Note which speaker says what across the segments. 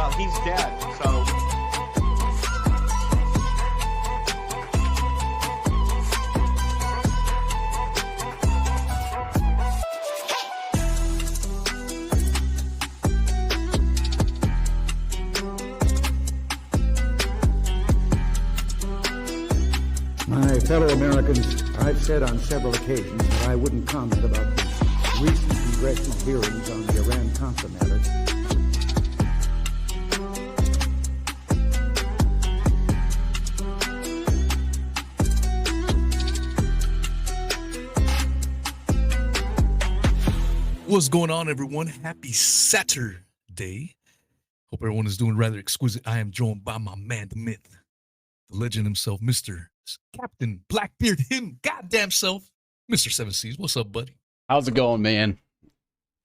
Speaker 1: Well, he's dead, so...
Speaker 2: My fellow Americans, I've said on several occasions that I wouldn't comment about the recent congressional hearings on the Iran-Contra matter.
Speaker 3: What's going on, everyone? Happy Saturday. Hope everyone is doing rather exquisite. I am joined by my man, the myth, the legend himself, Mr. Captain Blackbeard, him goddamn self, Mr. Seven Seas. What's up, buddy?
Speaker 4: How's it going, man?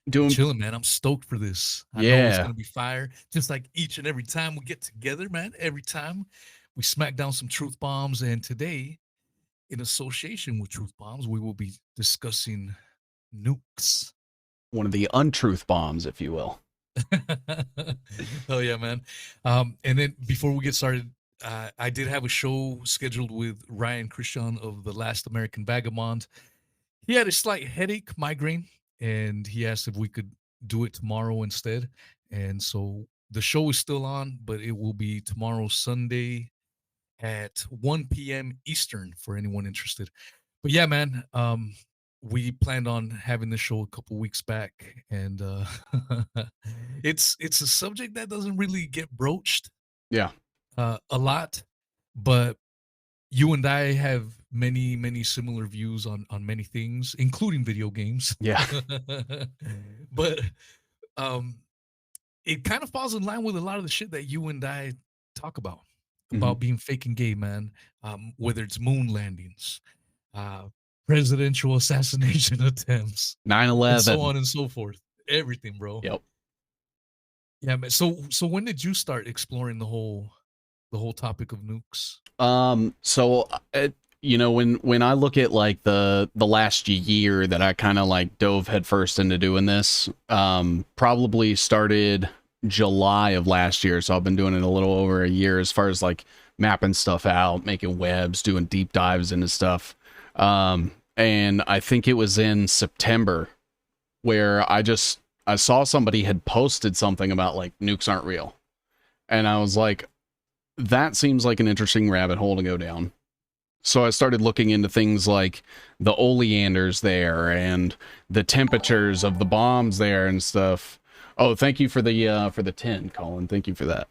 Speaker 4: Doing
Speaker 3: chilling, man. I'm stoked for this. I know it's gonna be fire. Just like each and every time we get together, man. Every time we smack down some truth bombs, and today, in association with truth bombs, we will be discussing nukes.
Speaker 4: One of the untruth bombs, if you will.
Speaker 3: Hell yeah, man. And then before we get started, I did have a show scheduled with Ryan Christian of The Last American Vagabond. He had a slight headache, migraine, and he asked if we could do it tomorrow instead. And so the show is still on, but it will be tomorrow, Sunday at 1 p.m. Eastern for anyone interested. But yeah, man, we planned on having the show a couple weeks back, and it's a subject that doesn't really get broached a lot, but you and I have many similar views on many things, including video games.
Speaker 4: Yeah.
Speaker 3: But it kind of falls in line with a lot of the shit that you and I talk about being fake and gay, man. Whether it's moon landings, presidential assassination attempts,
Speaker 4: 9/11,
Speaker 3: so on and so forth. Everything, bro.
Speaker 4: Yep.
Speaker 3: Yeah, man. So when did you start exploring the whole topic of nukes?
Speaker 4: When I look at like the last year that I kind of like dove headfirst into doing this, probably started July of last year. So I've been doing it a little over a year as far as like mapping stuff out, making webs, doing deep dives into stuff. And I think it was in September where I saw somebody had posted something about like nukes aren't real. And I was like, that seems like an interesting rabbit hole to go down. So I started looking into things like the oleanders there and the temperatures of the bombs there and stuff. Oh, thank you for the 10, Colin. Thank you for that.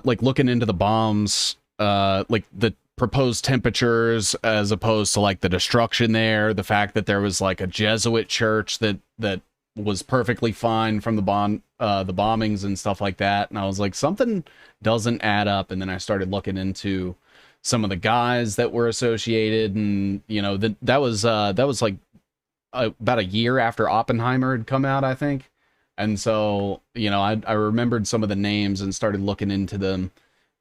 Speaker 4: Like looking into the bombs, like the proposed temperatures as opposed to like the destruction there, the fact that there was like a Jesuit church that was perfectly fine from the bombings and stuff like that. And I was like, something doesn't add up. And then I started looking into some of the guys that were associated, and that was like about a year after Oppenheimer had come out, I think. And so I remembered some of the names and started looking into them,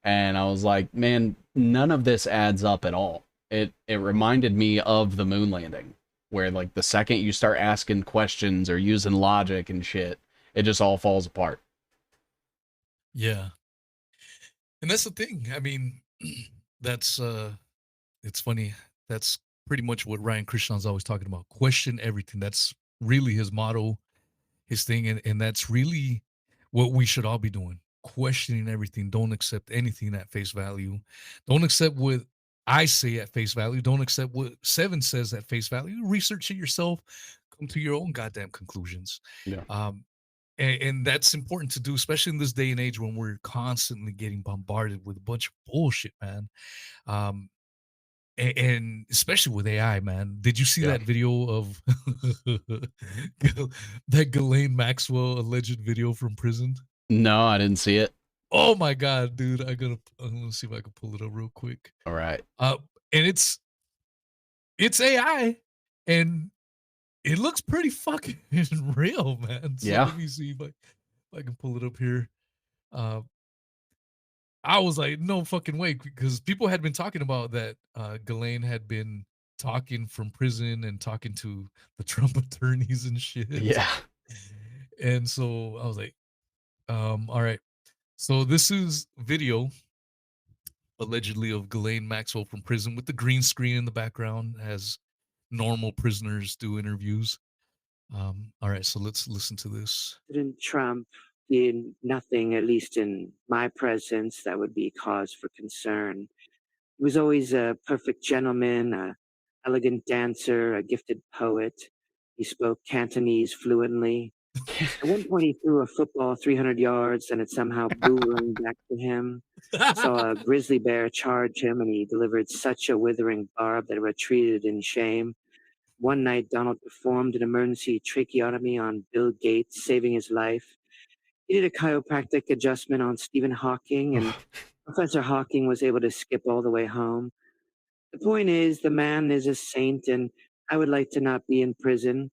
Speaker 4: and I was like, man, none of this adds up at all. It reminded me of the moon landing, where like the second you start asking questions or using logic and shit, it just all falls apart.
Speaker 3: Yeah. And that's the thing. I mean, that's it's funny. That's pretty much what Ryan Christian's always talking about. Question everything. That's really his motto, his thing, and that's really what we should all be doing. Questioning everything. Don't accept anything at face value. Don't accept what I say at face value. Don't accept what Seven says at face value. Research it yourself. Come to your own goddamn conclusions.
Speaker 4: Yeah.
Speaker 3: And that's important to do, especially in this day and age when we're constantly getting bombarded with a bunch of bullshit, man. And especially with AI, man. Did you see that video of that Ghislaine Maxwell alleged video from prison?
Speaker 4: No, I didn't see it.
Speaker 3: Oh my god, dude! I'm gonna see if I can pull it up real quick.
Speaker 4: All right.
Speaker 3: And it's AI, and it looks pretty fucking real, man. So
Speaker 4: Yeah.
Speaker 3: let me see if I can pull it up here. I was like, no fucking way, because people had been talking about that. Ghislaine had been talking from prison and talking to the Trump attorneys and shit.
Speaker 4: Yeah.
Speaker 3: And so I was like, All right. So this is video allegedly of Ghislaine Maxwell from prison with the green screen in the background as normal prisoners do interviews. All right, so let's listen to this.
Speaker 1: President Trump did nothing, at least in my presence, that would be cause for concern. He was always a perfect gentleman, a elegant dancer, a gifted poet. He spoke Cantonese fluently. At one point, he threw a football 300 yards, and it somehow boomeranged back to him. I saw a grizzly bear charge him, and he delivered such a withering barb that it retreated in shame. One night, Donald performed an emergency tracheotomy on Bill Gates, saving his life. He did a chiropractic adjustment on Stephen Hawking, and Professor Hawking was able to skip all the way home. The point is, the man is a saint, and I would like to not be in prison.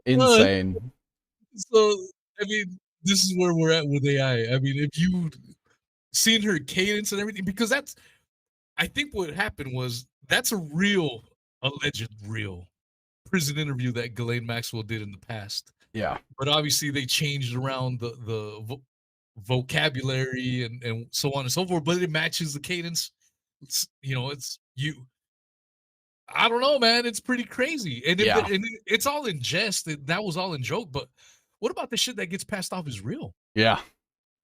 Speaker 4: Insane.
Speaker 3: So, I mean, this is where we're at with AI. I mean, if you seen her cadence and everything, because that's, I think what happened was that's a real, alleged real prison interview that Ghislaine Maxwell did in the past.
Speaker 4: Yeah.
Speaker 3: But obviously they changed around the vocabulary and so on and so forth, but it matches the cadence. It's you. I don't know, man. It's pretty crazy, and
Speaker 4: Yeah.
Speaker 3: it's all in jest. That was all in joke. But what about the shit that gets passed off as real?
Speaker 4: Yeah.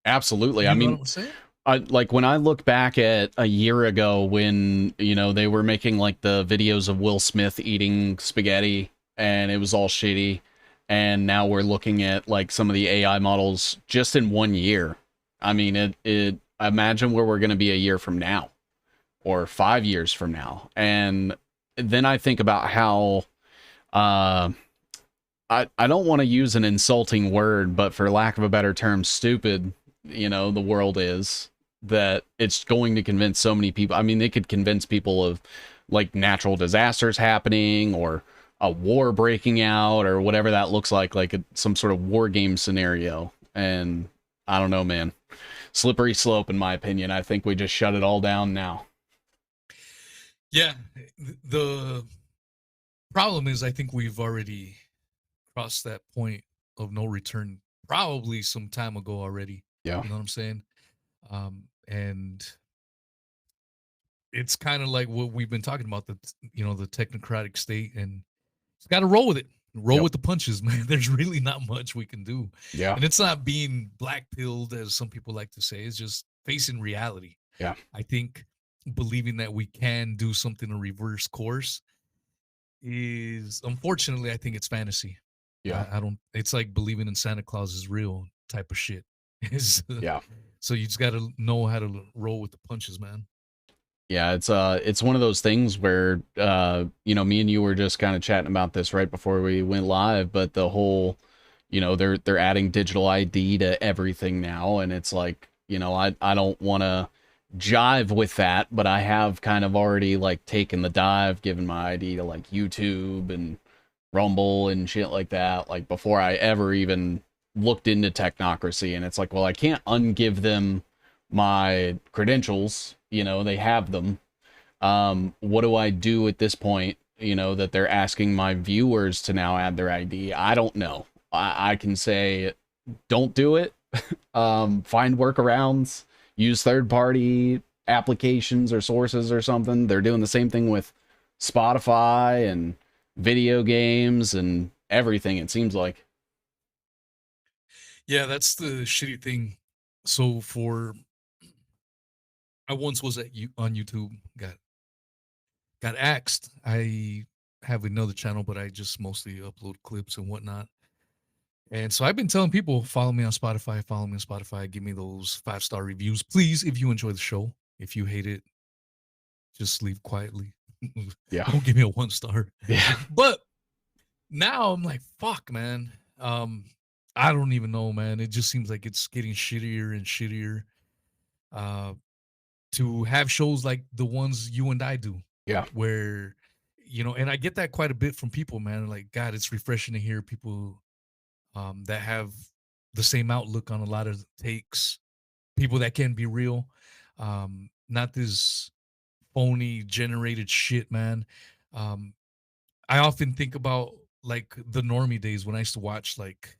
Speaker 4: Absolutely.
Speaker 3: You
Speaker 4: I
Speaker 3: know
Speaker 4: mean,
Speaker 3: what I'm saying?
Speaker 4: like when I look back at a year ago when, they were making like the videos of Will Smith eating spaghetti and it was all shitty. And now we're looking at like some of the AI models just in 1 year. I mean, imagine where we're going to be a year from now or 5 years from now. And then I think about how, I don't want to use an insulting word, but for lack of a better term, stupid, the world is, that it's going to convince so many people. I mean, they could convince people of like natural disasters happening or a war breaking out or whatever that looks like some sort of war game scenario. And I don't know, man. Slippery slope, in my opinion. I think we just shut it all down now.
Speaker 3: Yeah. The problem is, I think we've already crossed that point of no return probably some time ago already.
Speaker 4: Yeah.
Speaker 3: You know what I'm saying? And it's kind of like what we've been talking about, the technocratic state, and it's got to roll with it. Roll
Speaker 4: Yep.
Speaker 3: with the punches, man. There's really not much we can do.
Speaker 4: Yeah.
Speaker 3: And it's not being black pilled, as some people like to say. It's just facing reality.
Speaker 4: Yeah.
Speaker 3: I think believing that we can do something to reverse course is, unfortunately, I think it's fantasy.
Speaker 4: Yeah.
Speaker 3: I don't. It's like believing in Santa Claus is real type of shit.
Speaker 4: Yeah.
Speaker 3: So you just got to know how to roll with the punches, man.
Speaker 4: Yeah, it's one of those things where me and you were just kind of chatting about this right before we went live, but the whole, they're adding digital ID to everything now, and it's like, I don't want to jive with that, but I have kind of already like taken the dive, given my ID to like YouTube and Rumble and shit like that, like before I ever even looked into Technocracy. And it's like, well, I can't ungive them my credentials, they have them. What do I do at this point, that they're asking my viewers to now add their ID? I don't know. I can say don't do it. Find workarounds, use third-party applications or sources or something. They're doing the same thing with Spotify and video games and everything, it seems like.
Speaker 3: Yeah, that's the shitty thing. So I once was on YouTube, got axed. I have another channel, but I just mostly upload clips and whatnot. And so I've been telling people, follow me on Spotify, give me those 5-star reviews, please, if you enjoy the show. If you hate it, just leave quietly.
Speaker 4: Yeah.
Speaker 3: Don't give me a 1-star.
Speaker 4: Yeah.
Speaker 3: But now I'm like, fuck, man. I don't even know, man. It just seems like it's getting shittier and shittier. To have shows like the ones you and I do.
Speaker 4: Yeah.
Speaker 3: Where, and I get that quite a bit from people, man. Like, God, it's refreshing to hear people that have the same outlook on a lot of takes, people that can be real. Not this phony generated shit, man. I often think about like the normie days when I used to watch like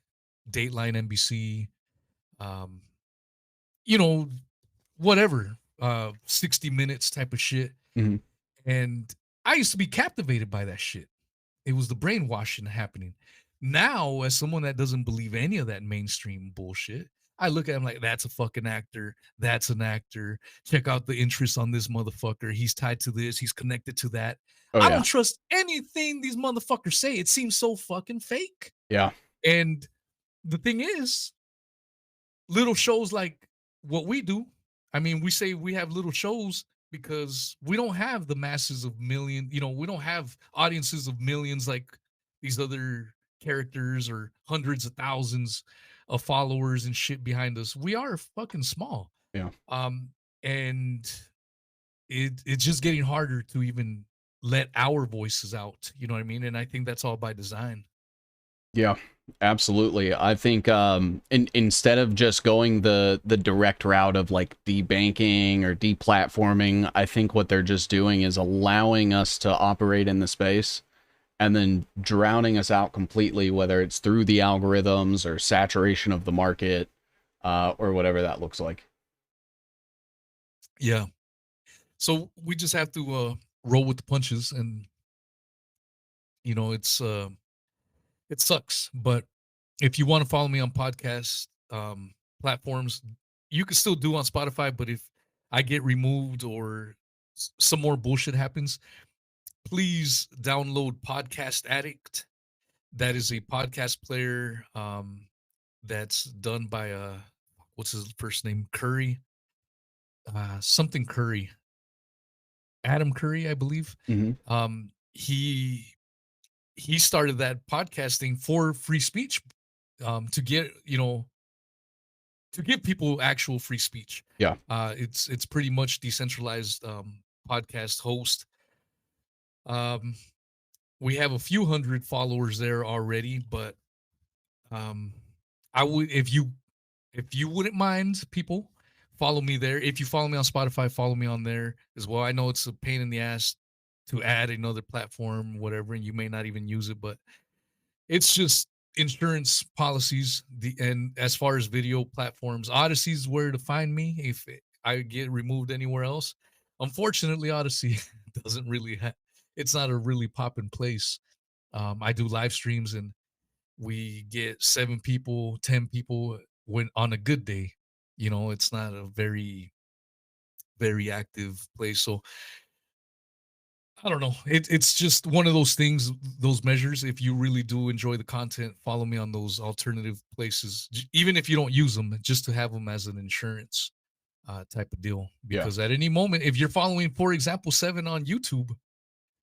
Speaker 3: Dateline NBC, um, you know, whatever, 60 minutes type of shit.
Speaker 4: Mhm.
Speaker 3: And I used to be captivated by that shit. It was the brainwashing happening. Now, as someone that doesn't believe any of that mainstream bullshit, I look at him like, that's a fucking actor. That's an actor. Check out the interest on this motherfucker. He's tied to this. He's connected to that.
Speaker 4: Oh
Speaker 3: I
Speaker 4: yeah.
Speaker 3: don't trust anything these motherfuckers say. It seems so fucking fake.
Speaker 4: Yeah.
Speaker 3: And the thing is, little shows like what we do, I mean, we say we have little shows because we don't have the masses of million, we don't have audiences of millions like these other characters or hundreds of thousands of followers and shit behind us. We are fucking small.
Speaker 4: Yeah.
Speaker 3: Um and it's just getting harder to even let our voices out, you know what I mean? And I think that's all by design.
Speaker 4: Yeah, absolutely. I think instead of just going the direct route of like debanking or deplatforming, I think what they're just doing is allowing us to operate in the space and then drowning us out completely, whether it's through the algorithms or saturation of the market, or whatever that looks like.
Speaker 3: Yeah. So we just have to roll with the punches, and it's it sucks. But if you want to follow me on podcast platforms, you can still do on Spotify. But if I get removed or some more bullshit happens, please download Podcast Addict. That is a podcast player that's done by what's his first name? Curry, something Curry, Adam Curry, I believe.
Speaker 4: Mm-hmm.
Speaker 3: He started that podcasting for free speech, to get to give people actual free speech.
Speaker 4: Yeah.
Speaker 3: It's pretty much decentralized podcast host. Um, we have a few hundred followers there already, but um, I would if you wouldn't mind, people follow me there. If you follow me on Spotify, follow me on there as well. I know it's a pain in the ass to add another platform, whatever, and you may not even use it, but it's just insurance policies. And as far as video platforms, Odyssey's where to find me if I get removed anywhere else. Unfortunately, Odyssey doesn't really it's not a really poppin' place. I do live streams and we get 7 people, 10 people when on a good day. It's not a very, very active place. So I don't know. It's just one of those things, those measures. If you really do enjoy the content, follow me on those alternative places, even if you don't use them, just to have them as an insurance type of deal.
Speaker 4: Yeah.
Speaker 3: Because at any moment, if you're following, for example, Seven on YouTube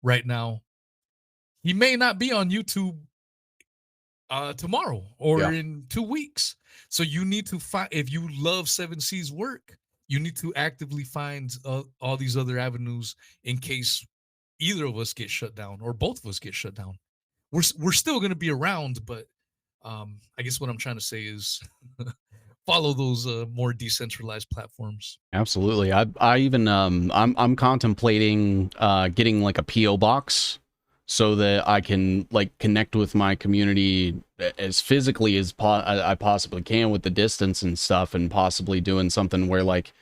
Speaker 3: right now, he may not be on YouTube tomorrow or
Speaker 4: Yeah.
Speaker 3: in 2 weeks. So you need to find, if you love 7C's work, you need to actively find all these other avenues in case either of us get shut down or both of us get shut down. We're still going to be around, but I guess what I'm trying to say is follow those more decentralized platforms.
Speaker 4: Absolutely. I even I'm contemplating getting like a PO box so that I can like connect with my community as physically as I possibly can with the distance and stuff, and possibly doing something where like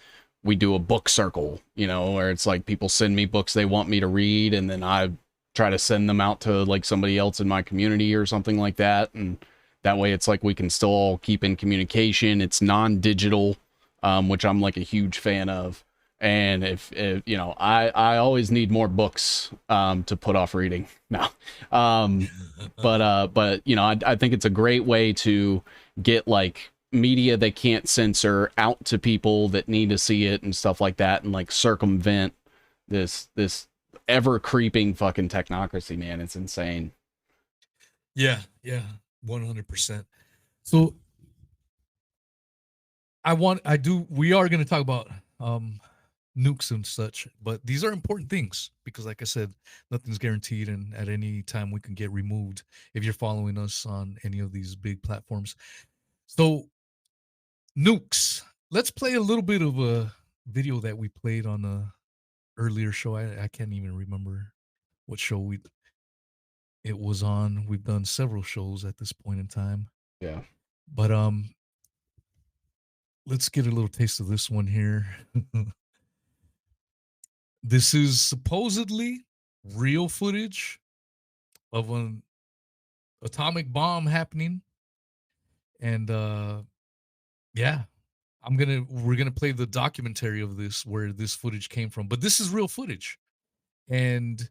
Speaker 4: we do a book circle, where it's like people send me books they want me to read, and then I try to send them out to like somebody else in my community or something like that. And that way it's like we can still all keep in communication. It's non-digital, which I'm like a huge fan of. And if I always need more books to put off reading now. But I think it's a great way to get like media they can't censor out to people that need to see it and stuff like that, and like circumvent this ever creeping fucking technocracy, man. It's insane.
Speaker 3: Yeah, 100%. So we are going to talk about nukes and such, but these are important things because like I said, nothing's guaranteed, and at any time we can get removed if you're following us on any of these big platforms. So nukes, let's play a little bit of a video that we played on a earlier show. I can't even remember what show it was on. We've done several shows at this point in time.
Speaker 4: Yeah.
Speaker 3: But let's get a little taste of this one here. This is supposedly real footage of an atomic bomb happening. And yeah, we're gonna play the documentary of this where this footage came from. But this is real footage. And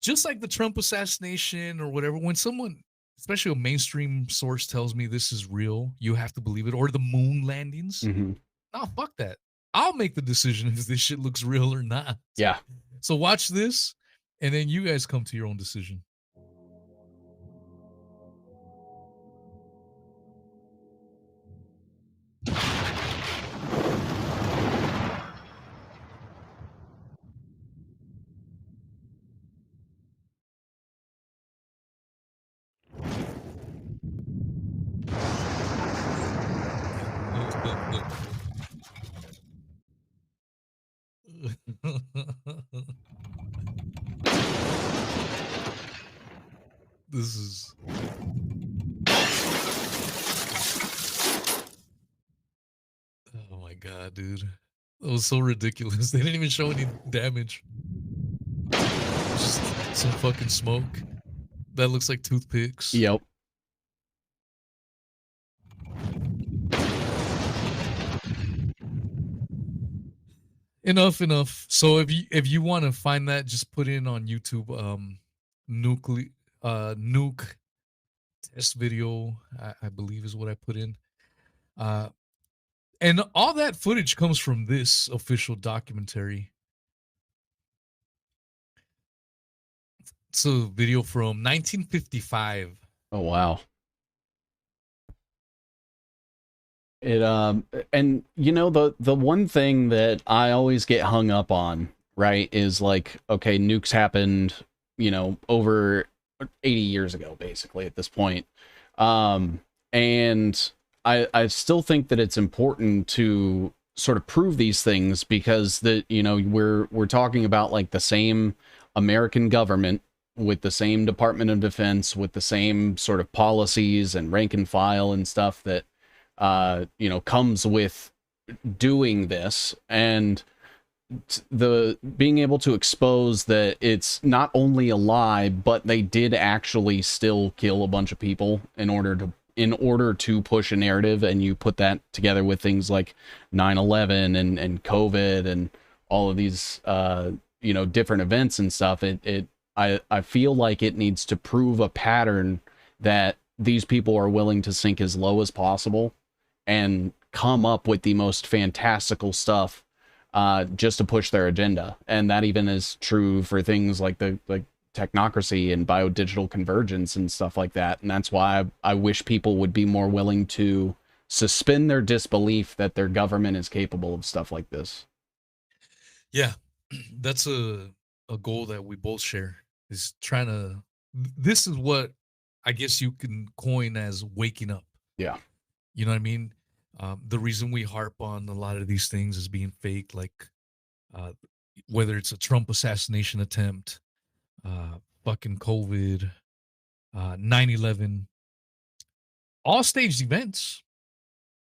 Speaker 3: just like the Trump assassination or whatever, when someone, especially a mainstream source, tells me this is real, you have to believe it. Or the moon landings.
Speaker 4: Mm-hmm.
Speaker 3: No, fuck that. I'll make the decision if this shit looks real or not.
Speaker 4: Yeah.
Speaker 3: So watch this, and then you guys come to your own decision. This is oh my god, dude. That was so ridiculous. They didn't even show any damage. Just some fucking smoke. That looks like toothpicks.
Speaker 4: Yep.
Speaker 3: Enough. So if you want to find that, just put in on YouTube nuke test video, I believe is what I put in. And all that footage comes from this official documentary. It's a video from 1955.
Speaker 4: Oh wow. It and you know the one thing that I always get hung up on, right, is like, okay, nukes happened, you know, over 80 years ago basically at this point. And I still think that it's important to sort of prove these things because you know, we're talking about like the same American government with the same Department of Defense, with the same sort of policies and rank and file and stuff that you know, comes with doing this, and the being able to expose that it's not only a lie, but they did actually still kill a bunch of people in order to push a narrative. And you put that together with things like 9/11 and COVID and all of these you know, different events and stuff. I feel like it needs to prove a pattern that these people are willing to sink as low as possible and come up with the most fantastical stuff just to push their agenda. And that even is true for things like the technocracy and biodigital convergence and stuff like that. And that's why I wish people would be more willing to suspend their disbelief that their government is capable of stuff like this.
Speaker 3: Yeah, that's a goal that we both share, is trying to, this is what I guess you can coin as waking up.
Speaker 4: Yeah.
Speaker 3: You know what I mean? The reason we harp on a lot of these things as being fake, like whether it's a Trump assassination attempt, fucking COVID, 9/11, all staged events.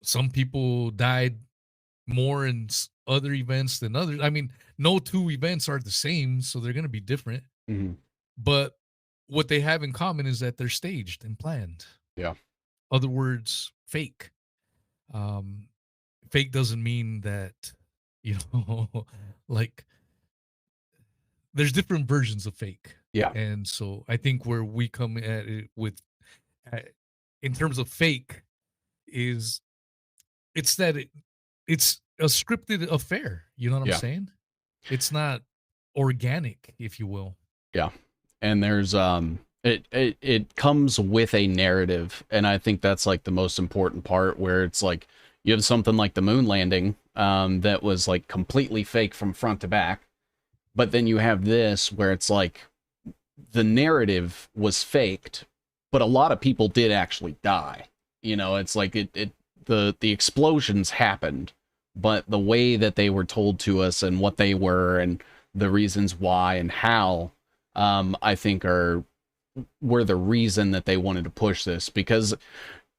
Speaker 3: Some people died more in other events than others. I mean, no two events are the same, so they're going to be different.
Speaker 4: Mm-hmm.
Speaker 3: But what they have in common is that they're staged and planned.
Speaker 4: Yeah.
Speaker 3: Other words, fake. Fake doesn't mean that, you know, like there's different versions of fake.
Speaker 4: Yeah.
Speaker 3: And so I think where we come at it with, in terms of fake, is it's that it's a scripted affair. You know what I'm saying? It's not organic, if you will.
Speaker 4: Yeah. And there's it comes with a narrative, and I think that's like the most important part, where it's like you have something like the moon landing that was like completely fake from front to back, but then you have this where it's like the narrative was faked, but a lot of people did actually die. You know, it's like the explosions happened, but the way that they were told to us and what they were and the reasons why and how, I think are were the reason that they wanted to push this, because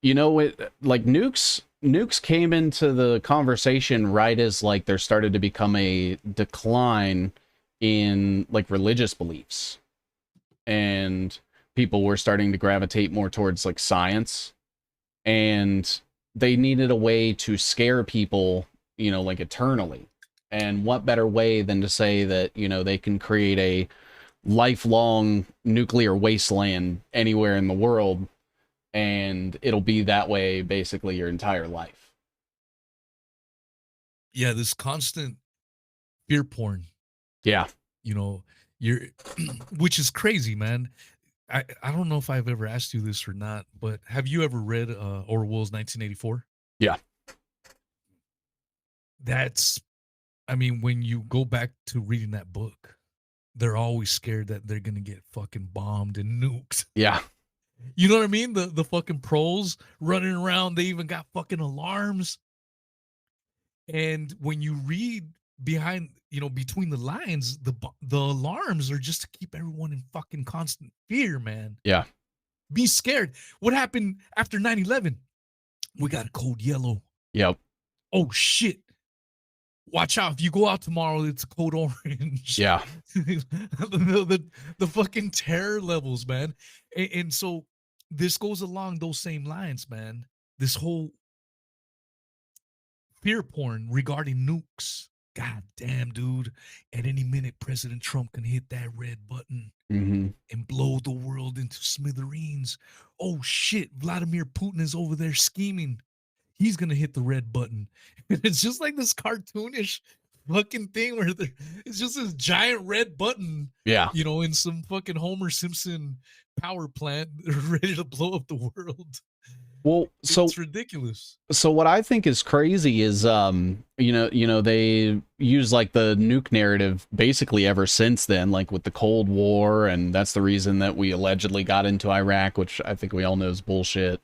Speaker 4: like nukes came into the conversation right as like there started to become a decline in like religious beliefs, and people were starting to gravitate more towards like science, and they needed a way to scare people, like eternally. And what better way than to say that, they can create a lifelong nuclear wasteland anywhere in the world, and it'll be that way basically your entire life.
Speaker 3: Yeah, this constant fear porn.
Speaker 4: Yeah.
Speaker 3: You're which is crazy, man. I don't know if I've ever asked you this or not, but have you ever read Orwell's 1984?
Speaker 4: Yeah.
Speaker 3: When you go back to reading that book, they're always scared that they're gonna get fucking bombed and nuked.
Speaker 4: Yeah.
Speaker 3: You know what I mean? The fucking pros running around, they even got fucking alarms. And when you read behind, between the lines, the alarms are just to keep everyone in fucking constant fear, man.
Speaker 4: Yeah.
Speaker 3: Be scared. What happened after 9/11? We got a code yellow.
Speaker 4: Yep.
Speaker 3: Oh shit. Watch out. If you go out tomorrow, it's code orange.
Speaker 4: Yeah.
Speaker 3: the fucking terror levels, man. And so this goes along those same lines, man. This whole fear porn regarding nukes. God damn, dude. At any minute, President Trump can hit that red button and blow the world into smithereens. Oh shit, Vladimir Putin is over there scheming. He's gonna hit the red button. It's just like this cartoonish fucking thing where it's just this giant red button.
Speaker 4: Yeah.
Speaker 3: In some fucking Homer Simpson power plant ready to blow up the world.
Speaker 4: Well, so
Speaker 3: it's ridiculous.
Speaker 4: So what I think is crazy is, they use like the nuke narrative basically ever since then, like with the Cold War, and that's the reason that we allegedly got into Iraq, which I think we all know is bullshit.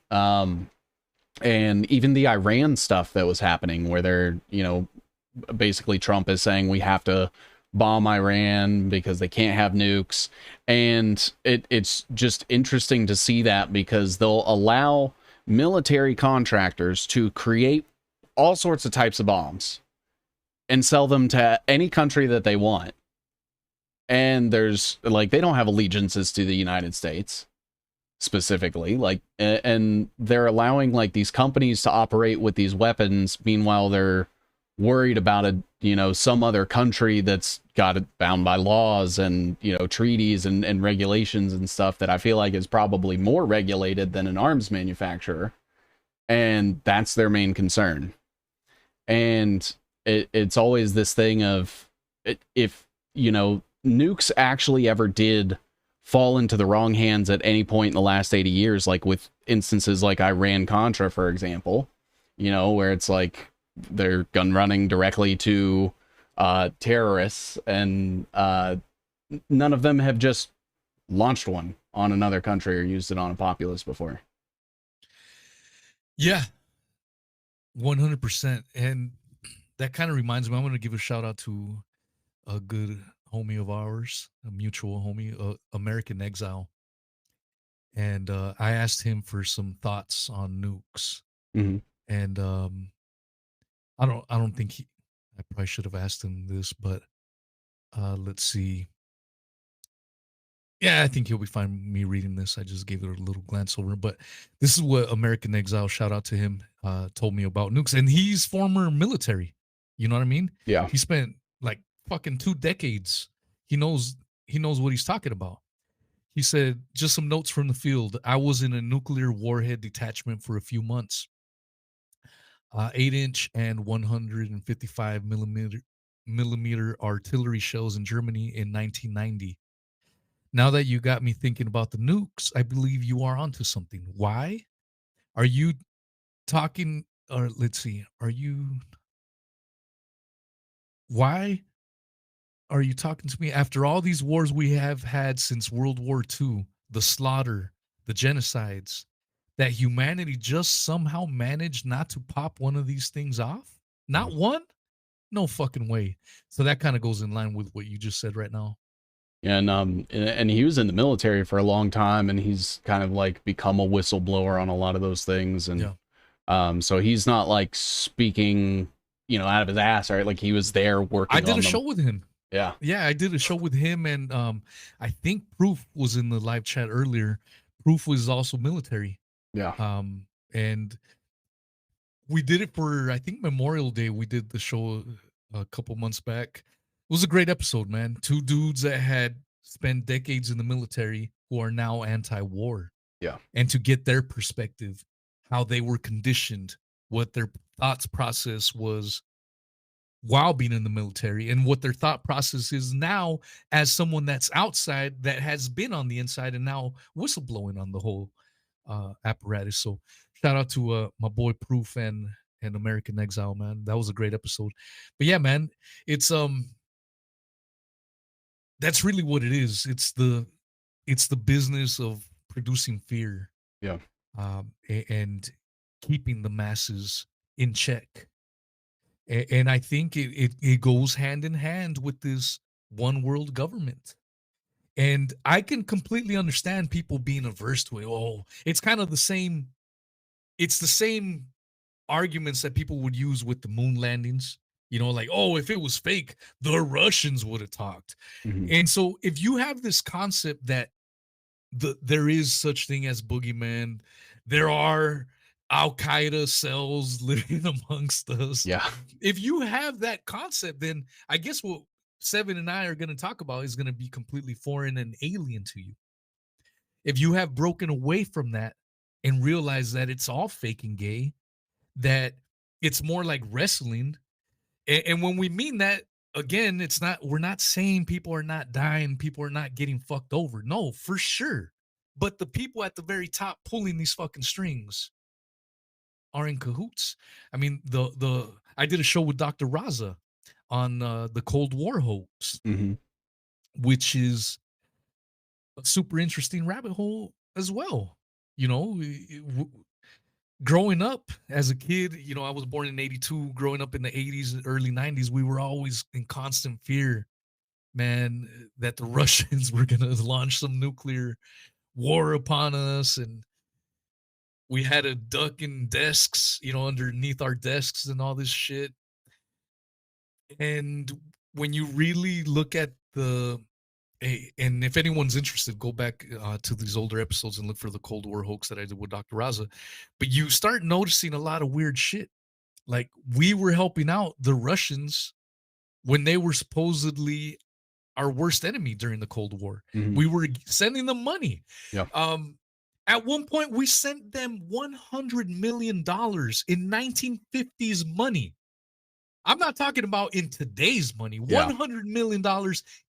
Speaker 4: And even the Iran stuff that was happening, where they're, basically Trump is saying we have to bomb Iran because they can't have nukes, and it's just interesting to see that, because they'll allow military contractors to create all sorts of types of bombs and sell them to any country that they want. And there's like, they don't have allegiances to the United States specifically, like, and they're allowing like these companies to operate with these weapons. Meanwhile, they're worried about some other country that's got it bound by laws and, treaties and regulations and stuff that I feel like is probably more regulated than an arms manufacturer. And that's their main concern. And it's always this thing of, if, nukes actually ever did fall into the wrong hands at any point in the last 80 years, like with instances like Iran-Contra, for example, where it's like, they're gun running directly to terrorists, and none of them have just launched one on another country or used it on a populace before.
Speaker 3: Yeah, 100%. And that kind of reminds me, I'm going to give a shout out to a good homie of ours, a mutual homie, American Exile. And I asked him for some thoughts on nukes. And I don't think I probably should have asked him this, but let's see. Yeah, I think he'll be fine me reading this. I just gave it a little glance over, but this is what American Exile, shout out to him, told me about nukes. And he's former military. You know what I mean?
Speaker 4: Yeah.
Speaker 3: He spent like fucking 2 decades. He knows what he's talking about. He said, just some notes from the field. I was in a nuclear warhead detachment for a few months. 8-inch and 155 millimeter artillery shells in Germany in 1990. Now that you got me thinking about the nukes, I believe you are onto something. Why? Are you talking, or let's see, why are you talking to me after all these wars we have had since World War II, the slaughter, the genocides, that humanity just somehow managed not to pop one of these things off? Not one? No fucking way. So that kind of goes in line with what you just said right now.
Speaker 4: And he was in the military for a long time, and he's kind of like become a whistleblower on a lot of those things. And so he's not like speaking, out of his ass, right? Like he was there working.
Speaker 3: I did
Speaker 4: on
Speaker 3: a
Speaker 4: them.
Speaker 3: show with him.
Speaker 4: Yeah.
Speaker 3: Yeah, I did a show with him, and I think Proof was in the live chat earlier. Proof was also military.
Speaker 4: Yeah.
Speaker 3: And we did it for, I think, Memorial Day. We did the show a couple months back. It was a great episode, man. Two dudes that had spent decades in the military who are now anti-war.
Speaker 4: Yeah.
Speaker 3: And to get their perspective, how they were conditioned, what their thoughts process was while being in the military, and what their thought process is now as someone that's outside that has been on the inside and now whistleblowing on the whole apparatus. So shout out to my boy Proof and American Exile, man. That was a great episode. But yeah, man, it's that's really what it is. It's the business of producing fear.
Speaker 4: Yeah.
Speaker 3: And keeping the masses in check. And I think it goes hand in hand with this one world government. And I can completely understand people being averse to it. Oh, it's kind of the same. It's the same arguments that people would use with the moon landings. Like, oh, if it was fake, the Russians would have talked.
Speaker 4: Mhm.
Speaker 3: And so if you have this concept that there is such thing as boogeyman, there are Al Qaeda cells living amongst us.
Speaker 4: Yeah.
Speaker 3: If you have that concept, then I guess what Seven and I are going to talk about is going to be completely foreign and alien to you. If you have broken away from that and realize that it's all fake and gay, that it's more like wrestling. And when we mean that, again, we're not saying people are not dying, people are not getting fucked over. No, for sure. But the people at the very top pulling these fucking strings are in cahoots. I mean, I did a show with Dr. Raza on the Cold War hoax,
Speaker 4: Mhm.
Speaker 3: which is a super interesting rabbit hole as well. Growing up as a kid, I was born in 82, growing up in the 80s, early 90s, we were always in constant fear, man, that the Russians were going to launch some nuclear war upon us. And we had to duck in desks, underneath our desks and all this shit. And when you really look at and if anyone's interested, go back to these older episodes and look for the Cold War hoax that I did with Dr. Raza. But you start noticing a lot of weird shit. Like, we were helping out the Russians when they were supposedly our worst enemy during the Cold War.
Speaker 4: Mhm.
Speaker 3: We were sending them money.
Speaker 4: Yeah.
Speaker 3: At one point, we sent them $100 million in 1950s money. I'm not talking about in today's money.
Speaker 4: Yeah.
Speaker 3: $100 million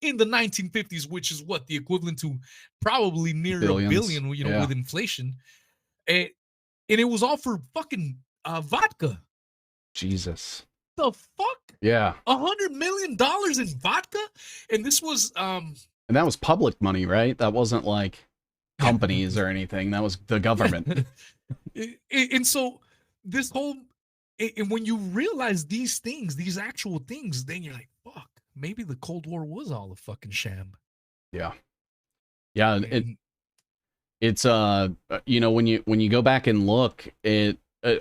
Speaker 3: in the 1950s, which is what the equivalent to probably near
Speaker 4: Billions.
Speaker 3: $1 billion,
Speaker 4: Yeah.
Speaker 3: with inflation. And it was all for fucking vodka.
Speaker 4: Jesus.
Speaker 3: The fuck?
Speaker 4: Yeah.
Speaker 3: $100 million in vodka? And this was
Speaker 4: And that was public money, right? That wasn't like companies or anything. That was the government.
Speaker 3: And so this whole, and when you realize these things, these actual things, then you're like, fuck, maybe the Cold War was all a fucking sham.
Speaker 4: Yeah. Yeah. It's when you go back and look,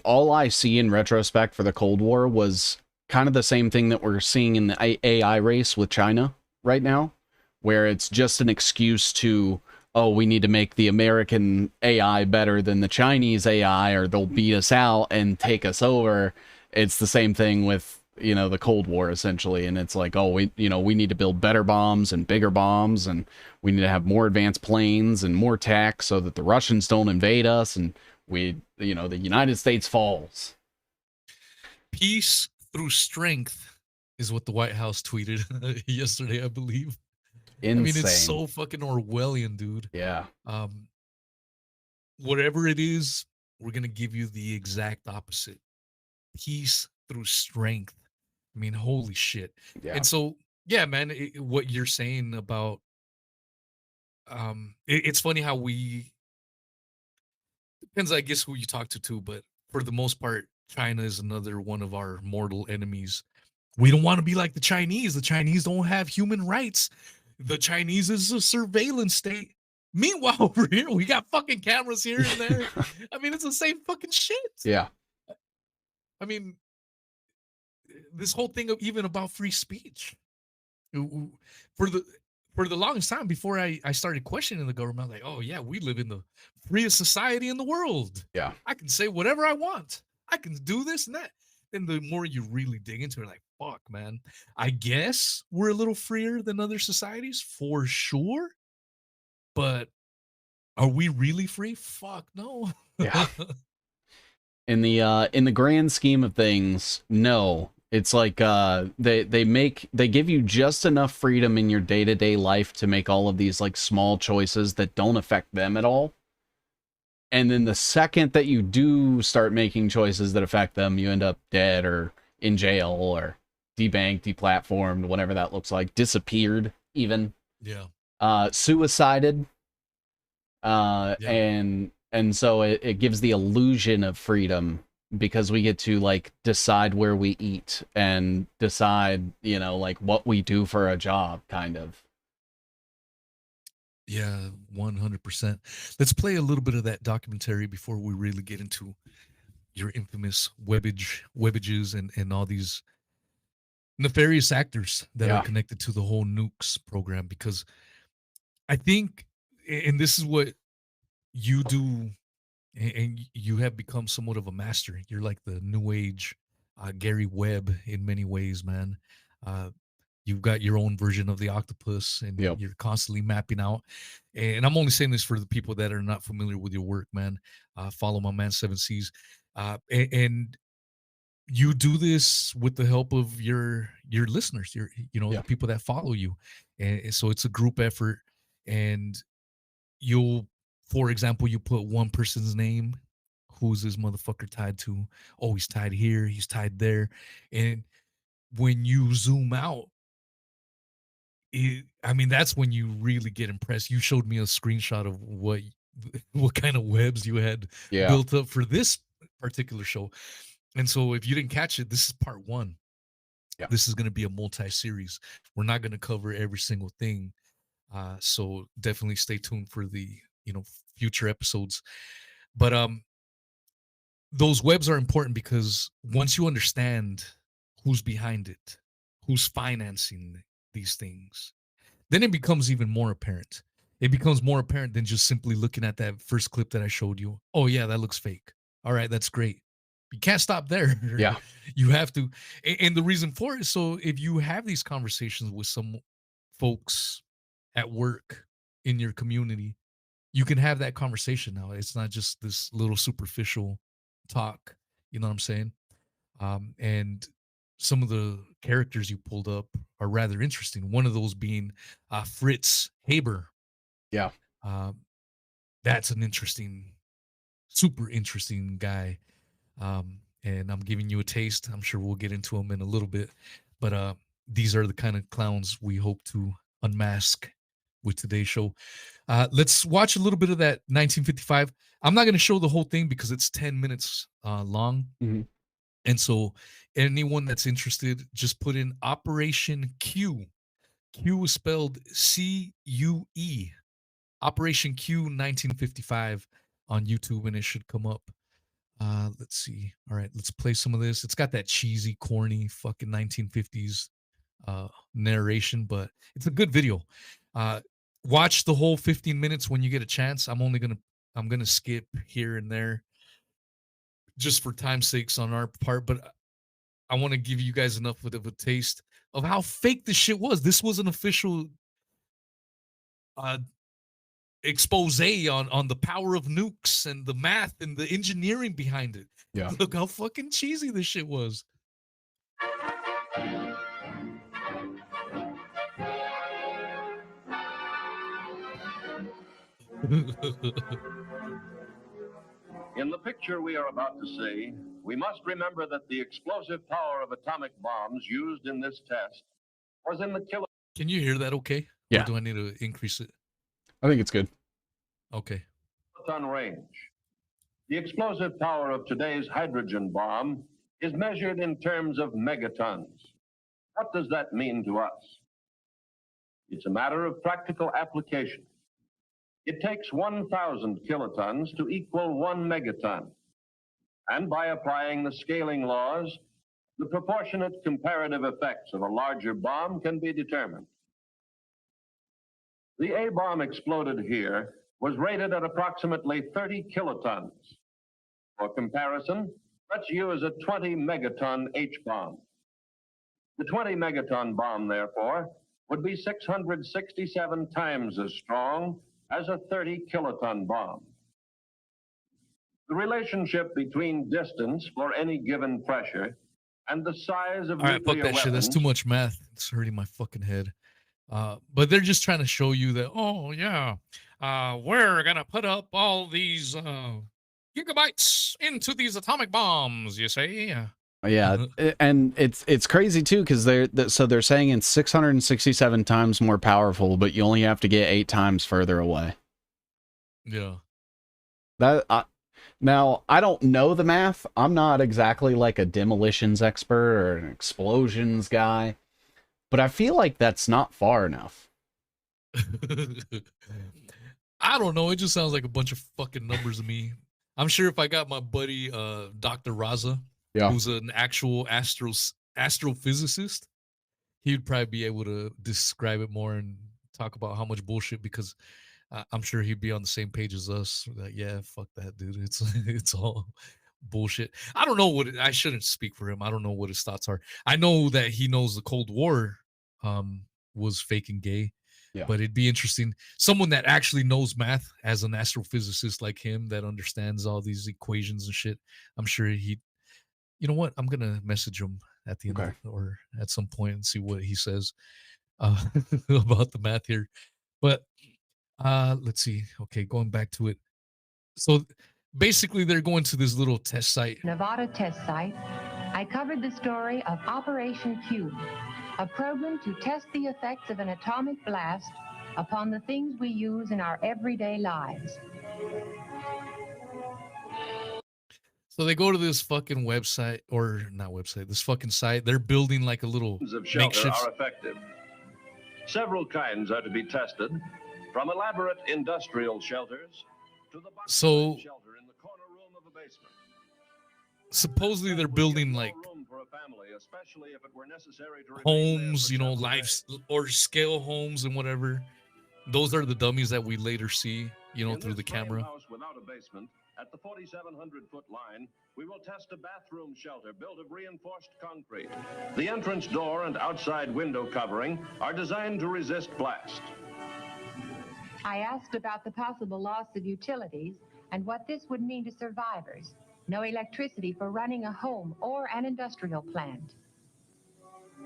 Speaker 4: all I see in retrospect for the Cold War was kind of the same thing that we're seeing in the AI race with China right now, where it's just an excuse to, oh, we need to make the American AI better than the Chinese AI, or they'll beat us out and take us over. It's the same thing with, the Cold War, essentially. And it's like, oh, we need to build better bombs and bigger bombs, and we need to have more advanced planes and more tech so that the Russians don't invade us, and the United States falls.
Speaker 3: Peace through strength is what the White House tweeted yesterday, I believe.
Speaker 4: Insane.
Speaker 3: I mean, it's so fucking Orwellian, dude.
Speaker 4: Yeah.
Speaker 3: Whatever it is, we're going to give you the exact opposite. Peace through strength. I mean, holy shit.
Speaker 4: Yeah.
Speaker 3: And so, yeah, man, what you're saying about, it's funny how depends, I guess, who you talk to too, but for the most part, China is another one of our mortal enemies. We don't want to be like the Chinese. The Chinese don't have human rights. The Chinese is a surveillance state. Meanwhile, over here, we got fucking cameras here and there. I mean, it's the same fucking shit.
Speaker 4: Yeah.
Speaker 3: I mean, this whole thing of even about free speech. For the longest time before I started questioning the government, like, oh yeah, we live in the freest society in the world.
Speaker 4: Yeah.
Speaker 3: I can say whatever I want. I can do this and that. And the more you really dig into it, like, fuck, man, I guess we're a little freer than other societies for sure. But are we really free? Fuck no.
Speaker 4: Yeah. In the grand scheme of things, no. It's like they give you just enough freedom in your day-to-day life to make all of these like small choices that don't affect them at all. And then the second that you do start making choices that affect them, you end up dead or in jail or debanked, deplatformed, whatever that looks like, disappeared even.
Speaker 3: Yeah.
Speaker 4: Suicided. And so it gives the illusion of freedom because we get to like decide where we eat and decide, you know, like what we do for a job, kind of.
Speaker 3: Yeah, 100%. Let's play a little bit of that documentary before we really get into your infamous webbages and all these nefarious actors that
Speaker 4: Yeah.
Speaker 3: are connected to the whole nukes program. Because I think, and this is what you do, and you have become somewhat of a master. You're like the new age Gary Webb in many ways, man. You've got your own version of the octopus, and
Speaker 4: Yep.
Speaker 3: you're constantly mapping out. And I'm only saying this for the people that are not familiar with your work, man. Follow my man 7Cs. And you do this with the help of your listeners,
Speaker 4: Yeah.
Speaker 3: the people that follow you. And so it's a group effort. And you'll, for example, you put one person's name. Who's this motherfucker tied to? Oh, he's tied here, he's tied there. And when you zoom out, I mean, that's when you really get impressed. You showed me a screenshot of what kind of webs you had
Speaker 4: Yeah.
Speaker 3: built up for this particular show. And so if you didn't catch it, this is part one.
Speaker 4: Yeah.
Speaker 3: This is going to be a multi-series. We're not going to cover every single thing. So definitely stay tuned for the, future episodes. But those webs are important because once you understand who's behind it, who's financing these things, then it becomes even more apparent. It becomes more apparent than just simply looking at that first clip that I showed you. Oh yeah, that looks fake. All right, that's great. You can't stop there.
Speaker 4: Yeah.
Speaker 3: You have to. And the reason for it is so if you have these conversations with some folks at work in your community, you can have that conversation now. It's not just this little superficial talk. You know what I'm saying? And some of the characters you pulled up are rather interesting. One of those being Fritz Haber.
Speaker 4: Yeah.
Speaker 3: That's an interesting, super interesting guy. And I'm giving you a taste. I'm sure we'll get into him in a little bit. But these are the kind of clowns we hope to unmask with today's show. Let's watch a little bit of that 1955. I'm not going to show the whole thing because it's 10 minutes long.
Speaker 4: Mm-hmm.
Speaker 3: And so anyone that's interested, just put in Operation Q. Q is spelled C-U-E. Operation Q 1955 on YouTube, and it should come up. Let's see. All right, let's play some of this. It's got that cheesy, corny, fucking 1950s narration, but it's a good video. Watch the whole 15 minutes when you get a chance. I'm gonna skip here and there just for time's sakes on our part, but I want to give you guys enough of a taste of how fake this shit was. This was an official expose on the power of nukes and the math and the engineering behind it.
Speaker 4: Yeah.
Speaker 3: Look how fucking cheesy this shit was.
Speaker 5: In the picture we are about to see, we must remember that the explosive power of atomic bombs used in this test was in the killer.
Speaker 3: Can you hear that okay?
Speaker 4: Yeah.
Speaker 3: Or do I need to increase it?
Speaker 4: I think it's good.
Speaker 3: Okay.
Speaker 5: Ton range. The explosive power of today's hydrogen bomb is measured in terms of megatons. What does that mean to us? It's a matter of practical application. It takes 1,000 kilotons to equal 1 megaton. And by applying the scaling laws, the proportionate comparative effects of a larger bomb can be determined. The A bomb exploded here was rated at approximately 30 kilotons. For comparison, let's use a 20 megaton H bomb. The 20 megaton bomb, therefore, would be 667 times as strong as a 30 kiloton bomb. The relationship between distance for any given pressure and the size of
Speaker 3: All right, fuck
Speaker 5: nuclear
Speaker 3: that shit. That's
Speaker 5: weapons.
Speaker 3: too much math. It's hurting my fucking head. But they're just trying to show you that, oh yeah, we're gonna put up all these gigabytes into these atomic bombs. You say,
Speaker 4: Yeah, and it's crazy too because they're saying it's 667 times more powerful, but you only have to get 8 times further away.
Speaker 3: Yeah.
Speaker 4: Now I don't know the math. I'm not exactly like a demolitions expert or an explosions guy, but I feel like that's not far enough.
Speaker 3: I don't know. It just sounds like a bunch of fucking numbers to me. I'm sure if I got my buddy Dr. Raza, who's an actual astrophysicist, he'd probably be able to describe it more and talk about how much bullshit, because I'm sure he'd be on the same page as us. Like, yeah, fuck that, dude. It's all bullshit. I don't know I shouldn't speak for him. I don't know what his thoughts are. I know that he knows the Cold War was fake and gay.
Speaker 4: Yeah.
Speaker 3: But it'd be interesting. Someone that actually knows math, as an astrophysicist like him, that understands all these equations and shit. I'm sure you know what? I'm gonna message him at the end or at some point and see what he says about the math here. But let's see. Okay, going back to it. So basically, they're going to this little test site.
Speaker 6: Nevada test site. I covered the story of Operation Cube, a program to test the effects of an atomic blast upon the things we use in our everyday lives.
Speaker 3: So they go to this fucking website, or not website, this fucking site. They're building like a little
Speaker 5: Of shelter
Speaker 3: makeshift.
Speaker 5: are effective. Several kinds are to be tested, from elaborate industrial shelters to the
Speaker 3: So
Speaker 5: shelter in the corner room of a basement.
Speaker 3: Supposedly they're building like homes, you know, lives or scale homes and whatever. Those are the dummies that we later see, you know, through the camera.
Speaker 5: House without a basement, at the 4,700-foot line, we will test a bathroom shelter built of reinforced concrete. The entrance door and outside window covering are designed to resist blast.
Speaker 6: I asked about the possible loss of utilities and what this would mean to survivors. No electricity for running a home or an industrial plant.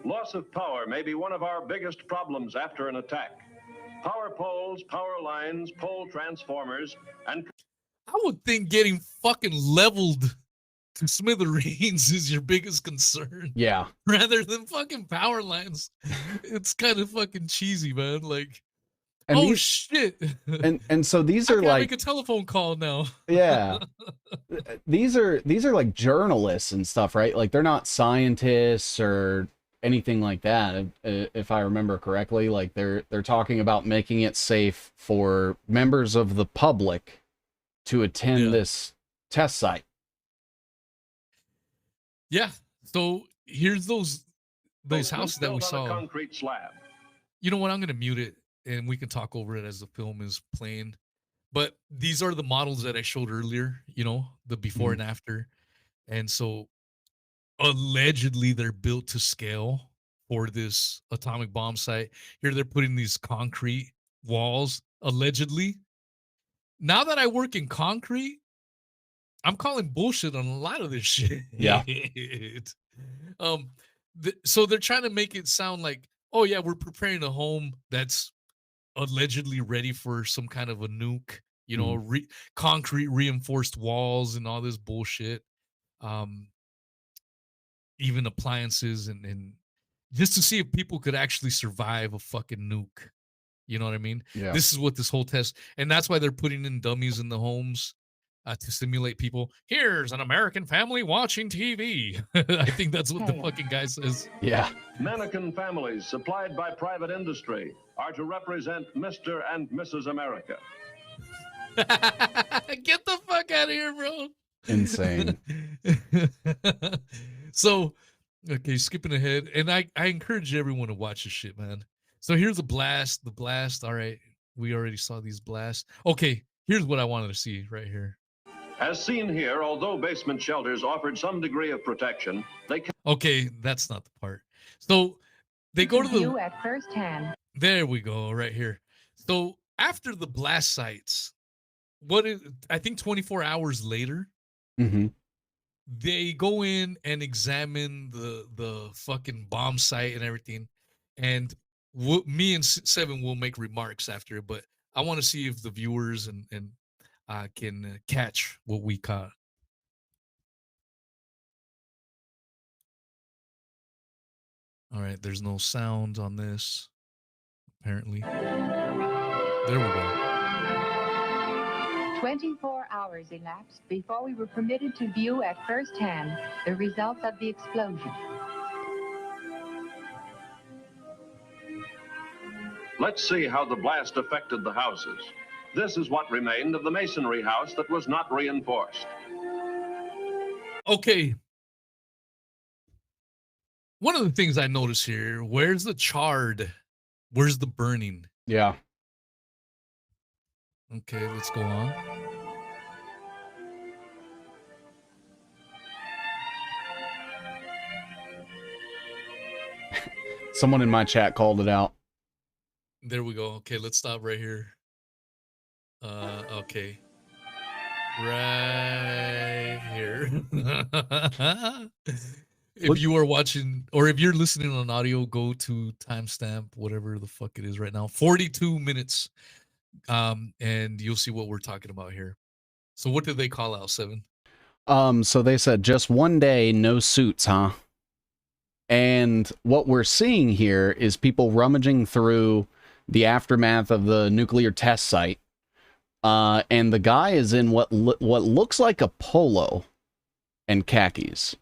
Speaker 5: Loss of power may be one of our biggest problems after an attack. Power poles, power lines, pole transformers, and...
Speaker 3: I would think getting fucking leveled to smithereens is your biggest concern.
Speaker 4: Yeah.
Speaker 3: Rather than fucking power lines. It's kind of fucking cheesy, man. Like,
Speaker 4: and
Speaker 3: shit.
Speaker 4: And so these are like
Speaker 3: make a telephone call now.
Speaker 4: Yeah. These are like journalists and stuff, right? Like they're not scientists or anything like that, if I remember correctly. Like they're talking about making it safe for members of the public to attend this test site.
Speaker 3: Yeah. So here's those houses that we saw.
Speaker 5: Concrete slab.
Speaker 3: You know what? I'm gonna mute it and we can talk over it as the film is playing. But these are the models that I showed earlier, you know, the before and after. And so allegedly they're built to scale for this atomic bomb site. Here they're putting these concrete walls, allegedly. Now that I work in concrete, I'm calling bullshit on a lot of this shit.
Speaker 4: Yeah.
Speaker 3: So they're trying to make it sound like, oh yeah, we're preparing a home that's allegedly ready for some kind of a nuke, you know, concrete reinforced walls and all this bullshit. Even appliances and just to see if people could actually survive a fucking nuke. You know what I mean?
Speaker 4: Yeah.
Speaker 3: This is what this whole test, and that's why they're putting in dummies in the homes. to simulate people. Here's an American family watching TV. I think that's what the fucking guy says.
Speaker 4: Yeah.
Speaker 5: Mannequin families supplied by private industry are to represent Mr. and Mrs. America.
Speaker 3: Get the fuck out of here, bro.
Speaker 4: Insane.
Speaker 3: So, okay, skipping ahead, and I encourage everyone to watch this shit, man. So here's the blast. All right, we already saw these blasts. Okay, here's what I wanted to see right here.
Speaker 5: As seen here, although basement shelters offered some degree of protection, they can...
Speaker 3: Okay, that's not the part. So they go to the
Speaker 6: view at first hand.
Speaker 3: There we go, right here. So after the blast sites, I think 24 hours later,
Speaker 4: Mm-hmm.
Speaker 3: they go in and examine the fucking bomb site and everything, and me and Seven will make remarks after it, but I want to see if the viewers and can catch what we caught. All right, there's no sound on this apparently. There we go.
Speaker 6: 24 hours elapsed before we were permitted to view at first hand the results of the explosion.
Speaker 5: Let's see how the blast affected the houses. This is what remained of the masonry house that was not reinforced.
Speaker 3: Okay. One of the things I notice here, where's the charred? Where's the burning?
Speaker 4: Yeah.
Speaker 3: Okay, let's go on.
Speaker 4: Someone in my chat called it out.
Speaker 3: There we go. Okay, let's stop right here. Okay. Right here. If you are watching, or if you're listening on audio, go to timestamp, whatever the fuck it is right now, 42 minutes. And you'll see what we're talking about here. So what did they call out, Seven?
Speaker 4: So they said just one day, no suits, huh? And what we're seeing here is people rummaging through the aftermath of the nuclear test site. And the guy is in what looks like a polo and khakis.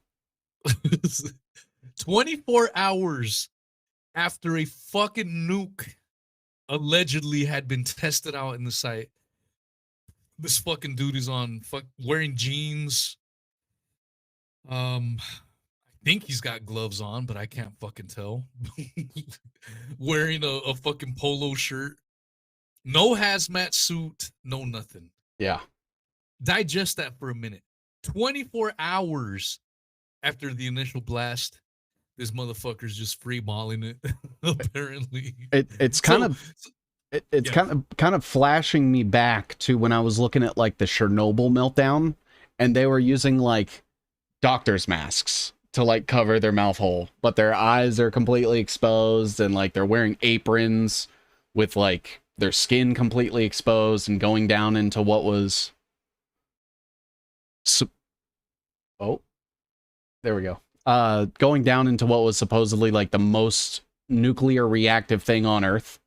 Speaker 3: 24 hours after a fucking nuke allegedly had been tested out in the site, this fucking dude is wearing jeans. I think he's got gloves on, but I can't fucking tell. Wearing a fucking polo shirt. No hazmat suit, no nothing.
Speaker 4: Yeah.
Speaker 3: Digest that for a minute. 24 hours after the initial blast, this motherfucker's just free balling it. Apparently,
Speaker 4: it's kind of flashing me back to when I was looking at like the Chernobyl meltdown, and they were using like doctor's masks to like cover their mouth hole, but their eyes are completely exposed, and like they're wearing aprons with like their skin completely exposed and going down into what was there we go. Going down into what was supposedly like the most nuclear reactive thing on Earth.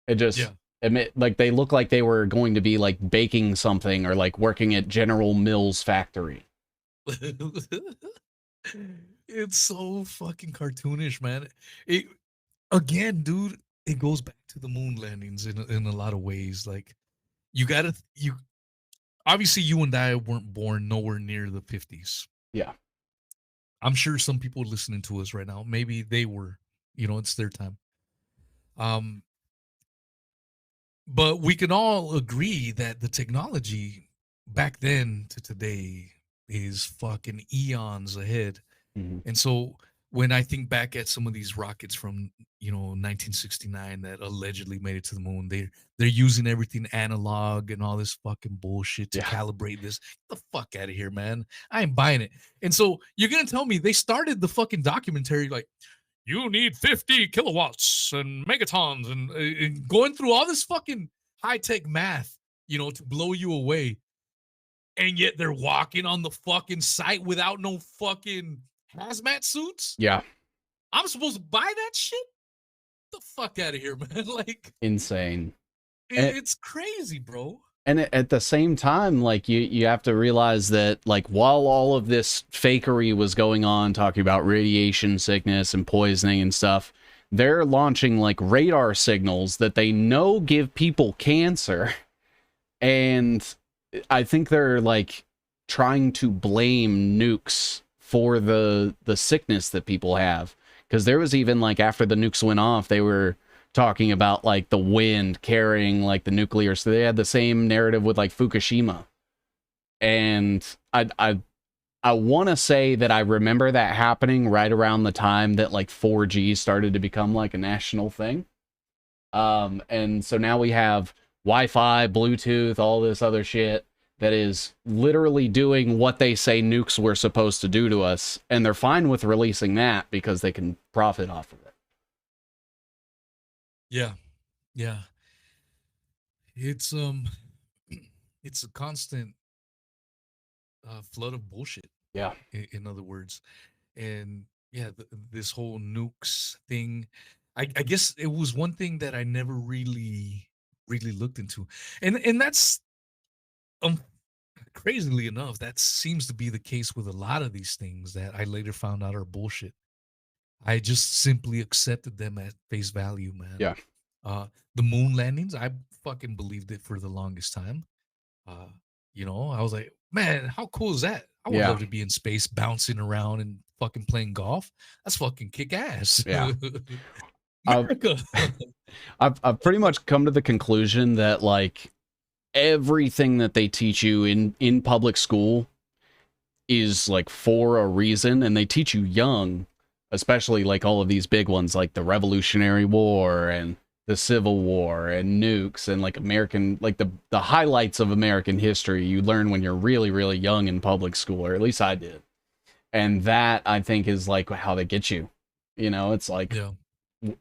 Speaker 4: It just like they look like they were going to be like baking something or like working at General Mills factory.
Speaker 3: It's so fucking cartoonish, man. Again, dude, it goes back to the moon landings in a lot of ways. Like, obviously you and I weren't born nowhere near the 50s.
Speaker 4: Yeah.
Speaker 3: I'm sure some people listening to us right now, maybe they were, it's their time. But we can all agree that the technology back then to today is fucking eons ahead.
Speaker 4: Mm-hmm.
Speaker 3: And so when I think back at some of these rockets from 1969 that allegedly made it to the moon, they're using everything analog and all this fucking bullshit to calibrate this. Get the fuck out of here, man. I ain't buying it. And so you're gonna tell me they started the fucking documentary like, you need 50 kilowatts and megatons and going through all this fucking high-tech math, to blow you away. And yet they're walking on the fucking site without no fucking hazmat suits?
Speaker 4: Yeah.
Speaker 3: I'm supposed to buy that shit? Get the fuck out of here, man. Like,
Speaker 4: insane.
Speaker 3: It's crazy, bro.
Speaker 4: And at the same time, like you have to realize that like while all of this fakery was going on, talking about radiation sickness and poisoning and stuff, they're launching like radar signals that they know give people cancer. And I think they're like trying to blame nukes for the sickness that people have. Because there was even like after the nukes went off, they were talking about like the wind carrying like the nuclear, so they had the same narrative with like Fukushima. And I want to say that I remember that happening right around the time that like 4G started to become like a national thing. And so now we have Wi-Fi, Bluetooth, all this other shit that is literally doing what they say nukes were supposed to do to us, and they're fine with releasing that because they can profit off of it.
Speaker 3: Yeah. Yeah. It's it's a constant flood of bullshit.
Speaker 4: Yeah.
Speaker 3: In other words, and yeah, this whole nukes thing, I guess it was one thing that I never really looked into, and that's um crazily enough, that seems to be the case with a lot of these things that I later found out are bullshit. I just simply accepted them at face value, man.
Speaker 4: Yeah.
Speaker 3: Uh, the moon landings, I fucking believed it for the longest time. Uh, I was like, man, how cool is that? I would
Speaker 4: Yeah.
Speaker 3: love to be in space, bouncing around and fucking playing golf. That's fucking kick ass.
Speaker 4: Yeah.
Speaker 3: America.
Speaker 4: I've pretty much come to the conclusion that like everything that they teach you in public school is like for a reason, and they teach you young, especially like all of these big ones like the Revolutionary War and the Civil War and nukes and like American, like the highlights of American history you learn when you're really, really young in public school, or at least I did. And that I think is like how they get you. It's like,
Speaker 3: yeah.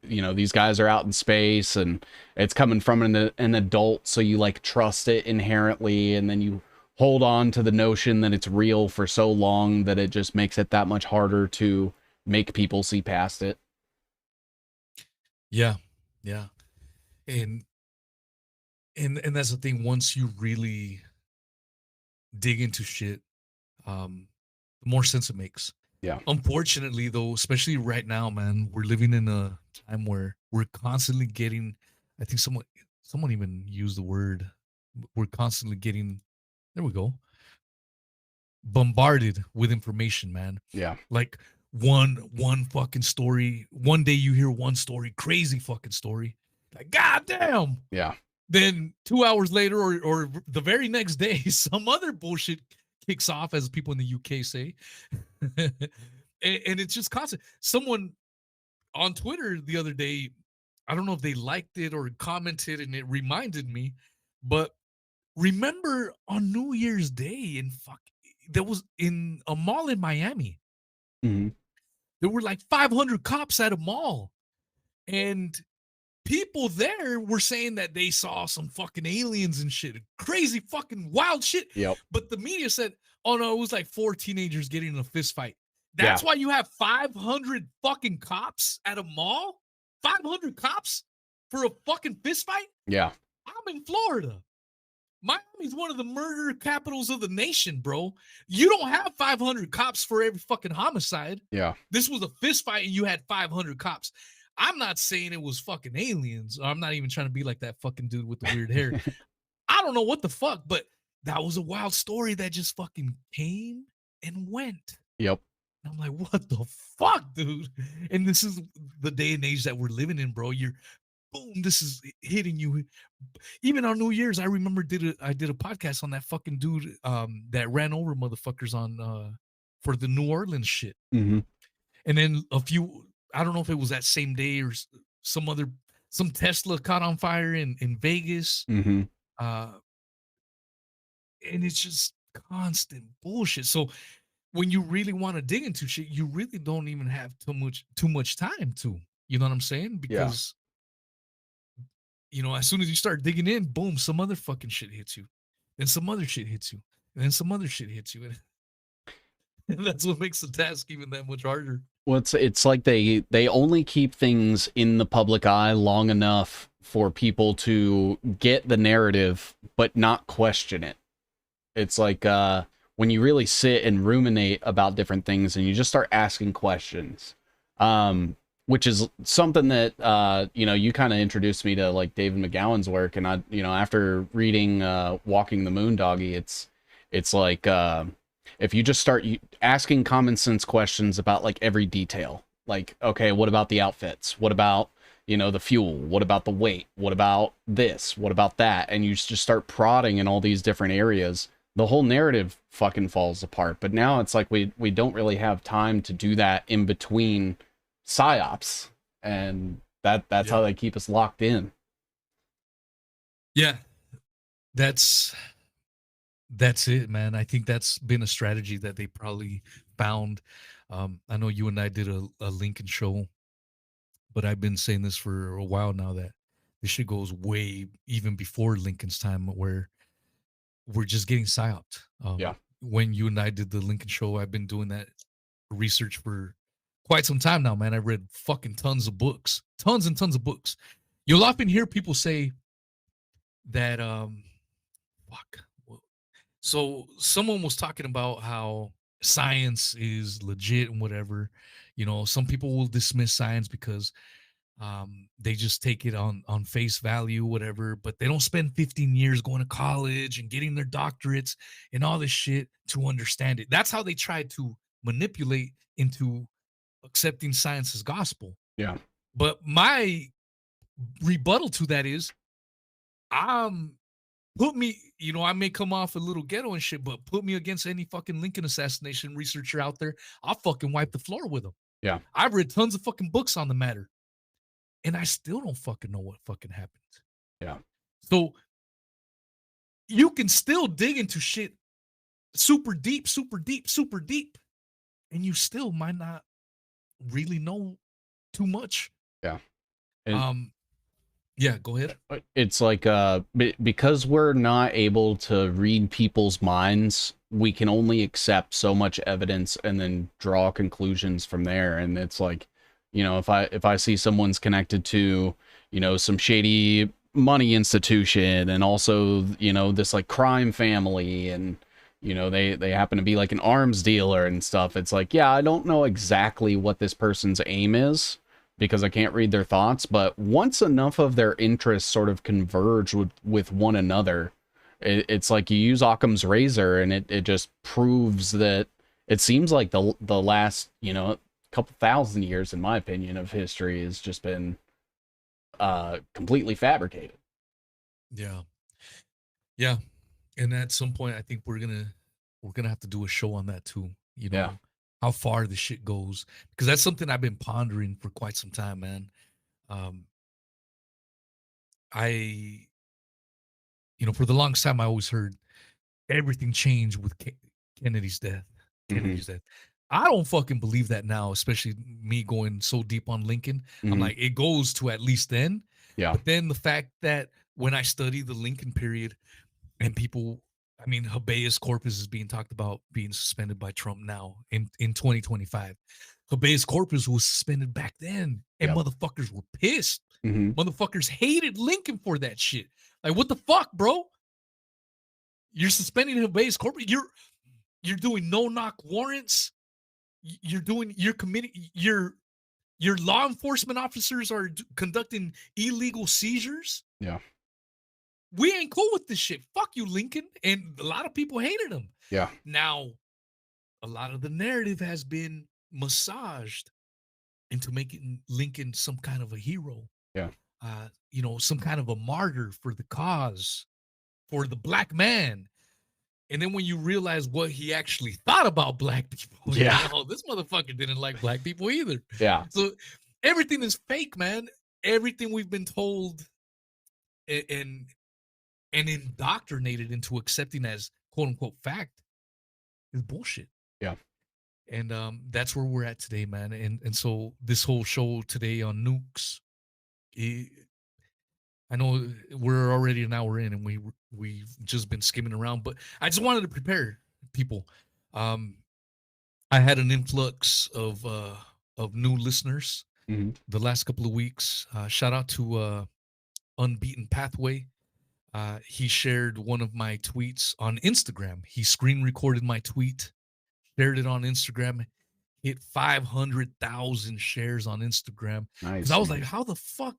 Speaker 4: These guys are out in space and it's coming from an adult, so you like trust it inherently, and then you hold on to the notion that it's real for so long that it just makes it that much harder to make people see past it.
Speaker 3: Yeah. Yeah. And that's the thing, once you really dig into shit, the more sense it makes.
Speaker 4: Yeah.
Speaker 3: Unfortunately, though, especially right now, man, we're living in a time where we're constantly getting, I think someone even used the word, we're constantly getting, there we go, bombarded with information, man.
Speaker 4: Yeah.
Speaker 3: Like one fucking story, one day you hear one story, crazy fucking story, like goddamn.
Speaker 4: Yeah.
Speaker 3: Then 2 hours later, or the very next day, some other bullshit kicks off, as people in the UK say. And it's just constant. Someone on Twitter the other day, I don't know if they liked it or commented, and it reminded me, but remember on New Year's Day there was in a mall in Miami.
Speaker 4: Mm-hmm.
Speaker 3: There were like 500 cops at a mall, and people there were saying that they saw some fucking aliens and shit, crazy fucking wild shit.
Speaker 4: Yep.
Speaker 3: But the media said, oh no, it was like 4 teenagers getting in a fist fight. That's why you have 500 fucking cops at a mall? 500 cops for a fucking fist fight?
Speaker 4: Yeah.
Speaker 3: I'm in Florida. Miami's one of the murder capitals of the nation, bro. You don't have 500 cops for every fucking homicide.
Speaker 4: Yeah.
Speaker 3: This was a fist fight and you had 500 cops. I'm not saying it was fucking aliens. I'm not even trying to be like that fucking dude with the weird hair. I don't know what the fuck, but that was a wild story that just fucking came and went.
Speaker 4: Yep.
Speaker 3: And I'm like, what the fuck, dude? And this is the day and age that we're living in, bro. You're boom, this is hitting you. Even on New Year's, I remember I did a podcast on that fucking dude that ran over motherfuckers on for the New Orleans shit.
Speaker 4: Mm-hmm.
Speaker 3: And then I don't know if it was that same day or some Tesla caught on fire in Vegas.
Speaker 4: Mm-hmm.
Speaker 3: And it's just constant bullshit. So when you really want to dig into shit, you really don't even have too much time to, you know what I'm saying? Because, as soon as you start digging in, boom, some other fucking shit hits you. Then some other shit hits you. And then some other shit hits you. And that's what makes the task even that much harder.
Speaker 4: Well, it's like they only keep things in the public eye long enough for people to get the narrative but not question it. It's like when you really sit and ruminate about different things and you just start asking questions, which is something that you kind of introduced me to, like David McGowan's work, and I after reading Walking the Moon Doggy, it's like if you just start asking common sense questions about like every detail, like, okay, what about the outfits? What about the fuel? What about the weight? What about this? What about that? And you just start prodding in all these different areas, the whole narrative fucking falls apart. But now it's like we don't really have time to do that in between psyops, and that's how they keep us locked in.
Speaker 3: Yeah, that's it, man. I think that's been a strategy that they probably found. I know you and I did a Lincoln show, but I've been saying this for a while now that this shit goes way even before Lincoln's time, where we're just getting psyoped. When you and I did the Lincoln show, I've been doing that research for quite some time now, man. I read fucking tons of books, tons and tons of books. You'll often hear people say that, so someone was talking about how science is legit and whatever. Some people will dismiss science because they just take it on face value, whatever, but they don't spend 15 years going to college and getting their doctorates and all this shit to understand it. That's how they try to manipulate into accepting science as gospel.
Speaker 4: Yeah.
Speaker 3: But my rebuttal to that is, put me, I may come off a little ghetto and shit, but put me against any fucking Lincoln assassination researcher out there, I'll fucking wipe the floor with them.
Speaker 4: Yeah.
Speaker 3: I've read tons of fucking books on the matter, and I still don't fucking know what fucking happened.
Speaker 4: Yeah.
Speaker 3: So you can still dig into shit super deep, super deep, super deep, and you still might not really know too much.
Speaker 4: Yeah.
Speaker 3: Yeah, go ahead.
Speaker 4: It's like because we're not able to read people's minds, we can only accept so much evidence and then draw conclusions from there. And it's like, if I see someone's connected to, some shady money institution, and also, this like crime family, and they happen to be like an arms dealer and stuff, it's like, yeah, I don't know exactly what this person's aim is, because I can't read their thoughts, but once enough of their interests sort of converge with one another, it's like you use Occam's razor, and it just proves that it seems like the last, couple thousand years, in my opinion, of history has just been completely fabricated.
Speaker 3: Yeah. And at some point, I think we're gonna have to do a show on that too. How far the shit goes, because that's something I've been pondering for quite some time, man. For the longest time, I always heard everything changed with Kennedy's death. Kennedy's death. I don't fucking believe that now, especially me going so deep on Lincoln. I'm like, it goes to at least then.
Speaker 4: Yeah.
Speaker 3: But then the fact that when I study the Lincoln period, and people, habeas corpus is being talked about being suspended by Trump now in 2025. Habeas corpus was suspended back then, and motherfuckers were pissed. Motherfuckers hated Lincoln for that shit. Like, what the fuck, bro? You're suspending habeas corpus. You're doing no-knock warrants. You're committing. Your law enforcement officers are conducting illegal seizures.
Speaker 4: Yeah.
Speaker 3: We ain't cool with this shit. Fuck you, Lincoln. And a lot of people hated him.
Speaker 4: Yeah.
Speaker 3: Now, a lot of the narrative has been massaged into making Lincoln some kind of a hero.
Speaker 4: Yeah.
Speaker 3: Some kind of a martyr for the cause, for the black man. And then when you realize what he actually thought about black people, this motherfucker didn't like black people either.
Speaker 4: Yeah.
Speaker 3: So everything is fake, man. Everything we've been told and indoctrinated into accepting as quote unquote fact is bullshit.
Speaker 4: Yeah.
Speaker 3: And that's where we're at today, man. And so this whole show today on nukes, I know we're already an hour in, and we've just been skimming around, but I just wanted to prepare people. I had an influx of new listeners the last couple of weeks. Shout out to Unbeaten Pathway. He shared one of my tweets on Instagram. He screen recorded my tweet, shared it on Instagram, hit 500,000 shares on Instagram. Because
Speaker 4: Nice.
Speaker 3: I was
Speaker 4: Man.
Speaker 3: like, how the fuck?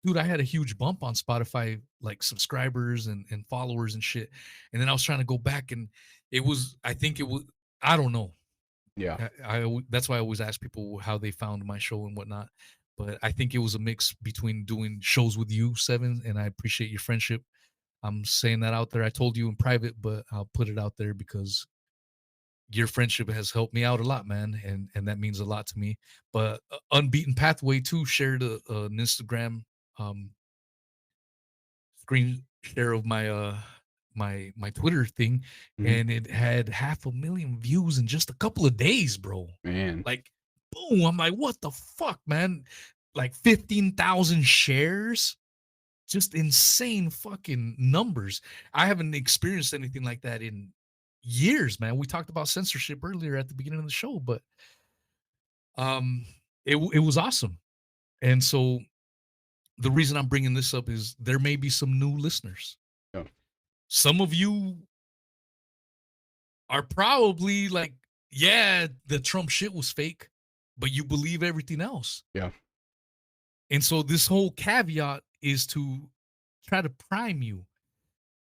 Speaker 3: Dude, I had a huge bump on Spotify, like subscribers and followers and shit. And then I was trying to go back, and I think it was, I don't know.
Speaker 4: Yeah.
Speaker 3: That's why I always ask people how they found my show and whatnot. But I think it was a mix between doing shows with you, Seven, and I appreciate your friendship. I'm saying that out there. I told you in private, but I'll put it out there because your friendship has helped me out a lot, man, and that means a lot to me. But Unbeaten Pathway too shared an Instagram screen share of my Twitter thing,
Speaker 4: Mhm.
Speaker 3: and it had 500,000 views in just a couple of days, bro.
Speaker 4: Man.
Speaker 3: Like, boom! I'm like, what the fuck, man? Like 15,000 shares, just insane fucking numbers. I haven't experienced anything like that in years, man. We talked about censorship earlier at the beginning of the show, but it was awesome. And so the reason I'm bringing this up is there may be some new listeners.
Speaker 4: Yeah.
Speaker 3: Some of you are probably like, yeah, the Trump shit was fake, but you believe everything else.
Speaker 4: Yeah.
Speaker 3: And so this whole caveat is to try to prime you.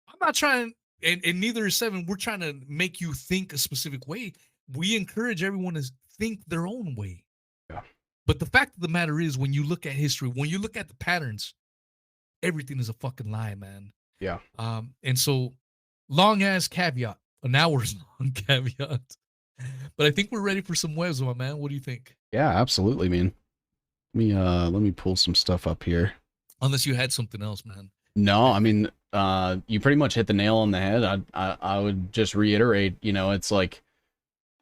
Speaker 3: I'm not trying, and neither is Seven. We're trying to make you think a specific way. We encourage everyone to think their own way.
Speaker 4: Yeah.
Speaker 3: But the fact of the matter is, when you look at history, when you look at the patterns, everything is a fucking lie, man.
Speaker 4: Yeah.
Speaker 3: And so, long as caveat, an hour's long caveat. But I think we're ready for some webs, my man. What do you think?
Speaker 4: Yeah, absolutely, man. Let me pull some stuff up here.
Speaker 3: Unless you had something else, man.
Speaker 4: No, I mean, you pretty much hit the nail on the head. I would just reiterate, it's like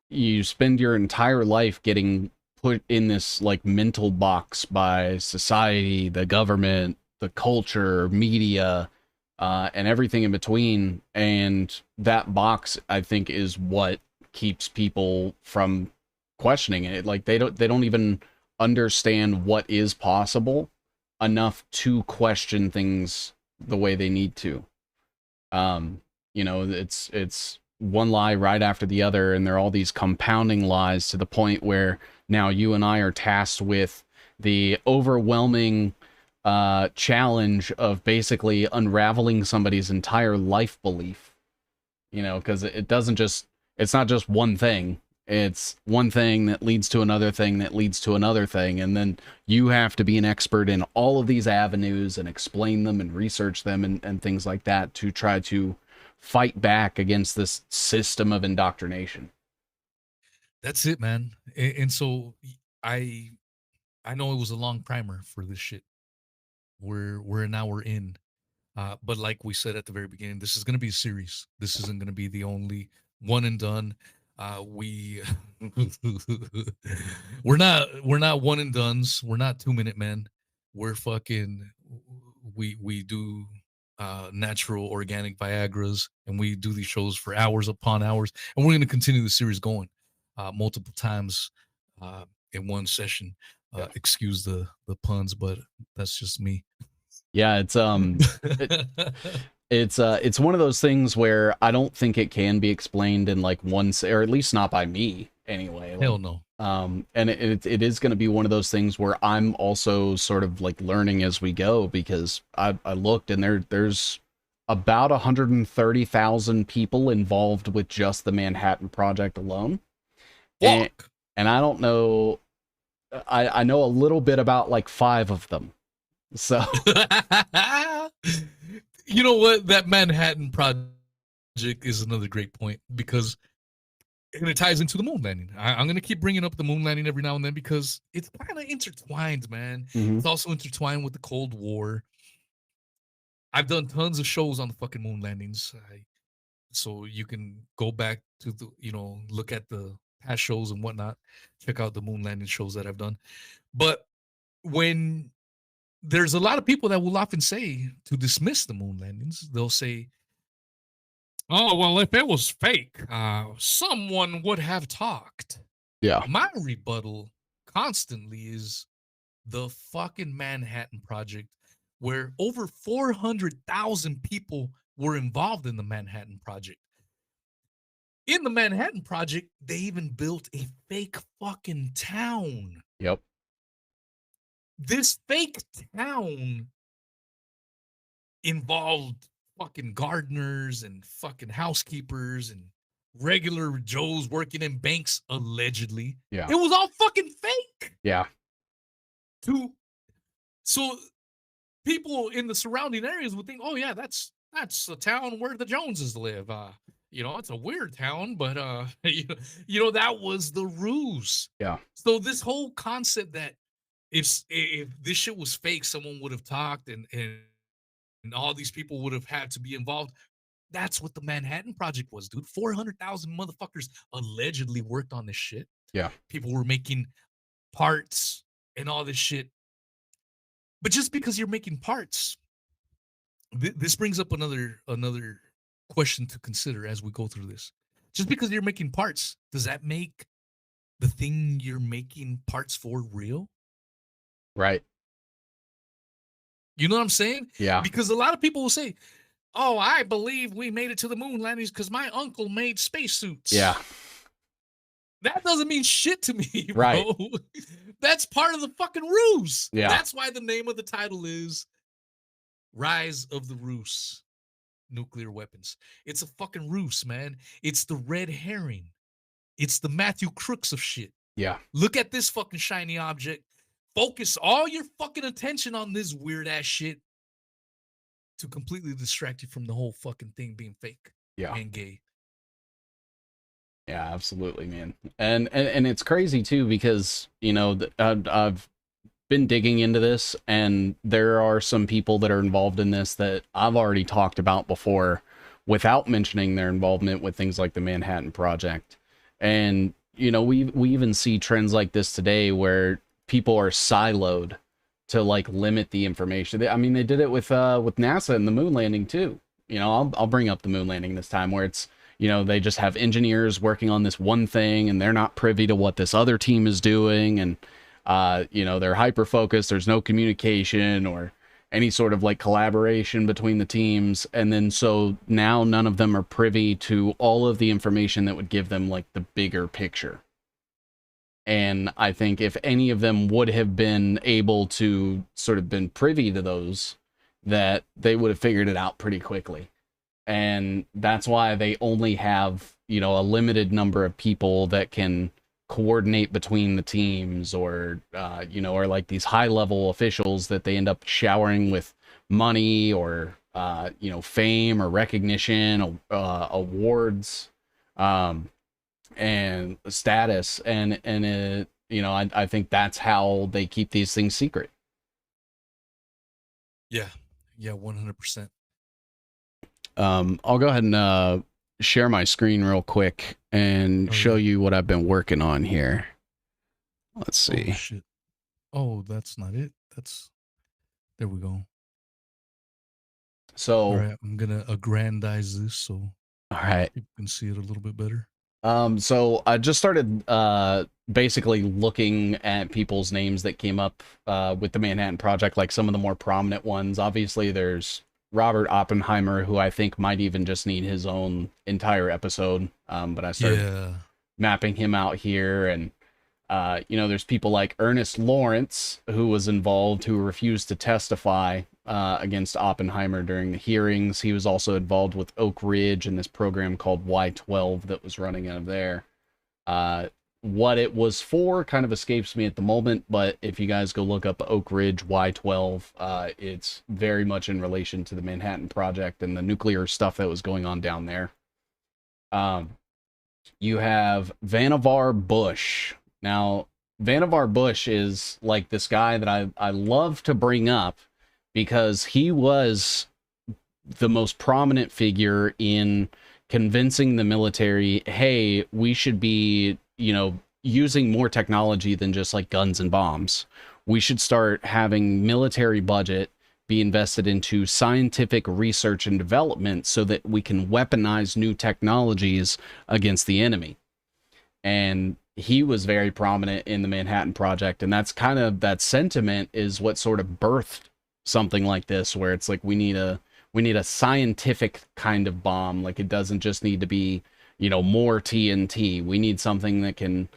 Speaker 4: you spend your entire life getting put in this like mental box by society, the government, the culture, media, and everything in between. And that box, I think, is what keeps people from questioning it. Like they don't even understand what is possible enough to question things the way they need to. It's one lie right after the other, and there are all these compounding lies to the point where now you and I are tasked with the overwhelming challenge of basically unraveling somebody's entire life belief. Because it's not just one thing. It's one thing that leads to another thing that leads to another thing. And then you have to be an expert in all of these avenues and explain them and research them and things like that to try to fight back against this system of indoctrination.
Speaker 3: That's it, man. And so I know it was a long primer for this shit. We're an hour in. But like we said at the very beginning, this is going to be a series. This isn't going to be the only one and done. We're not one and dones. We're not 2-minute men. We're fucking we do natural organic Viagras, and we do these shows for hours upon hours, and we're going to continue the series going multiple times in one session. Excuse the puns, but that's just me.
Speaker 4: Yeah, it's one of those things where I don't think it can be explained in like one, or at least not by me anyway.
Speaker 3: Hell no.
Speaker 4: And it is going to be one of those things where I'm also sort of like learning as we go, because I looked and there's about 130,000 people involved with just the Manhattan Project alone. And I don't know, I know a little bit about like 5 of them. So
Speaker 3: you know what? That Manhattan Project is another great point, because it ties into the moon landing. I'm going to keep bringing up the moon landing every now and then because it's kind of intertwined, man.
Speaker 4: Mhm.
Speaker 3: It's also intertwined with the Cold War. I've done tons of shows on the fucking moon landings. So you can go back to look at the past shows and whatnot. Check out the moon landing shows that I've done. But when there's a lot of people that will often say, to dismiss the moon landings, they'll say, oh, well, if it was fake, someone would have talked.
Speaker 4: yeah.
Speaker 3: My rebuttal constantly is the fucking Manhattan Project where over 400,000 people were involved in the Manhattan Project. In the Manhattan Project, they even built a fake fucking town.
Speaker 4: Yep.
Speaker 3: This fake town involved fucking gardeners and fucking housekeepers and regular Joes working in banks, allegedly.
Speaker 4: Yeah.
Speaker 3: It was all fucking fake.
Speaker 4: Yeah.
Speaker 3: So people in the surrounding areas would think, oh yeah, that's a town where the Joneses live. It's a weird town, but that was the ruse.
Speaker 4: Yeah.
Speaker 3: So this whole concept that if this shit was fake, someone would have talked and all these people would have had to be involved. That's what the Manhattan Project was, dude. 400,000 motherfuckers allegedly worked on this shit.
Speaker 4: Yeah.
Speaker 3: People were making parts and all this shit. But just because you're making parts, this brings up another question to consider as we go through this. Just because you're making parts, does that make the thing you're making parts for real?
Speaker 4: Right.
Speaker 3: You know what I'm saying?
Speaker 4: Yeah.
Speaker 3: Because a lot of people will say, oh, I believe we made it to the moon landings because my uncle made spacesuits.
Speaker 4: Yeah.
Speaker 3: That doesn't mean shit to me, bro.
Speaker 4: Right.
Speaker 3: That's part of the fucking ruse.
Speaker 4: Yeah.
Speaker 3: That's why the name of the title is Rise of the Ruse. Nuclear weapons. It's a fucking ruse, man. It's the red herring. It's the Matthew Crooks of shit.
Speaker 4: Yeah.
Speaker 3: Look at this fucking shiny object. Focus all your fucking attention on this weird ass shit to completely distract you from the whole fucking thing being fake and gay.
Speaker 4: Yeah, absolutely, man. And it's crazy too, because, I've been digging into this, and there are some people that are involved in this that I've already talked about before without mentioning their involvement with things like the Manhattan Project. And, we even see trends like this today where people are siloed to like limit the information. I mean, they did it with NASA and the moon landing too. I'll bring up the moon landing this time, where it's, they just have engineers working on this one thing and they're not privy to what this other team is doing. And, they're hyper focused. There's no communication or any sort of like collaboration between the teams. And then so now none of them are privy to all of the information that would give them like the bigger picture. And I think if any of them would have been able to sort of been privy to those, that they would have figured it out pretty quickly. And that's why they only have, a limited number of people that can coordinate between the teams, or, or like these high level officials that they end up showering with money or, fame or recognition, awards, and status. And it, I think that's how they keep these things secret.
Speaker 3: Yeah. Yeah. 100%.
Speaker 4: I'll go ahead and share my screen real quick and show you what I've been working on here. Let's see.
Speaker 3: Oh, shit. Oh, that's not it. There we go.
Speaker 4: So,
Speaker 3: all right, I'm gonna aggrandize this so
Speaker 4: all right,
Speaker 3: people can see it a little bit better.
Speaker 4: So I just started basically looking at people's names that came up with the Manhattan Project, like some of the more prominent ones. Obviously, there's Robert Oppenheimer, who I think might even just need his own entire episode. But I started mapping him out here. And, there's people like Ernest Lawrence, who was involved, who refused to testify against Oppenheimer during the hearings. He was also involved with Oak Ridge and this program called Y12 that was running out of there. What it was for kind of escapes me at the moment, but if you guys go look up Oak Ridge Y12, it's very much in relation to the Manhattan Project and the nuclear stuff that was going on down there. You have Vannevar Bush. Now, Vannevar Bush is like this guy that I love to bring up because he was the most prominent figure in convincing the military, hey, we should be, using more technology than just like guns and bombs. We should start having military budget be invested into scientific research and development so that we can weaponize new technologies against the enemy. And he was very prominent in the Manhattan Project, and that's kind of that sentiment is what sort of birthed something like this, where it's like we need a scientific kind of bomb. Like, it doesn't just need to be, you know, more TNT. We need something that can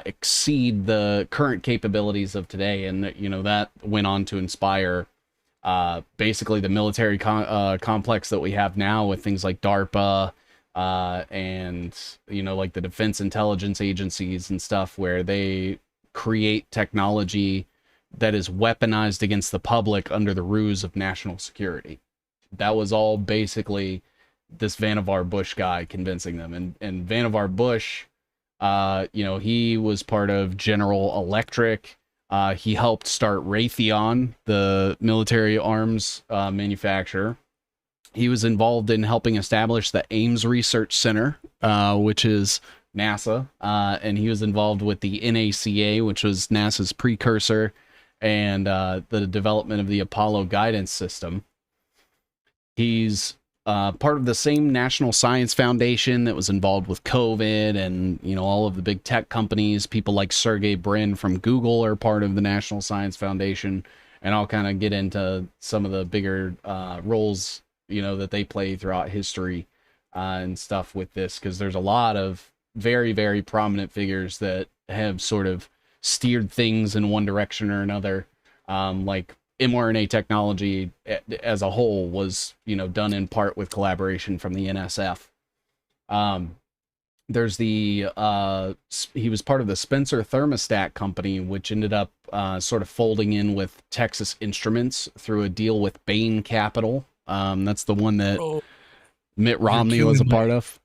Speaker 4: exceed the current capabilities of today. And you know, that went on to inspire basically the military complex that we have now, with things like DARPA and, you know, like the defense intelligence agencies and stuff, where they create technology that is weaponized against the public under the ruse of national security. That was all basically this Vannevar Bush guy convincing them. And Vannevar Bush, you know, he was part of General Electric. He helped start Raytheon, the military arms manufacturer. He was involved in helping establish the Ames Research Center, which is NASA. And he was involved with the NACA, which was NASA's precursor, and the development of the Apollo guidance system. He's part of the same National Science Foundation that was involved with COVID, and, you know, all of the big tech companies. People like Sergey Brin from Google are part of the National Science Foundation, and I'll kind of get into some of the bigger roles, you know, that they play throughout history and stuff with this, because there's a lot of very, very prominent figures that have sort of steered things in one direction or another. Like mRNA technology as a whole was, you know, done in part with collaboration from the NSF. There's the he was part of the Spencer Thermostat company, which ended up sort of folding in with Texas Instruments through a deal with Bain Capital. That's the one that Mitt Romney was a part of.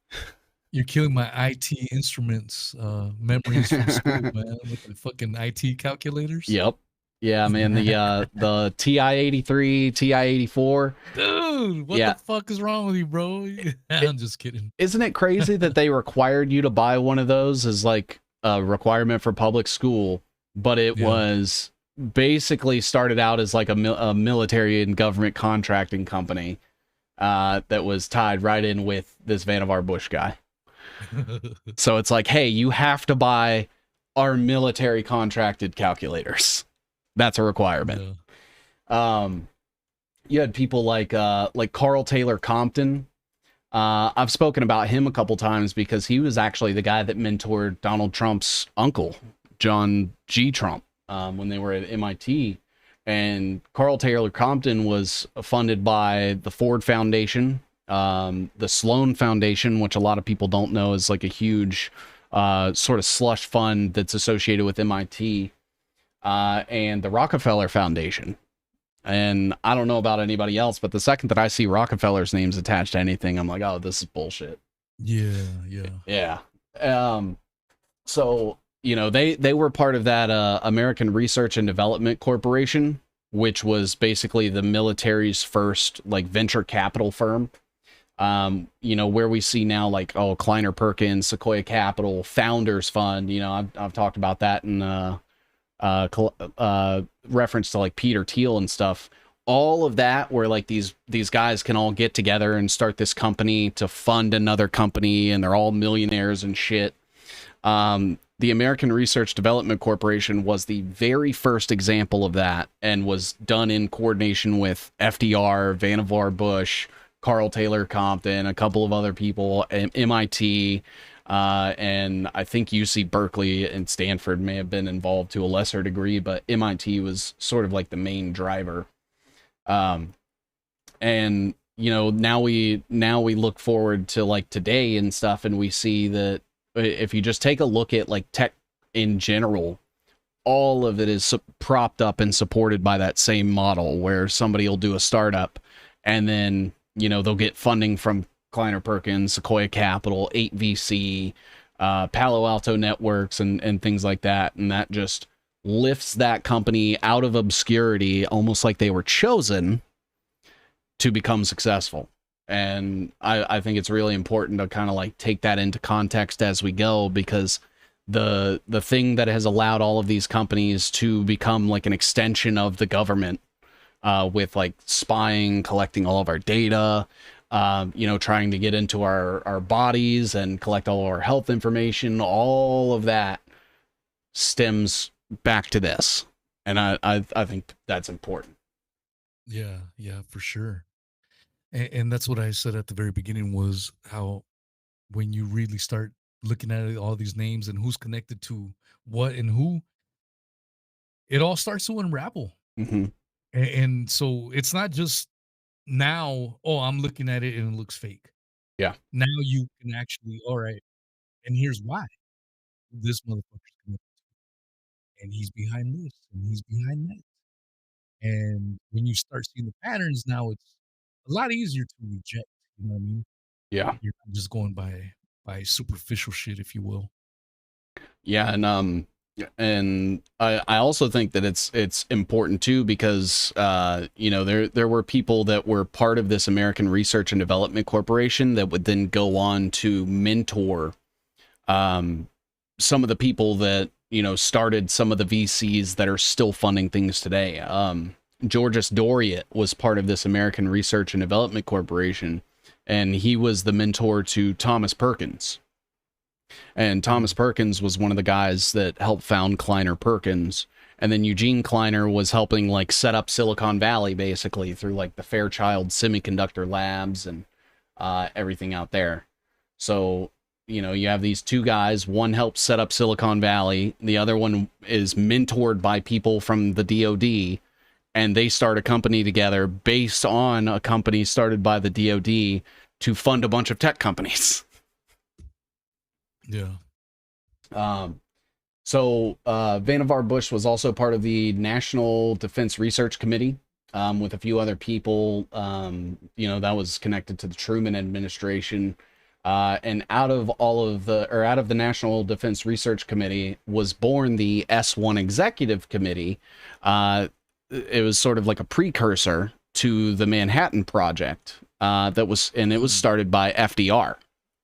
Speaker 3: You're killing my IT instruments memories from school, man, with the fucking IT calculators.
Speaker 4: Yep. Yeah, man, the TI-83, TI-84.
Speaker 3: Dude, what the fuck is wrong with you, bro? I'm just kidding.
Speaker 4: Isn't it crazy that they required you to buy one of those as like a requirement for public school, but it was basically started out as like a military and government contracting company that was tied right in with this Vannevar Bush guy. So it's like, hey, you have to buy our military contracted calculators. That's a requirement. Yeah. You had people like Carl Taylor Compton. I've spoken about him a couple times because he was actually the guy that mentored Donald Trump's uncle, John G. Trump, when they were at MIT. And Carl Taylor Compton was funded by the Ford Foundation, the Sloan Foundation, which a lot of people don't know is like a huge sort of slush fund that's associated with MIT. And the Rockefeller Foundation. And I don't know about anybody else, but the second that I see Rockefeller's names attached to anything, I'm like, oh, this is bullshit. Yeah. So, you know, they were part of that American Research and Development Corporation, which was basically the military's first like venture capital firm. You know, where we see now like, oh, Kleiner Perkins, Sequoia Capital, Founders Fund. You know, I've talked about that in reference to like Peter Thiel and stuff. All of that, where like these guys can all get together and start this company to fund another company, and they're all millionaires and shit. The American Research Development Corporation was the very first example of that, and was done in coordination with FDR, Vannevar Bush, Carl Taylor Compton, a couple of other people, MIT, and I think UC Berkeley and Stanford may have been involved to a lesser degree, but MIT was sort of like the main driver. And you know, now we look forward to like today and stuff, and we see that if you just take a look at like tech in general, all of it is propped up and supported by that same model, where somebody will do a startup, and then, you know, they'll get funding from Kleiner Perkins, Sequoia Capital, 8VC, Palo Alto Networks, and things like that. And that just lifts that company out of obscurity, almost like they were chosen to become successful. And I think it's really important to kind of like take that into context as we go, because the thing that has allowed all of these companies to become like an extension of the government, with like spying, collecting all of our data, you know, trying to get into our bodies and collect all of our health information, all of that stems back to this. And I think that's important.
Speaker 3: Yeah, for sure. And that's what I said at the very beginning was how when you really start looking at it, all these names and who's connected to what and who, it all starts to unravel.
Speaker 4: Hmm.
Speaker 3: And so it's not just now, oh, I'm looking at it and it looks fake.
Speaker 4: Yeah.
Speaker 3: Now you can actually, all right, and here's why. This motherfucker's connected, and he's behind this, and he's behind that. And when you start seeing the patterns now, it's a lot easier to reject, you know what I mean?
Speaker 4: Yeah.
Speaker 3: You're not just going by superficial shit, if you will.
Speaker 4: Yeah, and I also think that it's important too because you know there were people that were part of this American Research and Development Corporation that would then go on to mentor some of the people that you know started some of the VCs that are still funding things today. Georges Doriot was part of this American Research and Development Corporation, and he was the mentor to Thomas Perkins. And Thomas Perkins was one of the guys that helped found Kleiner Perkins. And then Eugene Kleiner was helping like set up Silicon Valley basically through like the Fairchild Semiconductor Labs and everything out there. So, you know, you have these two guys. One helped set up Silicon Valley. The other one is mentored by people from the DoD. And they start a company together based on a company started by the DoD to fund a bunch of tech companies.
Speaker 3: Yeah.
Speaker 4: So Vannevar Bush was also part of the National Defense Research Committee with a few other people. You know, that was connected to the Truman administration. And out of the National Defense Research Committee was born the S1 Executive Committee. It was sort of like a precursor to the Manhattan Project. It was started by FDR.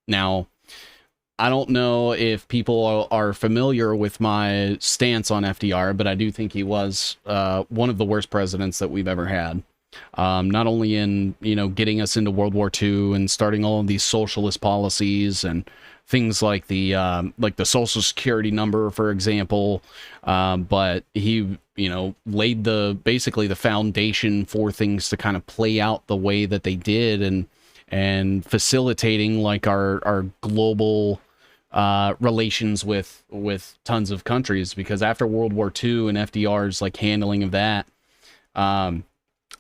Speaker 4: Now, I don't know if people are familiar with my stance on FDR, but I do think he was one of the worst presidents that we've ever had. Not only in, you know, getting us into World War II and starting all of these socialist policies and things like the Social Security number, for example, but he, you know, laid basically the foundation for things to kind of play out the way that they did and facilitating like our global relations with tons of countries, because after World War II and FDR's like handling of that,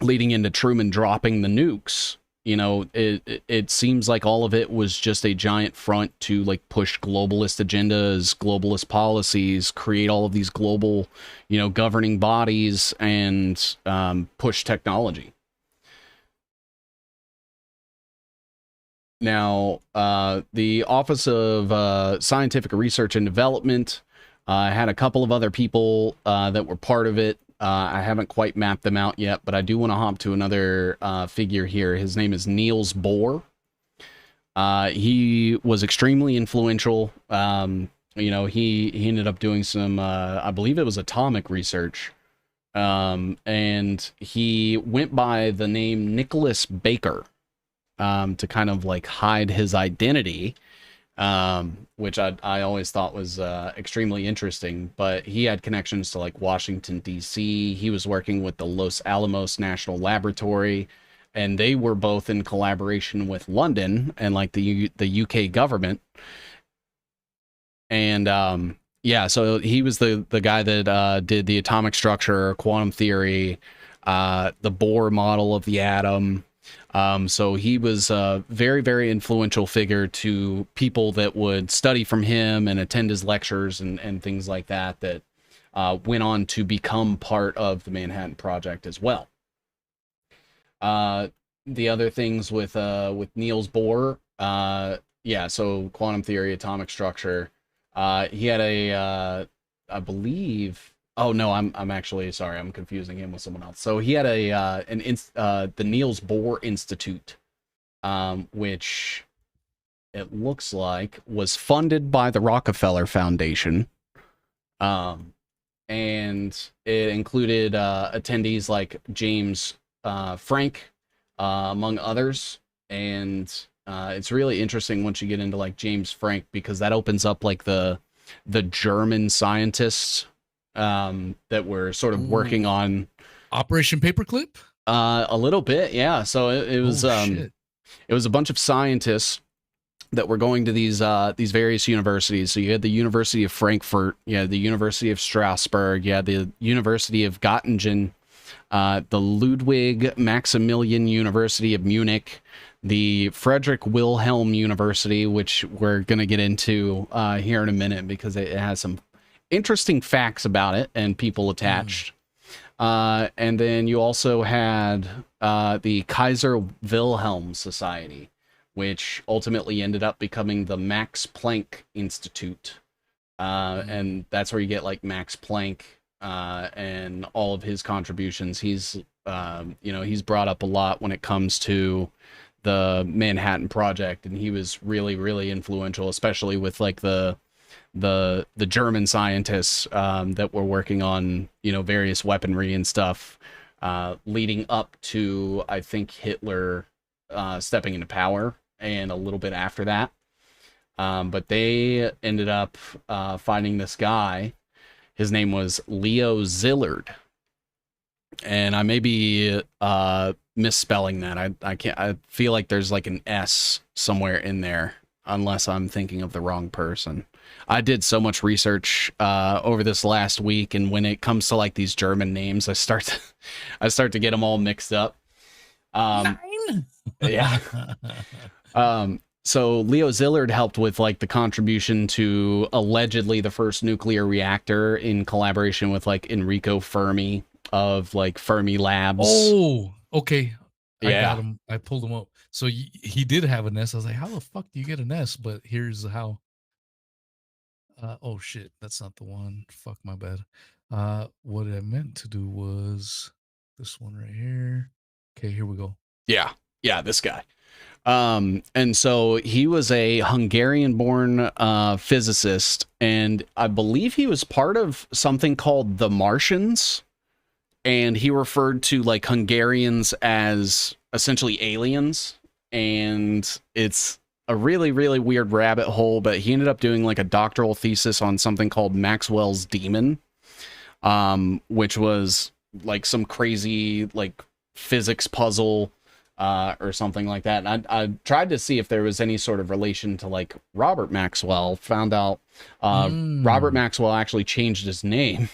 Speaker 4: leading into Truman dropping the nukes, you know, it seems like all of it was just a giant front to like push globalist agendas, globalist policies, create all of these global, you know, governing bodies and push technology. Now, the Office of Scientific Research and Development had a couple of other people that were part of it. I haven't quite mapped them out yet, but I do want to hop to another figure here. His name is Niels Bohr. He was extremely influential. You know, he ended up doing some, I believe it was atomic research. And he went by the name Nicholas Baker. To kind of like hide his identity, which I always thought was extremely interesting. But he had connections to like Washington, D.C. He was working with the Los Alamos National Laboratory, and they were both in collaboration with London and like the UK government. And yeah, so he was the guy that did the atomic structure, quantum theory, the Bohr model of the atom. So he was a very, very influential figure to people that would study from him and attend his lectures and things like that, that went on to become part of the Manhattan Project as well. The other things with Niels Bohr, yeah, so quantum theory, atomic structure. He had I believe. Oh no, I'm actually sorry. I'm confusing him with someone else. So he had the Niels Bohr Institute, which it looks like was funded by the Rockefeller Foundation, and it included attendees like James Frank, among others. And it's really interesting once you get into like James Frank, because that opens up like the German scientists that were sort of working on
Speaker 3: Operation Paperclip.
Speaker 4: A little bit, yeah. So it was
Speaker 3: shit.
Speaker 4: it was a bunch of scientists that were going to these various universities. So you had the University of Frankfurt, you had the University of Strasbourg, you had the University of Göttingen, the Ludwig Maximilian University of Munich, the Frederick Wilhelm University, which we're going to get into here in a minute because it has some interesting facts about it and people attached. And then you also had the Kaiser Wilhelm Society, which ultimately ended up becoming the Max Planck Institute. And that's where you get like Max Planck and all of his contributions. He's, he's brought up a lot when it comes to the Manhattan Project, and he was really, really influential, especially with like the German scientists that were working on, various weaponry and stuff, leading up to, I think, Hitler stepping into power and a little bit after that. But they ended up finding this guy. His name was Leo Szilard. And I may be misspelling that. I feel like there's like an S somewhere in there, unless I'm thinking of the wrong person. I did so much research over this last week, and when it comes to like these German names, I start to get them all mixed up. Yeah. So Leo Szilard helped with like the contribution to allegedly the first nuclear reactor in collaboration with like Enrico Fermi of like Fermi Labs.
Speaker 3: Oh, okay.
Speaker 4: Yeah.
Speaker 3: I got him. I pulled him up. So he did have an S. I was like, how the fuck do you get an S? But here's how. Oh shit, that's not the one. Fuck, my bad. What I meant to do was this one right here. Okay, here we go.
Speaker 4: Yeah, this guy. And so he was a Hungarian-born physicist, and I believe he was part of something called the Martians, and he referred to like Hungarians as essentially aliens, and it's a really, really weird rabbit hole, but he ended up doing like a doctoral thesis on something called Maxwell's Demon, which was like some crazy like physics puzzle or something like that. And I tried to see if there was any sort of relation to like Robert Maxwell. Found out Robert Maxwell actually changed his name,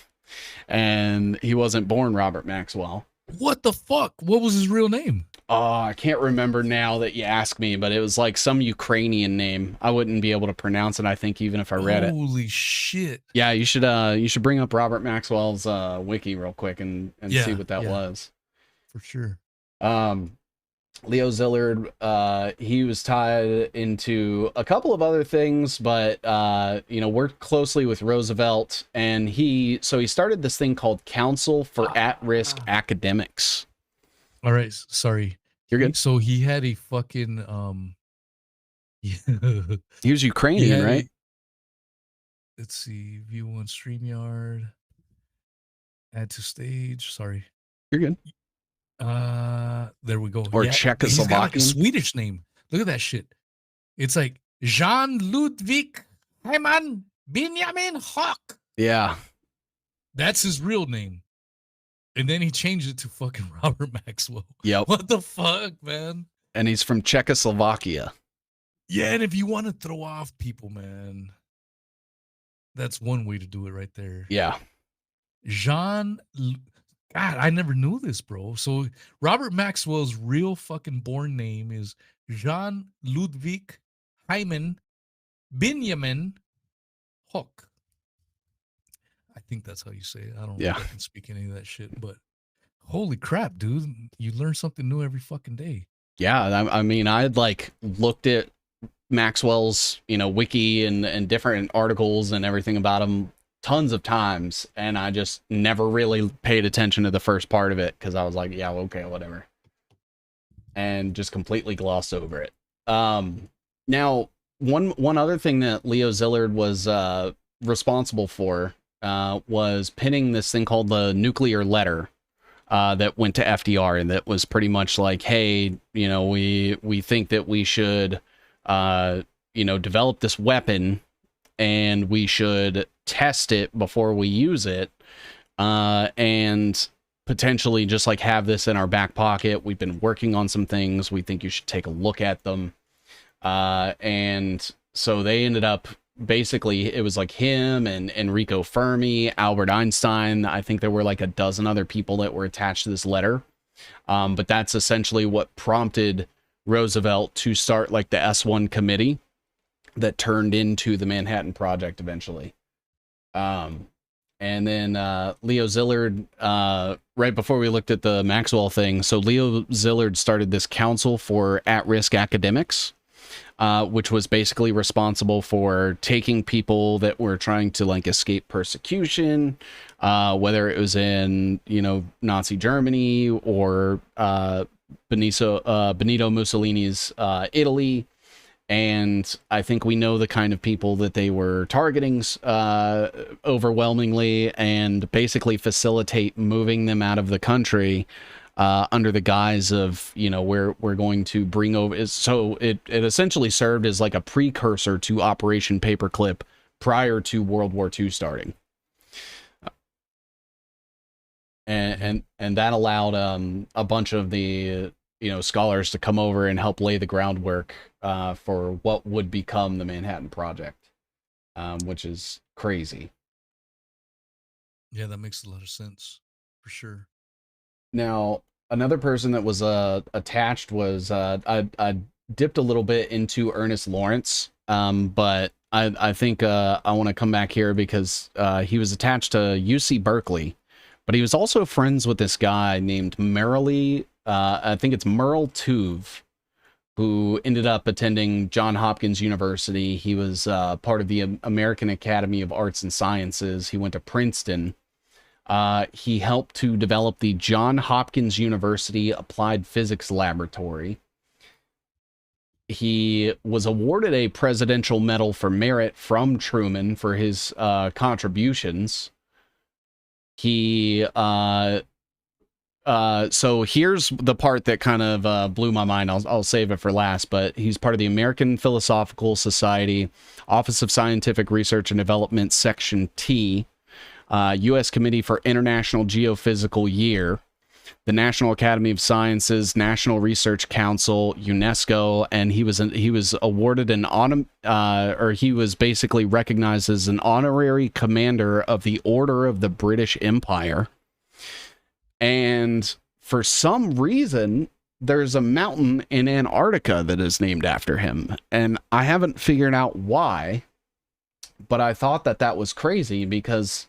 Speaker 4: and he wasn't born Robert Maxwell.
Speaker 3: What the fuck? What was his real name?
Speaker 4: Oh, I can't remember now that you ask me, but it was like some Ukrainian name. I wouldn't be able to pronounce it, I think, even if I read it.
Speaker 3: Holy shit.
Speaker 4: Yeah, you should bring up Robert Maxwell's wiki real quick and see what that was.
Speaker 3: For sure.
Speaker 4: Leo Szilard, he was tied into a couple of other things, but worked closely with Roosevelt, and he started this thing called Council for At-Risk Academics.
Speaker 3: All right, sorry.
Speaker 4: You're good.
Speaker 3: So he had a fucking
Speaker 4: he was Ukrainian, right?
Speaker 3: Let's see, view on StreamYard. Add to stage. Sorry.
Speaker 4: You're good.
Speaker 3: There we go.
Speaker 4: Or Czechoslovakian.
Speaker 3: He's got like a Swedish name. Look at that shit. It's like Jean Ludwig Heimann Benjamin Hock.
Speaker 4: Yeah.
Speaker 3: That's his real name. And then he changed it to fucking Robert Maxwell.
Speaker 4: Yep.
Speaker 3: What the fuck, man?
Speaker 4: And he's from Czechoslovakia.
Speaker 3: Yeah, and if you want to throw off people, man, that's one way to do it right there.
Speaker 4: Yeah.
Speaker 3: God, I never knew this, bro. So Robert Maxwell's real fucking born name is Jean Ludwig Heimann Benjamin Hock. I think that's how you say it. I don't know if I can speak any of that shit, but holy crap, dude. You learn something new every fucking day.
Speaker 4: Yeah, I mean, I'd like looked at Maxwell's, wiki and different articles and everything about him tons of times, and I just never really paid attention to the first part of it because I was like, yeah, okay, whatever, and just completely glossed over it. Now, one other thing that Leo Szilard was responsible for was pinning this thing called the nuclear letter that went to FDR, and that was pretty much like, hey, we think that we should develop this weapon, and we should test it before we use it. And potentially just like have this in our back pocket. We've been working on some things. We think you should take a look at them. And so they ended up, basically, it was like him and Enrico Fermi, Albert Einstein. I think there were like a dozen other people that were attached to this letter. But that's essentially what prompted Roosevelt to start like the S1 committee that turned into the Manhattan Project eventually. And then Leo Szilard, right before we looked at the Maxwell thing, so Leo Szilard started this council for at-risk academics, which was basically responsible for taking people that were trying to like escape persecution, whether it was in, you know, Nazi Germany or Benito Mussolini's Italy. And I think we know the kind of people that they were targeting overwhelmingly, and basically facilitate moving them out of the country under the guise of, you know, we're going to bring over. So it essentially served as like a precursor to Operation Paperclip prior to World War II starting. And that allowed a bunch of the, you know, scholars to come over and help lay the groundwork for what would become the Manhattan Project, which is crazy.
Speaker 3: Yeah, that makes a lot of sense, for sure.
Speaker 4: Now, another person that was attached was I dipped a little bit into Ernest Lawrence, but I think I want to come back here because he was attached to UC Berkeley, but he was also friends with this guy named Merle. I think it's Merle Tuve, who ended up attending Johns Hopkins University. He was part of the American Academy of Arts and Sciences. He went to Princeton. He helped to develop the Johns Hopkins University Applied Physics Laboratory. He was awarded a Presidential Medal for Merit from Truman for his contributions. He so here's the part that kind of blew my mind. I'll save it for last, but he's part of the American Philosophical Society, Office of Scientific Research and Development, Section T, U.S. Committee for International Geophysical Year, the National Academy of Sciences, National Research Council, UNESCO, and he was awarded an or he was basically recognized as an honorary commander of the Order of the British Empire. And for some reason, there's a mountain in Antarctica that is named after him. And I haven't figured out why, but I thought that was crazy because,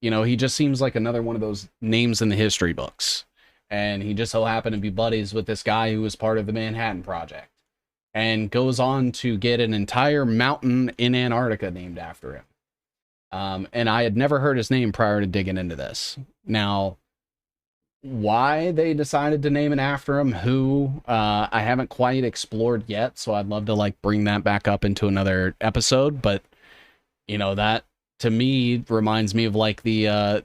Speaker 4: you know, he just seems like another one of those names in the history books. And he just so happened to be buddies with this guy who was part of the Manhattan Project and goes on to get an entire mountain in Antarctica named after him. And I had never heard his name prior to digging into this. Now, why they decided to name it after him, I haven't quite explored yet, so I'd love to like bring that back up into another episode. But you know, that to me reminds me of like the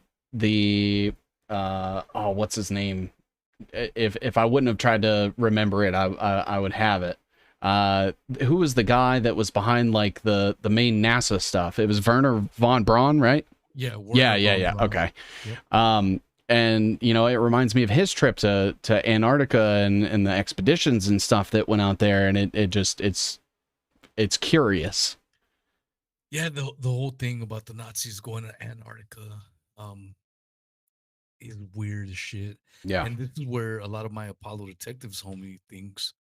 Speaker 4: what's his name? If I wouldn't have tried to remember it, I would have it. Who was the guy that was behind like the main NASA stuff? It was Werner von Braun, right?
Speaker 3: Yeah.
Speaker 4: Yeah. Okay. Yep. And you know, it reminds me of his trip to Antarctica and the expeditions and stuff that went out there, and it's curious.
Speaker 3: Yeah, the whole thing about the Nazis going to Antarctica is weird as shit.
Speaker 4: Yeah.
Speaker 3: And this is where a lot of my Apollo detectives homie thinks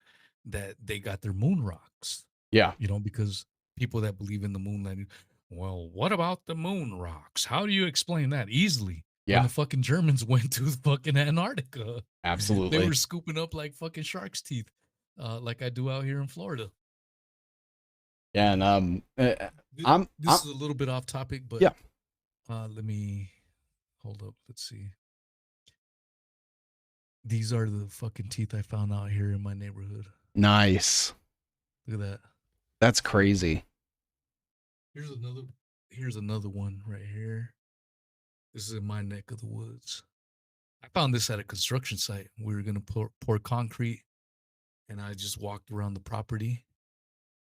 Speaker 3: that they got their moon rocks.
Speaker 4: Yeah.
Speaker 3: You know, because people that believe in the moon landing, well, what about the moon rocks? How do you explain that easily?
Speaker 4: Yeah.
Speaker 3: When the fucking Germans went to fucking Antarctica.
Speaker 4: Absolutely.
Speaker 3: They were scooping up like fucking shark's teeth, like I do out here in Florida.
Speaker 4: Yeah, and
Speaker 3: this is a little bit off topic, but
Speaker 4: yeah.
Speaker 3: Let me hold up. Let's see. These are the fucking teeth I found out here in my neighborhood.
Speaker 4: Nice.
Speaker 3: Look at that.
Speaker 4: That's crazy.
Speaker 3: Here's another one right here. This is in my neck of the woods. I found this at a construction site. We were going to pour concrete, and I just walked around the property.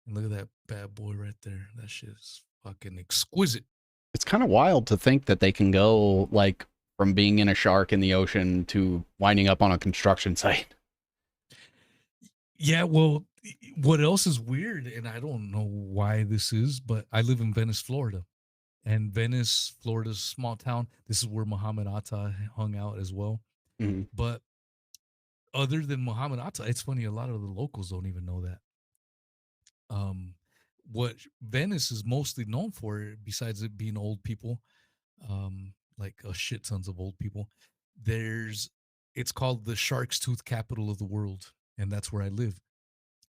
Speaker 3: And look at that bad boy right there. That shit is fucking exquisite.
Speaker 4: It's kind of wild to think that they can go like from being in a shark in the ocean to winding up on a construction site.
Speaker 3: Yeah, well, what else is weird, and I don't know why this is, but I live in Venice, Florida. And Venice, Florida's a small town. This is where Muhammad Atta hung out as well.
Speaker 4: Mm-hmm.
Speaker 3: But other than Muhammad Atta, it's funny, a lot of the locals don't even know that. What Venice is mostly known for, besides it being old people, like a shit tons of old people, it's called the Shark's Tooth capital of the world, and that's where I live.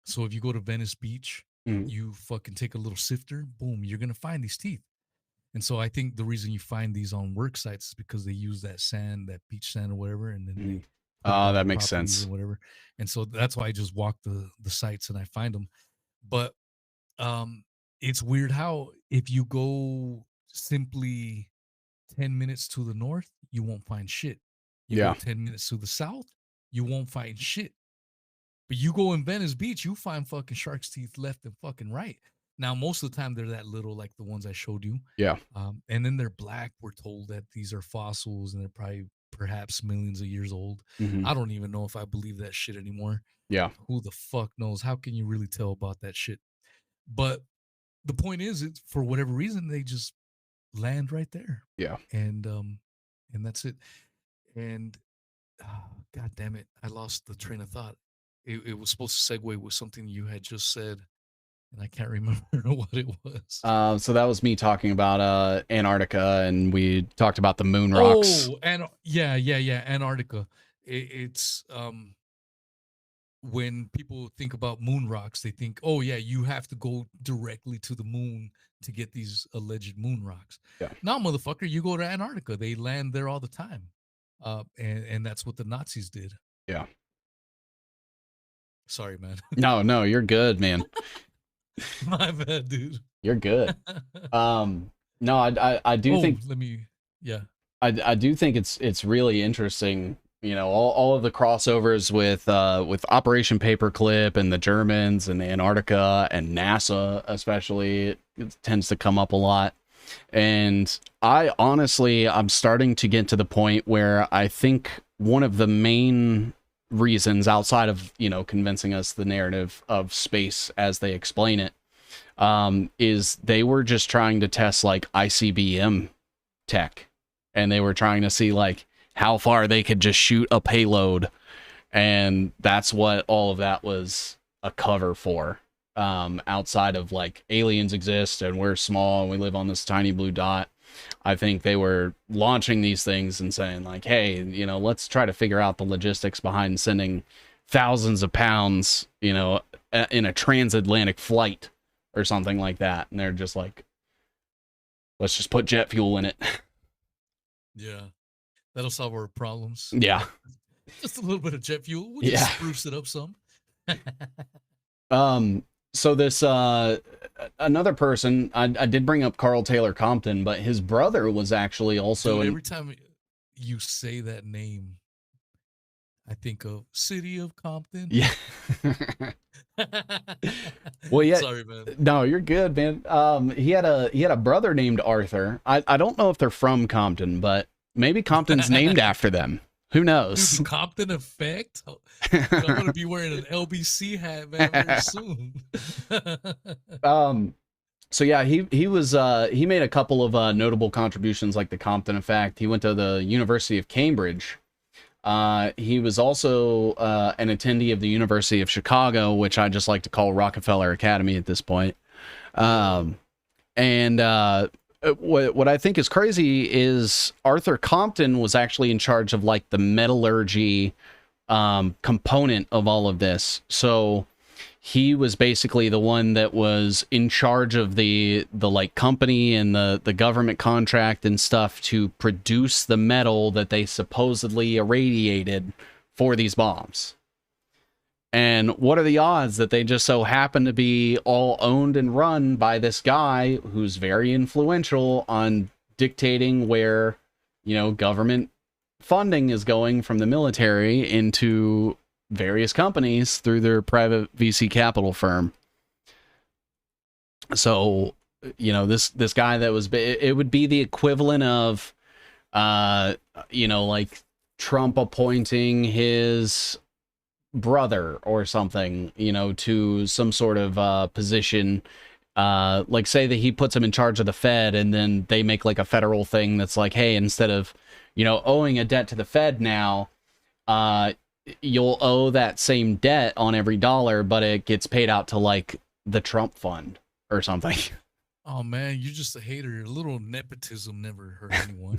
Speaker 3: So if you go to Venice Beach,
Speaker 4: Mm-hmm.
Speaker 3: you fucking take a little sifter, boom, you're gonna find these teeth. And so I think the reason you find these on work sites is because they use that sand, that beach sand or whatever, and then they put it on
Speaker 4: that
Speaker 3: the
Speaker 4: makes
Speaker 3: properties
Speaker 4: sense.
Speaker 3: or whatever. And so that's why I just walk the sites and I find them. But it's weird how if you go simply 10 minutes to the north, you won't find shit. You
Speaker 4: Yeah.
Speaker 3: go 10 minutes to the south, you won't find shit. But you go in Venice Beach, you find fucking shark's teeth left and fucking right. Now, most of the time, they're that little, like the ones I showed you.
Speaker 4: Yeah.
Speaker 3: And then they're black. We're told that these are fossils and they're probably perhaps millions of years old.
Speaker 4: Mm-hmm.
Speaker 3: I don't even know if I believe that shit anymore.
Speaker 4: Yeah.
Speaker 3: Who the fuck knows? How can you really tell about that shit? But the point is, it's for whatever reason, they just land right there.
Speaker 4: Yeah.
Speaker 3: And that's it. And God damn it, I lost the train of thought. It was supposed to segue with something you had just said, and I can't remember what it was.
Speaker 4: So that was me talking about Antarctica, and we talked about the moon rocks.
Speaker 3: Oh, and yeah, Antarctica. It's when people think about moon rocks, they think, oh yeah, you have to go directly to the moon to get these alleged moon rocks.
Speaker 4: Yeah.
Speaker 3: Now, motherfucker, you go to Antarctica, they land there all the time, and that's what the Nazis did.
Speaker 4: Yeah.
Speaker 3: Sorry, man.
Speaker 4: No, you're good, man.
Speaker 3: My bad, dude.
Speaker 4: You're good. No, I do think.
Speaker 3: Yeah.
Speaker 4: I do think it's really interesting. You know, all of the crossovers with Operation Paperclip and the Germans and Antarctica and NASA, especially, it tends to come up a lot. And I'm starting to get to the point where I think one of the main reasons, outside of, you know, convincing us the narrative of space as they explain it, is they were just trying to test like ICBM tech, and they were trying to see like how far they could just shoot a payload, and that's what all of that was a cover for. Outside of like aliens exist and we're small and we live on this tiny blue dot, I think they were launching these things and saying like, hey, you know, let's try to figure out the logistics behind sending thousands of pounds, you know, in a transatlantic flight or something like that. And they're just like, let's just put jet fuel in it.
Speaker 3: Yeah. That'll solve our problems.
Speaker 4: Yeah.
Speaker 3: Just a little bit of jet fuel. We'll just spruce it up some.
Speaker 4: So this another person, I did bring up Carl Taylor Compton, but his brother was actually also
Speaker 3: Dude, every time you say that name, I think of City of Compton.
Speaker 4: Yeah. Well, yeah.
Speaker 3: Sorry, man.
Speaker 4: No, you're good, man. He had a brother named Arthur. I don't know if they're from Compton, but maybe Compton's named after them. Who knows?
Speaker 3: Dude, the Compton effect. I'm gonna be wearing an LBC hat, man, very soon.
Speaker 4: So yeah, he made a couple of notable contributions, like the Compton effect. He went to the University of Cambridge. He was also an attendee of the University of Chicago, which I just like to call Rockefeller Academy at this point. What I think is crazy is Arthur Compton was actually in charge of like the metallurgy component of all of this. So he was basically the one that was in charge of the like company and the government contract and stuff to produce the metal that they supposedly irradiated for these bombs. And what are the odds that they just so happen to be all owned and run by this guy who's very influential on dictating where, you know, government funding is going from the military into various companies through their private VC capital firm. So, you know, this guy that was, it would be the equivalent of uh like Trump appointing his brother or something, to some sort of position, like say that he puts him in charge of the Fed, and then they make like a federal thing that's like, hey, instead of owing a debt to the Fed now, uh you'll owe that same debt on every dollar, but it gets paid out to like the Trump fund or something.
Speaker 3: Oh man, you're just a hater. A little nepotism never hurt anyone.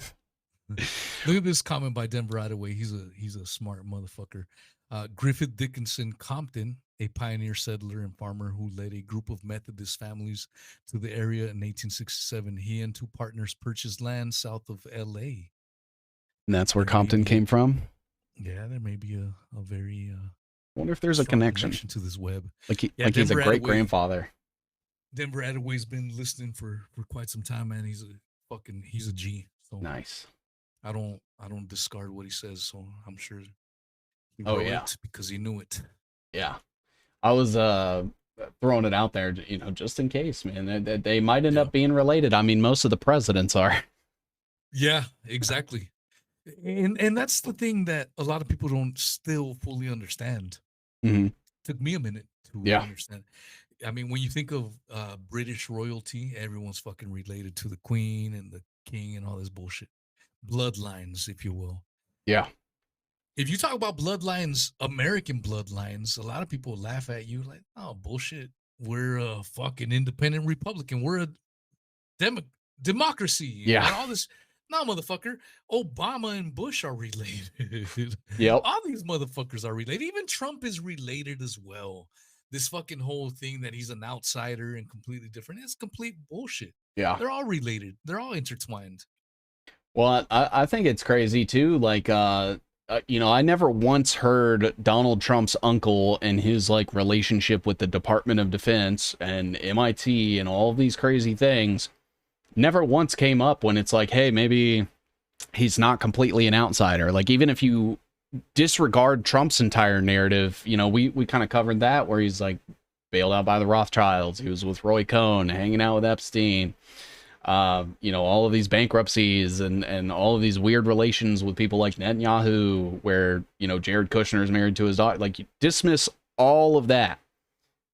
Speaker 3: Look at this comment by Denver Attaway. He's a smart motherfucker. Griffith Dickinson Compton, a pioneer settler and farmer who led a group of Methodist families to the area in 1867. He and two partners purchased land south of L.A.
Speaker 4: And that's where
Speaker 3: There may
Speaker 4: Compton
Speaker 3: be-
Speaker 4: came from.
Speaker 3: Yeah, there may be a very
Speaker 4: I wonder if there's a
Speaker 3: strong
Speaker 4: connection.
Speaker 3: to this web.
Speaker 4: Like
Speaker 3: Yeah,
Speaker 4: he's a
Speaker 3: Denver
Speaker 4: great
Speaker 3: Attaway-
Speaker 4: grandfather.
Speaker 3: Denver Attaway's been listening for quite some time, man. He's a G. So
Speaker 4: Nice.
Speaker 3: I don't discard what he says, so I'm sure he
Speaker 4: Oh,
Speaker 3: wrote
Speaker 4: yeah.
Speaker 3: it because he knew it.
Speaker 4: Yeah. I was throwing it out there, just in case, man. They might end up being related. I mean, most of the presidents are.
Speaker 3: Yeah, exactly. And that's the thing that a lot of people don't still fully understand.
Speaker 4: Mhm.
Speaker 3: Took me a minute to
Speaker 4: Yeah.
Speaker 3: understand. I mean, when you think of British royalty, everyone's fucking related to the Queen and the King and all this bullshit. Bloodlines, if you will.
Speaker 4: Yeah.
Speaker 3: If you talk about bloodlines, American bloodlines, a lot of people laugh at you like, oh, bullshit. We're a fucking independent Republican. We're a democracy.
Speaker 4: Yeah.
Speaker 3: And all this. No, motherfucker. Obama and Bush are related.
Speaker 4: Yep.
Speaker 3: All these motherfuckers are related. Even Trump is related as well. This fucking whole thing that he's an outsider and completely different. It's complete bullshit.
Speaker 4: Yeah.
Speaker 3: They're all related. They're all intertwined.
Speaker 4: Well, I think it's crazy too. Like, I never once heard Donald Trump's uncle and his like relationship with the Department of Defense and MIT and all of these crazy things. Never once came up when it's like, hey, maybe he's not completely an outsider. Like, even if you disregard Trump's entire narrative, we kind of covered that, where he's like bailed out by the Rothschilds. He was with Roy Cohn, hanging out with Epstein. All of these bankruptcies and all of these weird relations with people like Netanyahu, where, Jared Kushner is married to his daughter. Like, you dismiss all of that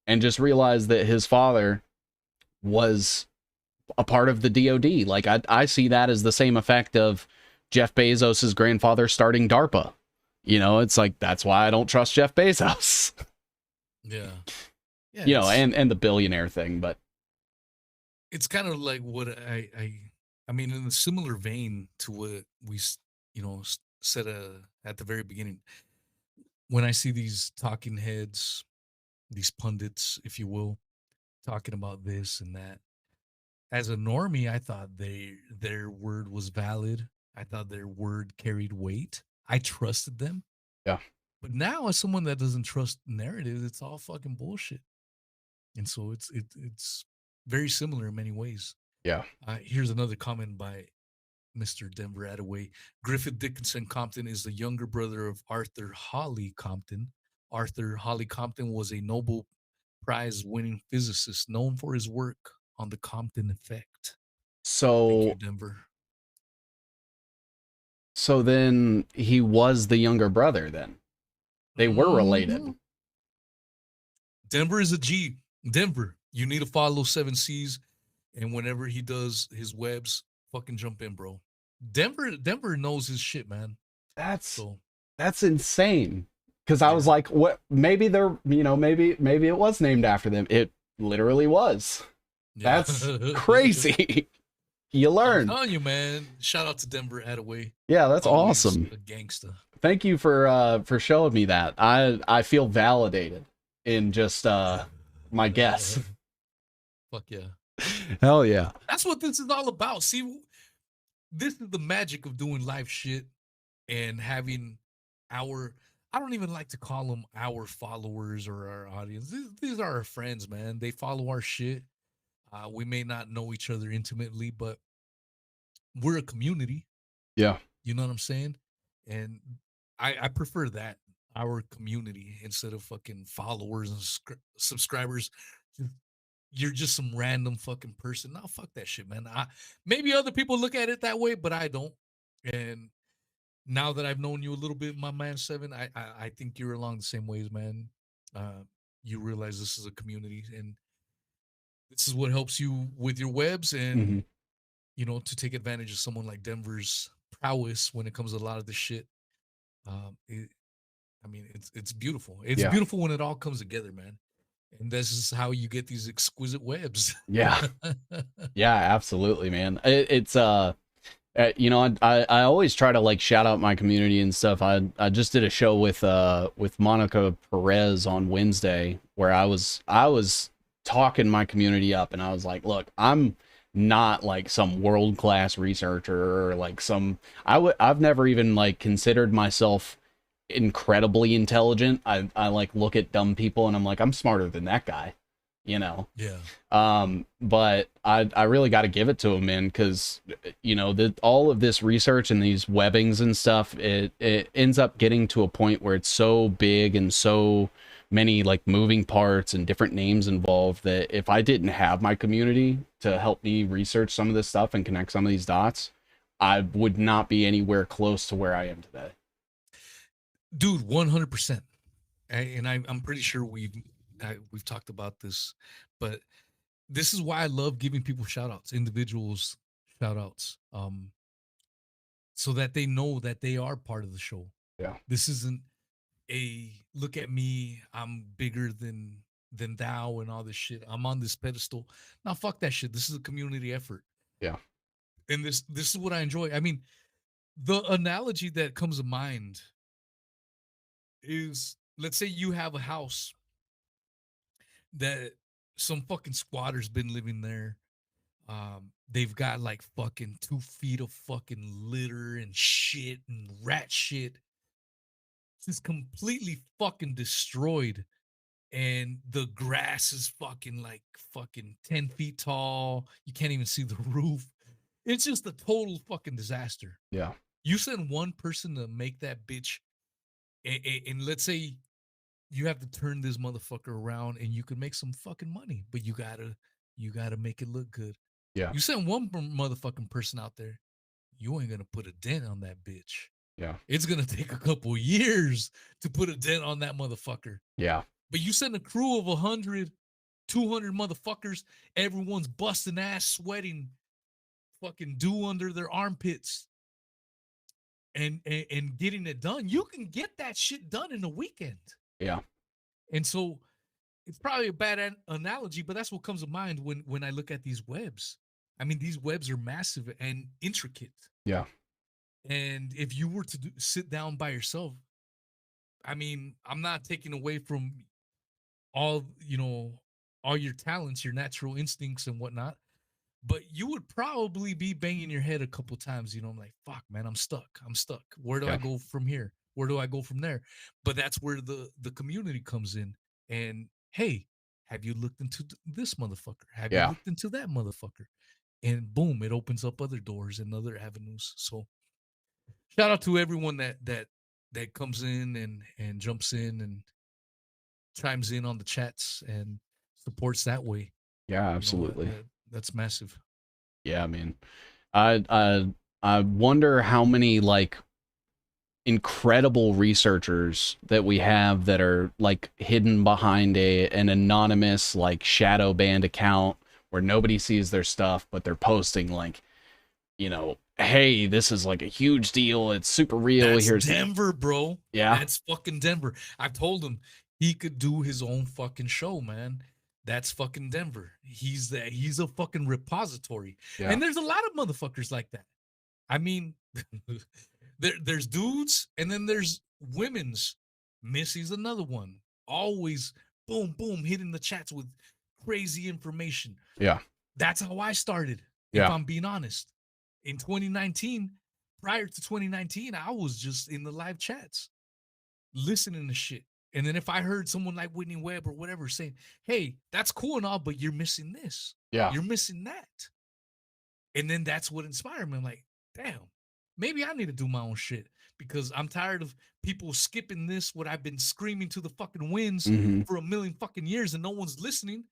Speaker 4: and just realize that his father was a part of the DOD. Like, I see that as the same effect of Jeff Bezos's grandfather starting DARPA. It's like, that's why I don't trust Jeff Bezos.
Speaker 3: Yeah.
Speaker 4: And the billionaire thing, but
Speaker 3: It's kind of like what I mean, in a similar vein to what we said at the very beginning. When I see these talking heads, these pundits, if you will, talking about this and that, as a normie, I thought their word was valid. I thought their word carried weight. I trusted them.
Speaker 4: Yeah.
Speaker 3: But now, as someone that doesn't trust narratives, it's all fucking bullshit. And so it's very similar in many ways.
Speaker 4: Yeah.
Speaker 3: Here's another comment by Mr. Denver Attaway. Griffith Dickinson Compton is the younger brother of Arthur Holly Compton. Arthur Holly Compton was a Nobel Prize-winning physicist known for his work on the Compton effect.
Speaker 4: So,
Speaker 3: Thank you, Denver.
Speaker 4: So then he was the younger brother then. They were related.
Speaker 3: Mhm. Denver is a G. Denver, you need to follow 7Cs, and whenever he does his webs, fucking jump in, bro. Denver knows his shit, man.
Speaker 4: That's insane. Because I was like, what? Maybe they're, maybe it was named after them. It literally was.
Speaker 3: Yeah.
Speaker 4: That's crazy. You learn.
Speaker 3: I'm telling you, man. Shout out to Denver Attaway.
Speaker 4: Yeah, that's
Speaker 3: Always
Speaker 4: awesome.
Speaker 3: A gangster.
Speaker 4: Thank you for showing me that. I feel validated in just my guess.
Speaker 3: Fuck yeah.
Speaker 4: Hell yeah.
Speaker 3: That's what this is all about. See, this is the magic of doing live shit and having I don't even like to call them our followers or our audience. These are our friends, man. They follow our shit. We may not know each other intimately, but we're a community.
Speaker 4: Yeah.
Speaker 3: You know what I'm saying? And I prefer that, our community, instead of fucking followers and subscribers. You're just some random fucking person. No, fuck that shit, man. Maybe other people look at it that way, but I don't. And now that I've known you a little bit, my man Seven, I think you're along the same ways, man. You realize this is a community, and this is what helps you with your webs, and
Speaker 4: hmm
Speaker 3: to take advantage of someone like Denver's prowess when it comes to a lot of this shit. It, I mean, it's beautiful. It's
Speaker 4: Yeah.
Speaker 3: beautiful when it all comes together, man. And this is how you get these exquisite webs.
Speaker 4: Yeah. Yeah, absolutely, man. It's I always try to like shout out my community and stuff. I just did a show with Monica Perez on Wednesday where I was talking my community up, and I was like, look, I'm not like some world-class researcher or like some I've never even like considered myself incredibly intelligent. I like look at dumb people and I'm like, I'm smarter than that guy, you know.
Speaker 3: Yeah.
Speaker 4: But I really got to give it to him, man, because all of this research and these webbings and stuff, it ends up getting to a point where it's so big and so many like moving parts and different names involved that if I didn't have my community to help me research some of this stuff and connect some of these dots, I would not be anywhere close to where I am today.
Speaker 3: Dude, 100%. And I'm pretty sure we've talked about this, but this is why I love giving people shout outs, individuals shout outs, so that they know that they are part of the show.
Speaker 4: Yeah.
Speaker 3: This isn't a look at me, I'm bigger than thou and all this shit. I'm on this pedestal. Now fuck that shit. This is a community effort.
Speaker 4: Yeah.
Speaker 3: And this is what I enjoy. I mean, the analogy that comes to mind is, let's say you have a house that some fucking squatter's been living there. They've got like fucking 2 feet of fucking litter and shit and rat shit. It's completely fucking destroyed. And the grass is fucking like fucking 10 feet tall. You can't even see the roof. It's just a total fucking disaster.
Speaker 4: Yeah.
Speaker 3: You send one person to make that bitch, and let's say you have to turn this motherfucker around, and you can make some fucking money, but you gotta make it look good.
Speaker 4: Yeah.
Speaker 3: You send one motherfucking person out there, you ain't gonna put a dent on that bitch.
Speaker 4: Yeah.
Speaker 3: It's gonna take a couple years to put a dent on that motherfucker.
Speaker 4: Yeah.
Speaker 3: But you send a crew of 100, 200 motherfuckers, everyone's busting ass, sweating, fucking dew under their armpits, and getting it done. You can get that shit done in a weekend.
Speaker 4: Yeah.
Speaker 3: And so it's probably a bad analogy, but that's what comes to mind when I look at these webs. I mean, these webs are massive and intricate.
Speaker 4: Yeah.
Speaker 3: And if you were to sit down by yourself, I mean, I'm not taking away from all your talents, your natural instincts and whatnot, but you would probably be banging your head a couple times. I'm like, fuck, man, I'm stuck. Where do I go from here? Where do I go from there? But that's where the community comes in. And hey, have you looked into this motherfucker? Have you looked into that motherfucker? And boom, it opens up other doors and other avenues. So shout out to everyone that comes in and jumps in and chimes in on the chats and supports that way.
Speaker 4: Yeah, absolutely.
Speaker 3: That's massive.
Speaker 4: Yeah, I mean, I wonder how many like incredible researchers that we have that are like hidden behind an anonymous like shadow banned account where nobody sees their stuff, but they're posting like, hey, this is like a huge deal. It's super real.
Speaker 3: That's
Speaker 4: Here's
Speaker 3: Denver, bro.
Speaker 4: Yeah.
Speaker 3: That's fucking Denver. I've told him he could do his own fucking show, man. That's fucking Denver. He's a fucking repository.
Speaker 4: Yeah.
Speaker 3: And there's a lot of motherfuckers like that. I mean, there's dudes and then there's women's. Missy's another one. Always boom, boom, hitting the chats with crazy information.
Speaker 4: Yeah.
Speaker 3: That's how I started, if I'm being honest. In 2019, prior to 2019, I was just in the live chats, listening to shit. And then if I heard someone like Whitney Webb or whatever saying, hey, that's cool and all, but you're missing this.
Speaker 4: Yeah.
Speaker 3: You're missing that. And then that's what inspired me. I'm like, damn, maybe I need to do my own shit because I'm tired of people skipping this, what I've been screaming to the fucking winds for a million fucking years and no one's listening.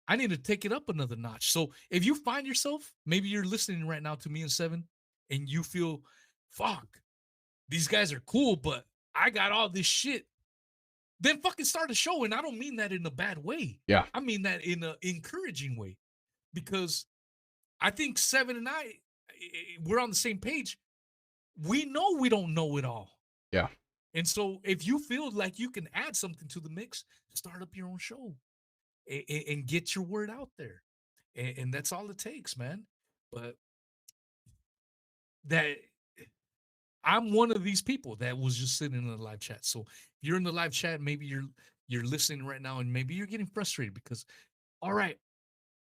Speaker 3: I need to take it up another notch. So if you find yourself, maybe you're listening right now to me and Seven, and you feel, fuck, these guys are cool, but I got all this shit, then fucking start a show. And I don't mean that in a bad way.
Speaker 4: Yeah.
Speaker 3: I mean that in an encouraging way, because I think Seven and I, we're on the same page. We know we don't know it all.
Speaker 4: Yeah.
Speaker 3: And so if you feel like you can add something to the mix, start up your own show and get your word out there. And that's all it takes, man. But that I'm one of these people that was just sitting in the live chat. So if you're in the live chat, maybe you're listening right now and maybe you're getting frustrated because, all right,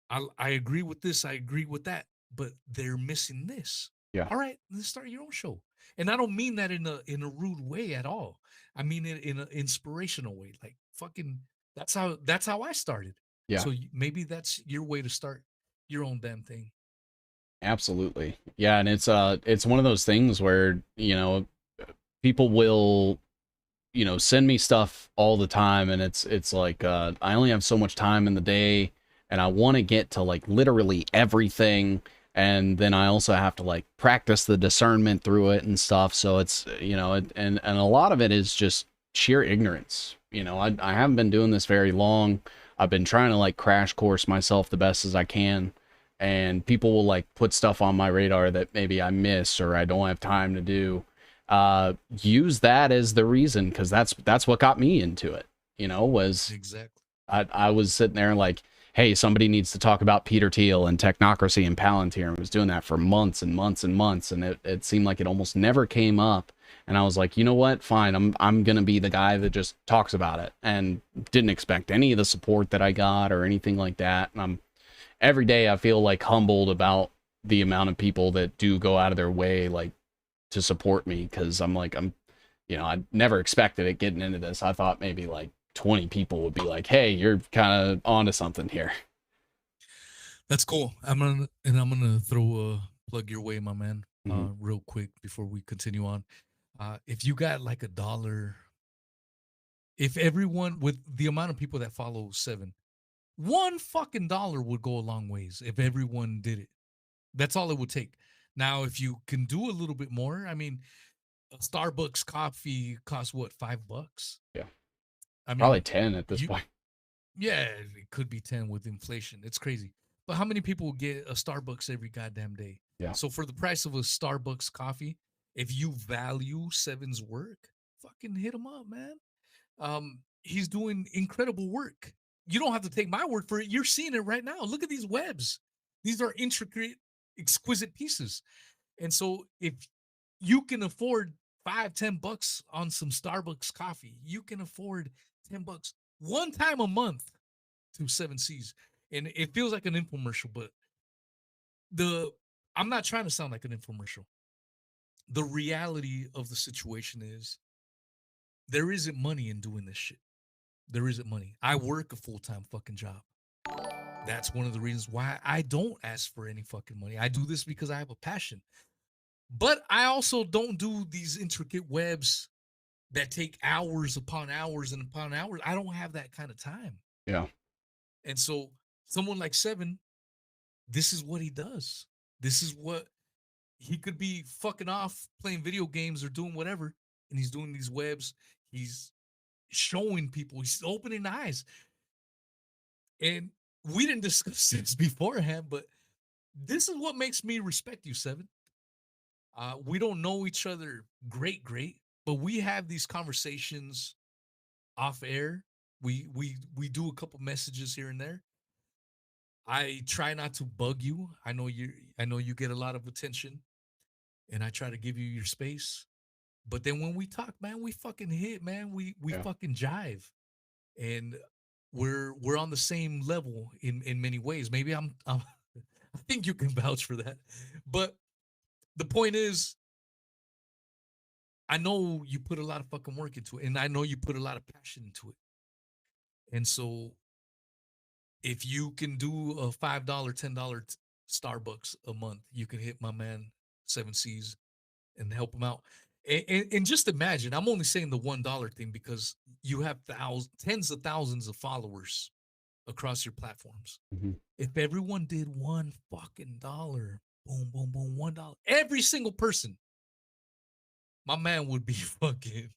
Speaker 3: I agree with this, I agree with that, but they're missing this.
Speaker 4: Yeah.
Speaker 3: All right, let's start your own show. And I don't mean that in a rude way at all. I mean it in an inspirational way. Like fucking that's how I started.
Speaker 4: Yeah.
Speaker 3: So maybe that's your way to start your own damn thing.
Speaker 4: Absolutely. Yeah, and it's one of those things where, you know, people will, you know, send me stuff all the time, and it's like I only have so much time in the day, and I want to get to like literally everything, and then I also have to like practice the discernment through it and stuff. So it's, you know, and a lot of it is just sheer ignorance. You know, I haven't been doing this very long. I've been trying to like crash course myself the best as I can, and people will like put stuff on my radar that maybe I miss or I don't have time to do. Use that as the reason, because that's what got me into it, you know, was
Speaker 3: Exactly.
Speaker 4: I was sitting there like, hey, somebody needs to talk about Peter Thiel and Technocracy and Palantir. And I was doing that for months and months and months, and it seemed like it almost never came up. And I was like, you know what? Fine, I'm gonna be the guy that just talks about it, and didn't expect any of the support that I got or anything like that. And every day I feel like humbled about the amount of people that do go out of their way like to support me, because you know, I never expected it getting into this. I thought maybe like 20 people would be like, hey, you're kind of onto something here.
Speaker 3: That's cool. I'm gonna throw a plug your way, my man, real quick before we continue on. If you got like $1, if everyone, with the amount of people that follow Seven, $1 fucking would go a long ways if everyone did it. That's all it would take. Now, if you can do a little bit more, I mean, a Starbucks coffee costs what, $5?
Speaker 4: Yeah.
Speaker 3: I mean,
Speaker 4: Probably 10 at this point.
Speaker 3: Yeah, it could be 10 with inflation. It's crazy. But how many people get a Starbucks every goddamn day?
Speaker 4: Yeah.
Speaker 3: So for the price of a Starbucks coffee, if you value Seven's work, fucking hit him up, man. He's doing incredible work. You don't have to take my word for it. You're seeing it right now. Look at these webs. These are intricate, exquisite pieces. And so if you can afford $5-10 on some Starbucks coffee, you can afford $10 one time a month to 7Cs. And it feels like an infomercial, but I'm not trying to sound like an infomercial. The reality of the situation is there isn't money in doing this shit. There isn't money. I work a full-time fucking job. That's one of the reasons why I don't ask for any fucking money. I do this because I have a passion. But I also don't do these intricate webs that take hours upon hours and upon hours. I don't have that kind of time.
Speaker 4: Yeah.
Speaker 3: And so someone like Seven, this is what he does. This is what he could be fucking off playing video games or doing whatever. And he's doing these webs. He's showing people, he's opening eyes. And we didn't discuss this beforehand, but this is what makes me respect you, Seven. We don't know each other great, but we have these conversations off air. We do a couple messages here and there. I try not to bug you. I know you get a lot of attention, and I try to give you your space. But then when we talk, man, we fucking hit, man. We fucking jive, and we're on the same level in many ways. Maybe I'm I think you can vouch for that. But the point is, I know you put a lot of fucking work into it, and I know you put a lot of passion into it. And so if you can do a $5, $10 Starbucks a month, you can hit my man 7Cs and help him out. And just imagine, I'm only saying the $1 thing because you have tens of thousands of followers across your platforms.
Speaker 4: Mm-hmm.
Speaker 3: If everyone did $1 fucking boom, boom, boom, $1. Every single person, my man would be fucking,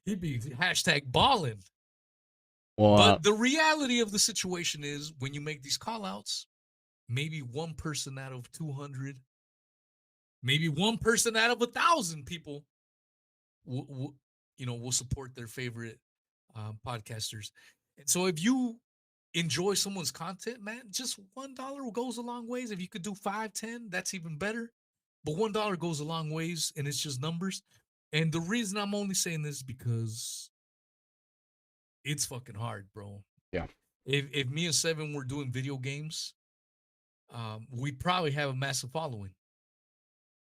Speaker 3: he'd be hashtag balling.
Speaker 4: Well,
Speaker 3: But the reality of the situation is when you make these call outs, maybe one person out of 200, maybe one person out of 1,000 people will support their favorite podcasters. And so if you enjoy someone's content, man, just $1 goes a long ways. If you could do 5, 10, that's even better. But $1 goes a long ways, and it's just numbers. And the reason I'm only saying this because it's fucking hard, bro.
Speaker 4: yeah,
Speaker 3: If me and Seven were doing video games, we'd probably have a massive following.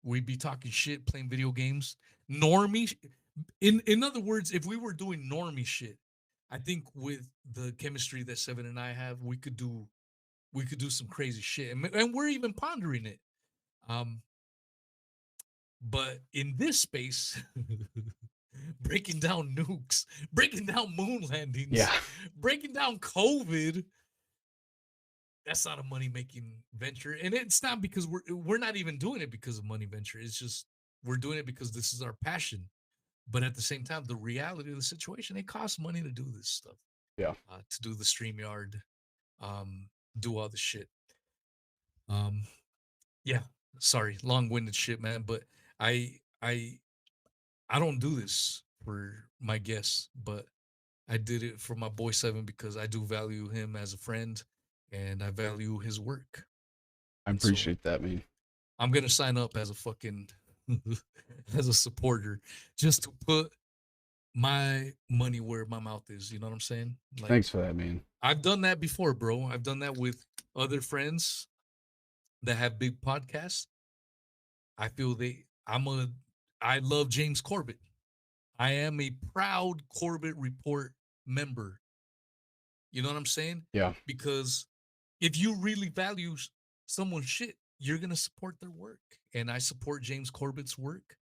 Speaker 3: We'd be talking shit, playing video games, normie. In other words, if we were doing normie shit, I think with the chemistry that Seven and I have, we could do some crazy shit, and we're even pondering it. But in this space, breaking down nukes, breaking down moon landings,
Speaker 4: yeah,
Speaker 3: breaking down COVID, that's not a money making venture. And it's not because we're not even doing it because of money venture. It's just we're doing it because this is our passion. But at the same time, the reality of the situation, it costs money to do this stuff.
Speaker 4: yeah.
Speaker 3: To do the StreamYard, do all the shit. Yeah, sorry, long-winded shit, man. But I I I don't do this for my guests, but I did it for my boy Seven because I do value him as a friend and I value his work.
Speaker 4: I
Speaker 3: And so
Speaker 4: appreciate that, man.
Speaker 3: I'm gonna sign up as a fucking as a supporter just to put my money where my mouth is. You know what I'm saying? Like
Speaker 4: Thanks for that, man.
Speaker 3: I've done that before, bro. I've done that with other friends that have big podcasts. I feel I love James Corbett. I am a proud Corbett Report member. You know what I'm saying?
Speaker 4: Yeah,
Speaker 3: Because if you really value someone's shit, you're gonna support their work. And I support James Corbett's work.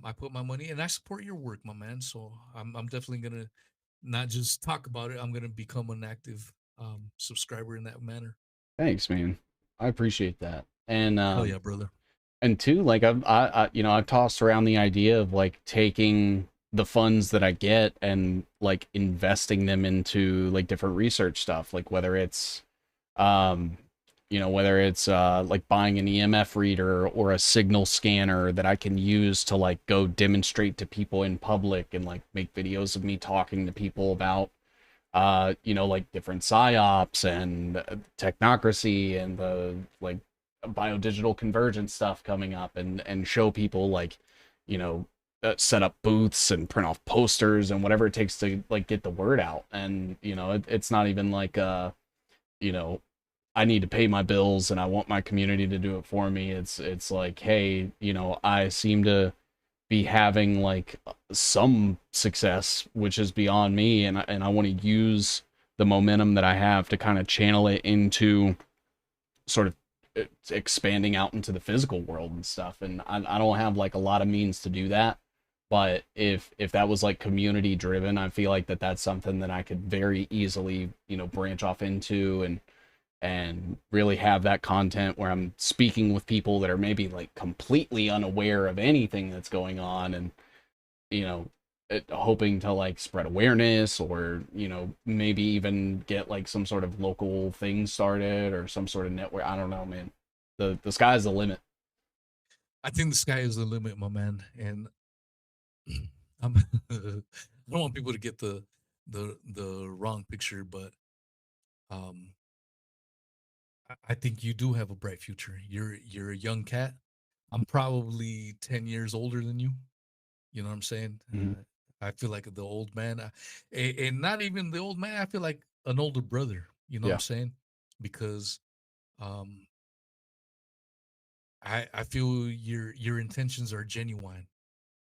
Speaker 3: I put my money and I support your work, my man. So I'm definitely gonna not just talk about it. I'm gonna become an active subscriber in that manner.
Speaker 4: thanks, man. I appreciate that. And
Speaker 3: Hell yeah, brother.
Speaker 4: and two, like I've tossed around the idea of like taking the funds that I get and like investing them into like different research stuff, like um whether it's like buying an EMF reader or a signal scanner that I can use to like go demonstrate to people in public and like make videos of me talking to people about like different psyops and technocracy and the like biodigital convergence stuff coming up, and show people like set up booths and print off posters and whatever it takes to like get the word out. And it's not even like you know I need to pay my bills and I want my community to do it for me. It's like, hey, I seem to be having like some success, which is beyond me, and I want to use the momentum that I have to kind of channel it into sort of expanding out into the physical world and stuff. And I don't have like a lot of means to do that, but if that was like community driven, I feel like that's something that I could very easily branch off into, and really have that content where I'm speaking with people that are maybe like completely unaware of anything that's going on, and hoping to like spread awareness, or maybe even get like some sort of local thing started or some sort of network. I don't know, man. The sky's the limit.
Speaker 3: I think the sky is the limit, my man. And I don't want people to get the wrong picture, but um I think you do have a bright future. You're a young cat. I'm probably 10 years older than you. You know what I'm saying?
Speaker 4: Mhm.
Speaker 3: I feel like the old man, and not even the old man. I feel like an older brother. You know what
Speaker 4: Yeah,
Speaker 3: I'm saying? Because um, I feel your intentions are genuine,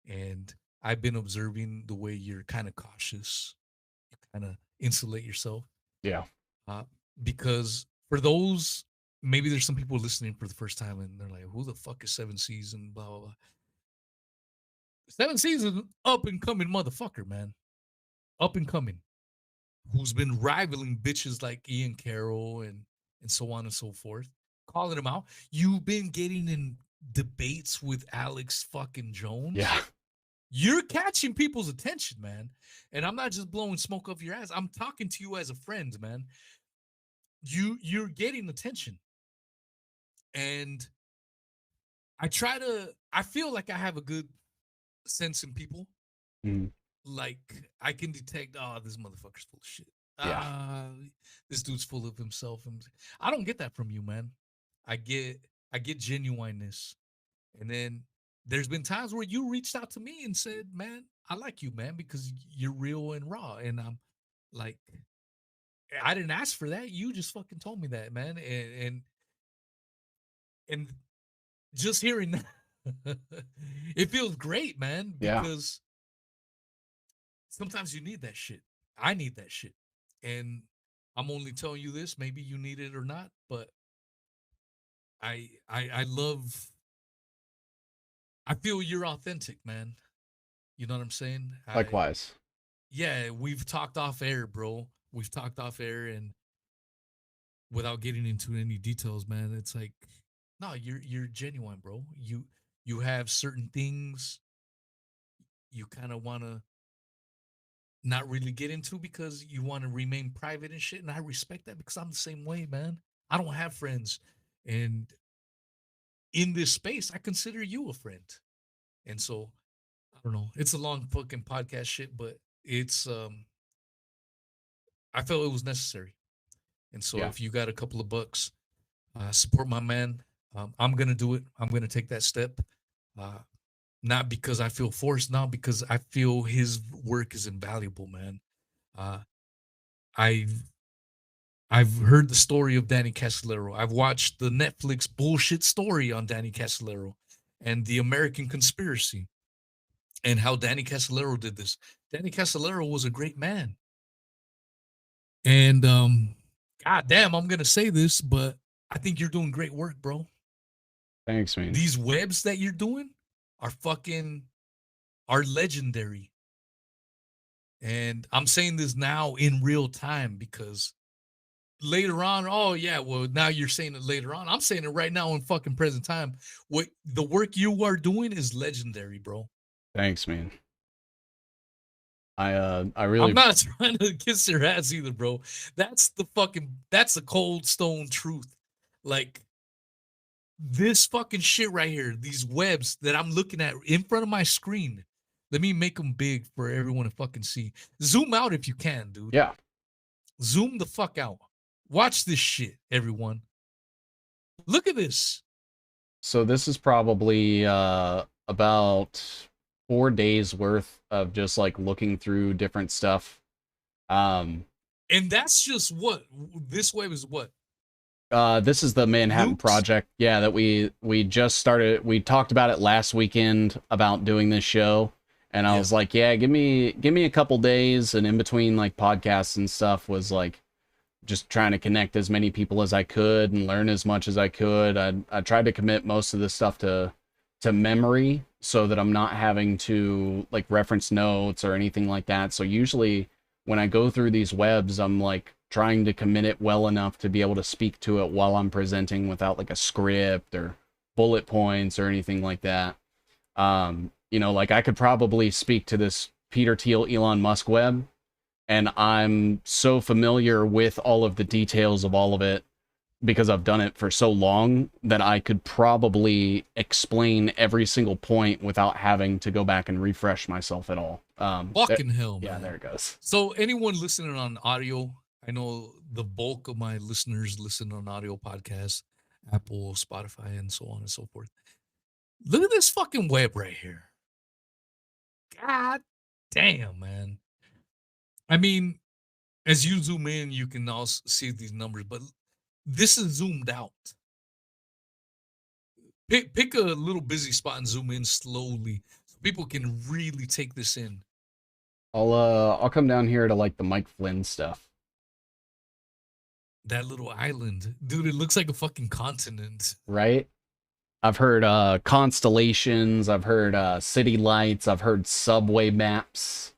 Speaker 3: and I've been observing the way you're kind of cautious. You kind of insulate yourself,
Speaker 4: yeah,
Speaker 3: uh, because for those, maybe there's some people listening for the first time and they're like, "Who the fuck is Seven Seas?" and blah blah blah. Seven Seas is an up and coming motherfucker, man. Up and coming, who's been rivaling bitches like Ian Carroll and so on and so forth. calling him out. You've been getting in debates with Alex fucking Jones.
Speaker 4: Yeah.
Speaker 3: You're catching people's attention, man. And I'm not just blowing smoke up your ass. I'm talking to you as a friend, man. You're getting attention. And I feel like I have a good sense in people.
Speaker 4: Mm.
Speaker 3: Like I can detect, oh, this motherfucker's full of shit.
Speaker 4: Yeah.
Speaker 3: This dude's full of himself. I don't get that from you, man. I get genuineness. And then there's been times where you reached out to me and said, man, I like you, man, because you're real and raw. And I'm like, I didn't ask for that. You just fucking told me that, man. And just hearing that, it feels great, man,
Speaker 4: Yeah.
Speaker 3: because sometimes you need that shit. I need that shit. And I'm only telling you this, maybe you need it or not, but I love, I feel you're authentic, man. You know what I'm saying?
Speaker 4: Likewise.
Speaker 3: Yeah, we've talked off air, bro. We've talked off air, and without getting into any details, man, it's like, no, you're genuine, bro. You have certain things you kind of want to not really get into because you want to remain private and shit. And I respect that because I'm the same way, man. I don't have friends. And in this space, I consider you a friend. And so, I don't know. It's a long fucking podcast shit, but it's I felt it was necessary. And so
Speaker 4: Yeah.
Speaker 3: if you got a couple of bucks, support my man. I'm gonna do it. I'm gonna take that step. Not because I feel forced, not because I feel his work is invaluable, man. I've I've heard the story of Danny Castellero. I've watched the Netflix bullshit story on Danny Castellero and the American Conspiracy and how Danny Castellero did this. Danny Castellero was a great man. And god damn, I'm gonna say this, but I think you're doing great work, bro.
Speaker 4: Thanks, man.
Speaker 3: These webs that you're doing are legendary. And I'm saying this now in real time because later on, oh yeah, well now you're saying it later on. I'm saying it right now in fucking present time. What the work you are doing is legendary, bro.
Speaker 4: Thanks, man. I
Speaker 3: I'm
Speaker 4: really
Speaker 3: not trying to kiss your ass either, bro. That's the cold stone truth. Like this fucking shit right here, these webs that I'm looking at in front of my screen. Let me make them big for everyone to fucking see. Zoom out if you can, dude.
Speaker 4: Yeah.
Speaker 3: Zoom the fuck out. Watch this shit, everyone. Look at this.
Speaker 4: So this is probably about 4 days worth of just like looking through different stuff.
Speaker 3: And that's just what this web is. What
Speaker 4: this is the Manhattan
Speaker 3: Nukes?
Speaker 4: Project. Yeah, that we just started. We talked about it last weekend about doing this show, and I was like, yeah, give me a couple days, and in between like podcasts and stuff was like just trying to connect as many people as I could and learn as much as I could. I tried to commit most of this stuff to memory so that I'm not having to like reference notes or anything like that. So usually when I go through these webs, I'm like trying to commit it well enough to be able to speak to it while I'm presenting without like a script or bullet points or anything like that. You know, like I could probably speak to this Peter Thiel, Elon Musk web, and I'm so familiar with all of the details of all of it because I've done it for so long that I could probably explain every single point without having to go back and refresh myself at all.
Speaker 3: fucking hell, man.
Speaker 4: Yeah, there it goes.
Speaker 3: So anyone listening on audio, I know the bulk of my listeners listen on audio podcasts, Apple, Spotify, and so on and so forth. Look at this fucking web right here. God damn, man. I mean, as you zoom in, you can also see these numbers, but this is zoomed out. Pick a little busy spot and zoom in slowly so people can really take this in.
Speaker 4: I'll come down here to like the Mike Flynn stuff.
Speaker 3: That little island. Dude, it looks like a fucking continent.
Speaker 4: Right? I've heard constellations, I've heard city lights, I've heard subway maps.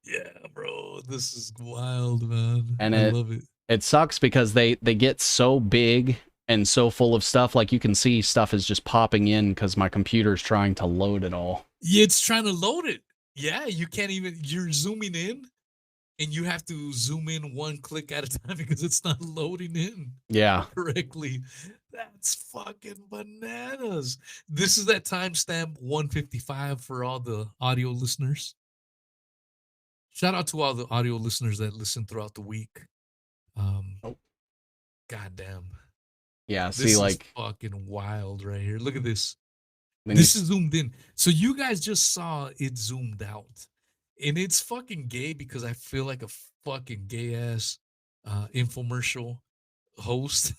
Speaker 3: Yeah, bro, this is wild, man.
Speaker 4: And
Speaker 3: I love it.
Speaker 4: It sucks because they get so big and so full of stuff. Like you can see stuff is just popping in because my computer's trying to load it all.
Speaker 3: It's trying to load it. Yeah, you can't even. You're zooming in, and you have to zoom in one click at a time because it's not loading in
Speaker 4: Yeah.
Speaker 3: correctly. That's fucking bananas. This is that timestamp 155 for all the audio listeners. Shout out to all the audio listeners that listen throughout the week.
Speaker 4: Oh.
Speaker 3: Goddamn.
Speaker 4: Yeah.
Speaker 3: This
Speaker 4: See, like,
Speaker 3: is fucking wild right here. Look at this.
Speaker 4: then
Speaker 3: This is zoomed in. So you guys just saw it zoomed out. And it's fucking gay because I feel like a fucking gay ass infomercial host.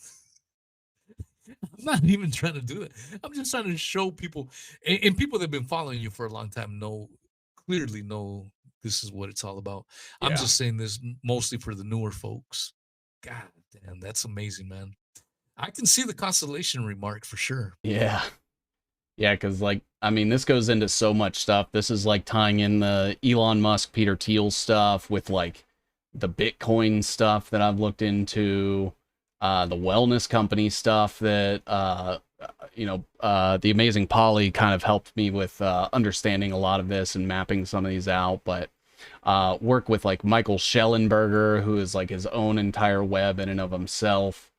Speaker 3: I'm not even trying to do that. I'm just trying to show people, and people that have been following you for a long time clearly know this is what it's all about. I'm
Speaker 4: Yeah.
Speaker 3: just saying this mostly for the newer folks. God damn, that's amazing, man. I can see the constellation remark for sure.
Speaker 4: Yeah. Yeah, because, like, I mean, this goes into so much stuff. This is, like, tying in the Elon Musk, Peter Thiel stuff with, like, the Bitcoin stuff that I've looked into, the wellness company stuff that, the Amazing Polly kind of helped me with understanding a lot of this and mapping some of these out. But work with, like, Michael Schellenberger, who is, like, his own entire web in and of himself.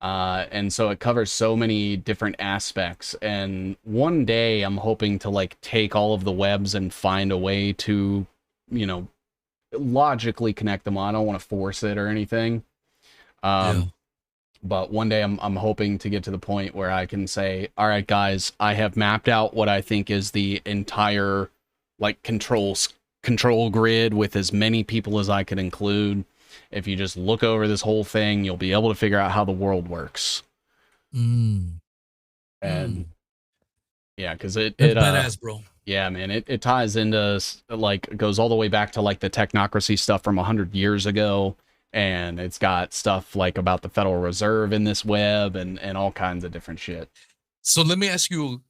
Speaker 4: And so it covers so many different aspects. And one day I'm hoping to like take all of the webs and find a way to, logically connect them on. I don't want to force it or anything. But one day I'm hoping to get to the point where I can say, all right, guys, I have mapped out what I think is the entire like control grid with as many people as I could include. If you just look over this whole thing, you'll be able to figure out how the world works. And yeah, because it
Speaker 3: badass, bro.
Speaker 4: Yeah, man, it ties into like it goes all the way back to like the technocracy stuff from 100 years ago, and it's got stuff like about the Federal Reserve in this web and all kinds of different shit.
Speaker 3: So let me ask you,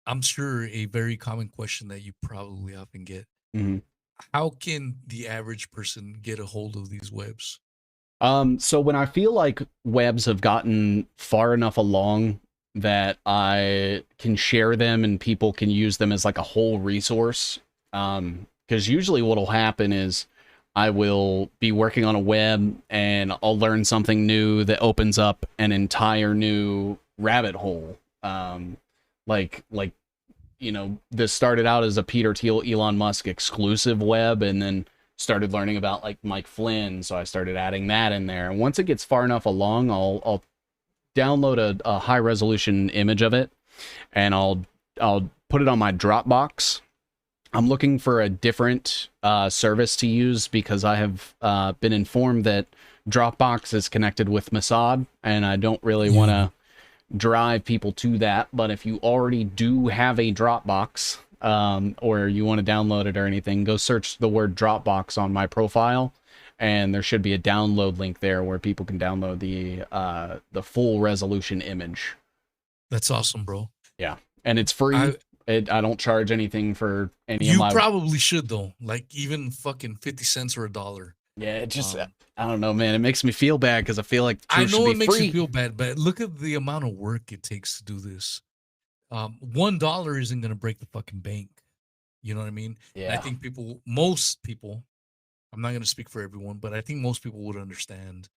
Speaker 3: I'm sure a very common question that you probably often get.
Speaker 4: Mm-hmm.
Speaker 3: How can the average person get a hold of these webs?
Speaker 4: So when I feel like webs have gotten far enough along that I can share them and people can use them as like a whole resource. Because usually what'll happen is I will be working on a web and I'll learn something new that opens up an entire new rabbit hole. This started out as a Peter Thiel, Elon Musk exclusive web, and then started learning about like Mike Flynn. So I started adding that in there. And once it gets far enough along, I'll download a high resolution image of it and I'll put it on my Dropbox. I'm looking for a different service to use because I have been informed that Dropbox is connected with Mossad, and I don't really want to drive people to that. But if you already do have a Dropbox or you want to download it or anything, go search the word Dropbox on my profile, and there should be a download link there where people can download the full resolution image.
Speaker 3: That's awesome, bro.
Speaker 4: Yeah, and it's free. I don't charge anything for any of my...
Speaker 3: You probably should, though. Like, even fucking 50 cents or $1.
Speaker 4: Yeah, it just... I don't know, man. It makes me feel bad because I feel like
Speaker 3: I know it makes
Speaker 4: free.
Speaker 3: you feel bad, but look at the amount of work it takes to do this. $1 isn't going to break the fucking bank. You know what I mean?
Speaker 4: Yeah.
Speaker 3: And I think most people, I'm not going to speak for everyone, but I think most people would understand.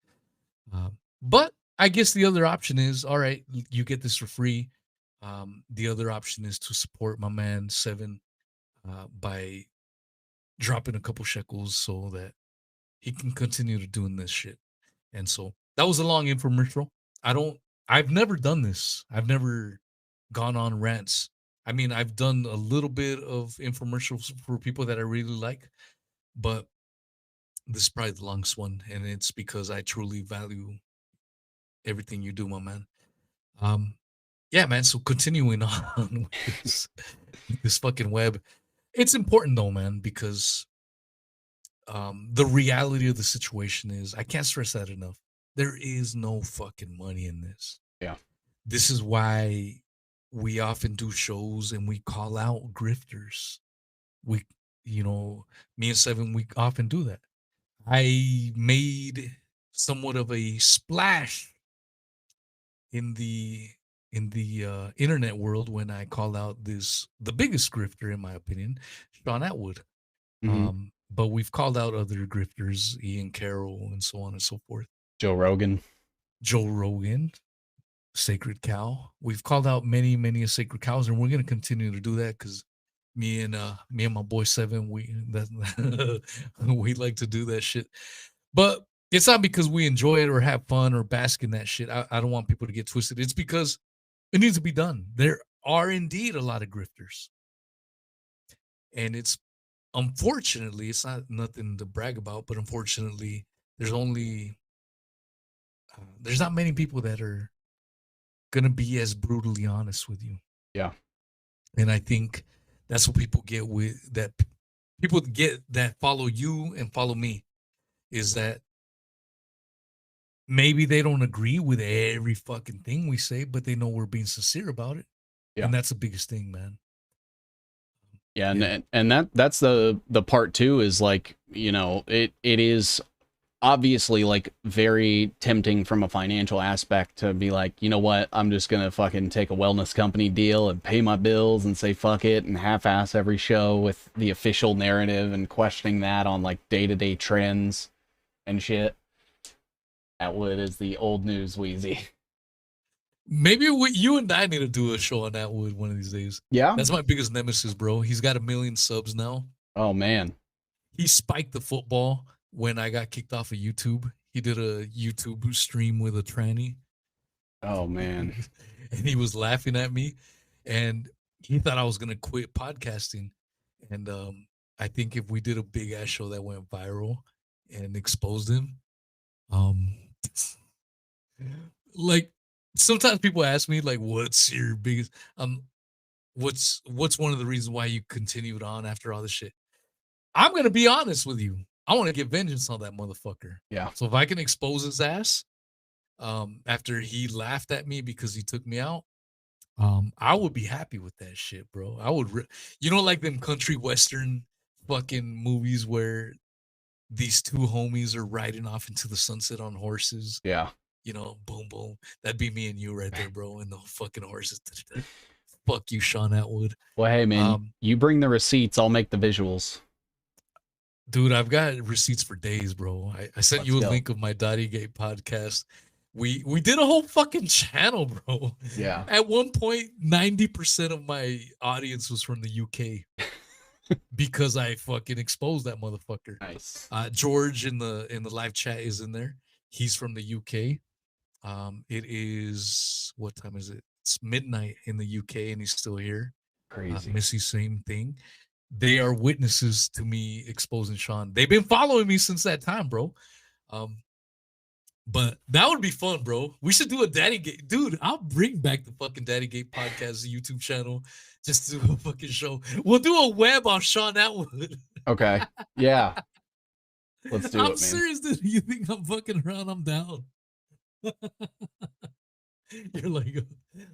Speaker 3: But I guess the other option is, all right, you get this for free. The other option is to support my man Seven by dropping a couple shekels so that he can continue to doing this shit. And so that was a long infomercial. I've never done this. I've never gone on rants. I mean, I've done a little bit of infomercials for people that I really like, but this is probably the longest one, and it's because I truly value everything you do, my man. Yeah, man. So continuing on with this fucking web, it's important though, man, because the reality of the situation is, I can't stress that enough. There is no fucking money in this.
Speaker 4: Yeah.
Speaker 3: This is why we often do shows and we call out grifters. Me and Seven, we often do that. I made somewhat of a splash in the internet world when I called out the biggest grifter in my opinion, Sean Atwood.
Speaker 4: Mhm.
Speaker 3: But we've called out other grifters, Ian Carroll and so on and so forth.
Speaker 4: Joe Rogan.
Speaker 3: Joe Rogan, Sacred Cow. We've called out many a sacred cows, and we're gonna continue to do that because me and my boy Seven, we like to do that shit. But it's not because we enjoy it or have fun or bask in that shit. I don't want people to get twisted. It's because it needs to be done. There are indeed a lot of grifters. And it's unfortunately, it's not nothing to brag about, but unfortunately, there's not many people that are gonna be as brutally honest with you.
Speaker 4: Yeah.
Speaker 3: And I think that's what people get with that. People get that follow you and follow me is that maybe they don't agree with every fucking thing we say, but they know we're being sincere about it.
Speaker 4: Yeah.
Speaker 3: And that's the biggest thing, man.
Speaker 4: Yeah,
Speaker 3: Yeah.
Speaker 4: and that's the part too is like, you know, it is obviously like very tempting from a financial aspect to be like, you know what, I'm just gonna fucking take a wellness company deal and pay my bills and say fuck it and half-ass every show with the official narrative and questioning that on like day-to-day trends and shit. Atwood is the old news Weezy.
Speaker 3: Maybe you and I need to do a show on Atwood one of these days.
Speaker 4: Yeah.
Speaker 3: That's my biggest nemesis, bro. He's got 1 million subs now.
Speaker 4: Oh man.
Speaker 3: He spiked the football when I got kicked off of YouTube. He did a YouTube stream with a tranny.
Speaker 4: Oh man.
Speaker 3: And he was laughing at me. And he thought I was going to quit podcasting. And I think if we did a big ass show that went viral and exposed him, like sometimes people ask me like, what's your biggest, what's one of the reasons why you continued on after all this shit? I'm going to be honest with you. I want to get vengeance on that motherfucker.
Speaker 4: Yeah.
Speaker 3: So if I can expose his ass, after he laughed at me because he took me out, I would be happy with that shit, bro. I would, you know, like them country western fucking movies where these two homies are riding off into the sunset on horses.
Speaker 4: Yeah.
Speaker 3: You know, boom, boom. That'd be me and you right there, bro. And the fucking horses. Fuck you, Sean Atwood.
Speaker 4: Well, hey man, you bring the receipts, I'll make the visuals.
Speaker 3: Dude, I've got receipts for days, bro. I sent
Speaker 4: Let's
Speaker 3: you a
Speaker 4: go.
Speaker 3: link of my Daddy Gate podcast. We did a whole fucking channel, bro.
Speaker 4: Yeah.
Speaker 3: At one point, 90% of my audience was from the UK because I fucking exposed that motherfucker.
Speaker 4: Nice.
Speaker 3: George in the live chat is in there. He's from the UK. It is, what time is it? It's midnight in the UK and he's still here.
Speaker 4: Crazy.
Speaker 3: Missy, same thing. They are witnesses to me exposing Sean. They've been following me since that time, bro. But that would be fun, bro. We should do a Daddy Gate. Dude, I'll bring back the fucking Daddy Gate podcast YouTube channel just to do a fucking show. We'll do a web on Sean Atwood.
Speaker 4: Okay. Yeah. Let's do it, man.
Speaker 3: I'm serious, dude. You think I'm fucking around? I'm down. You're like,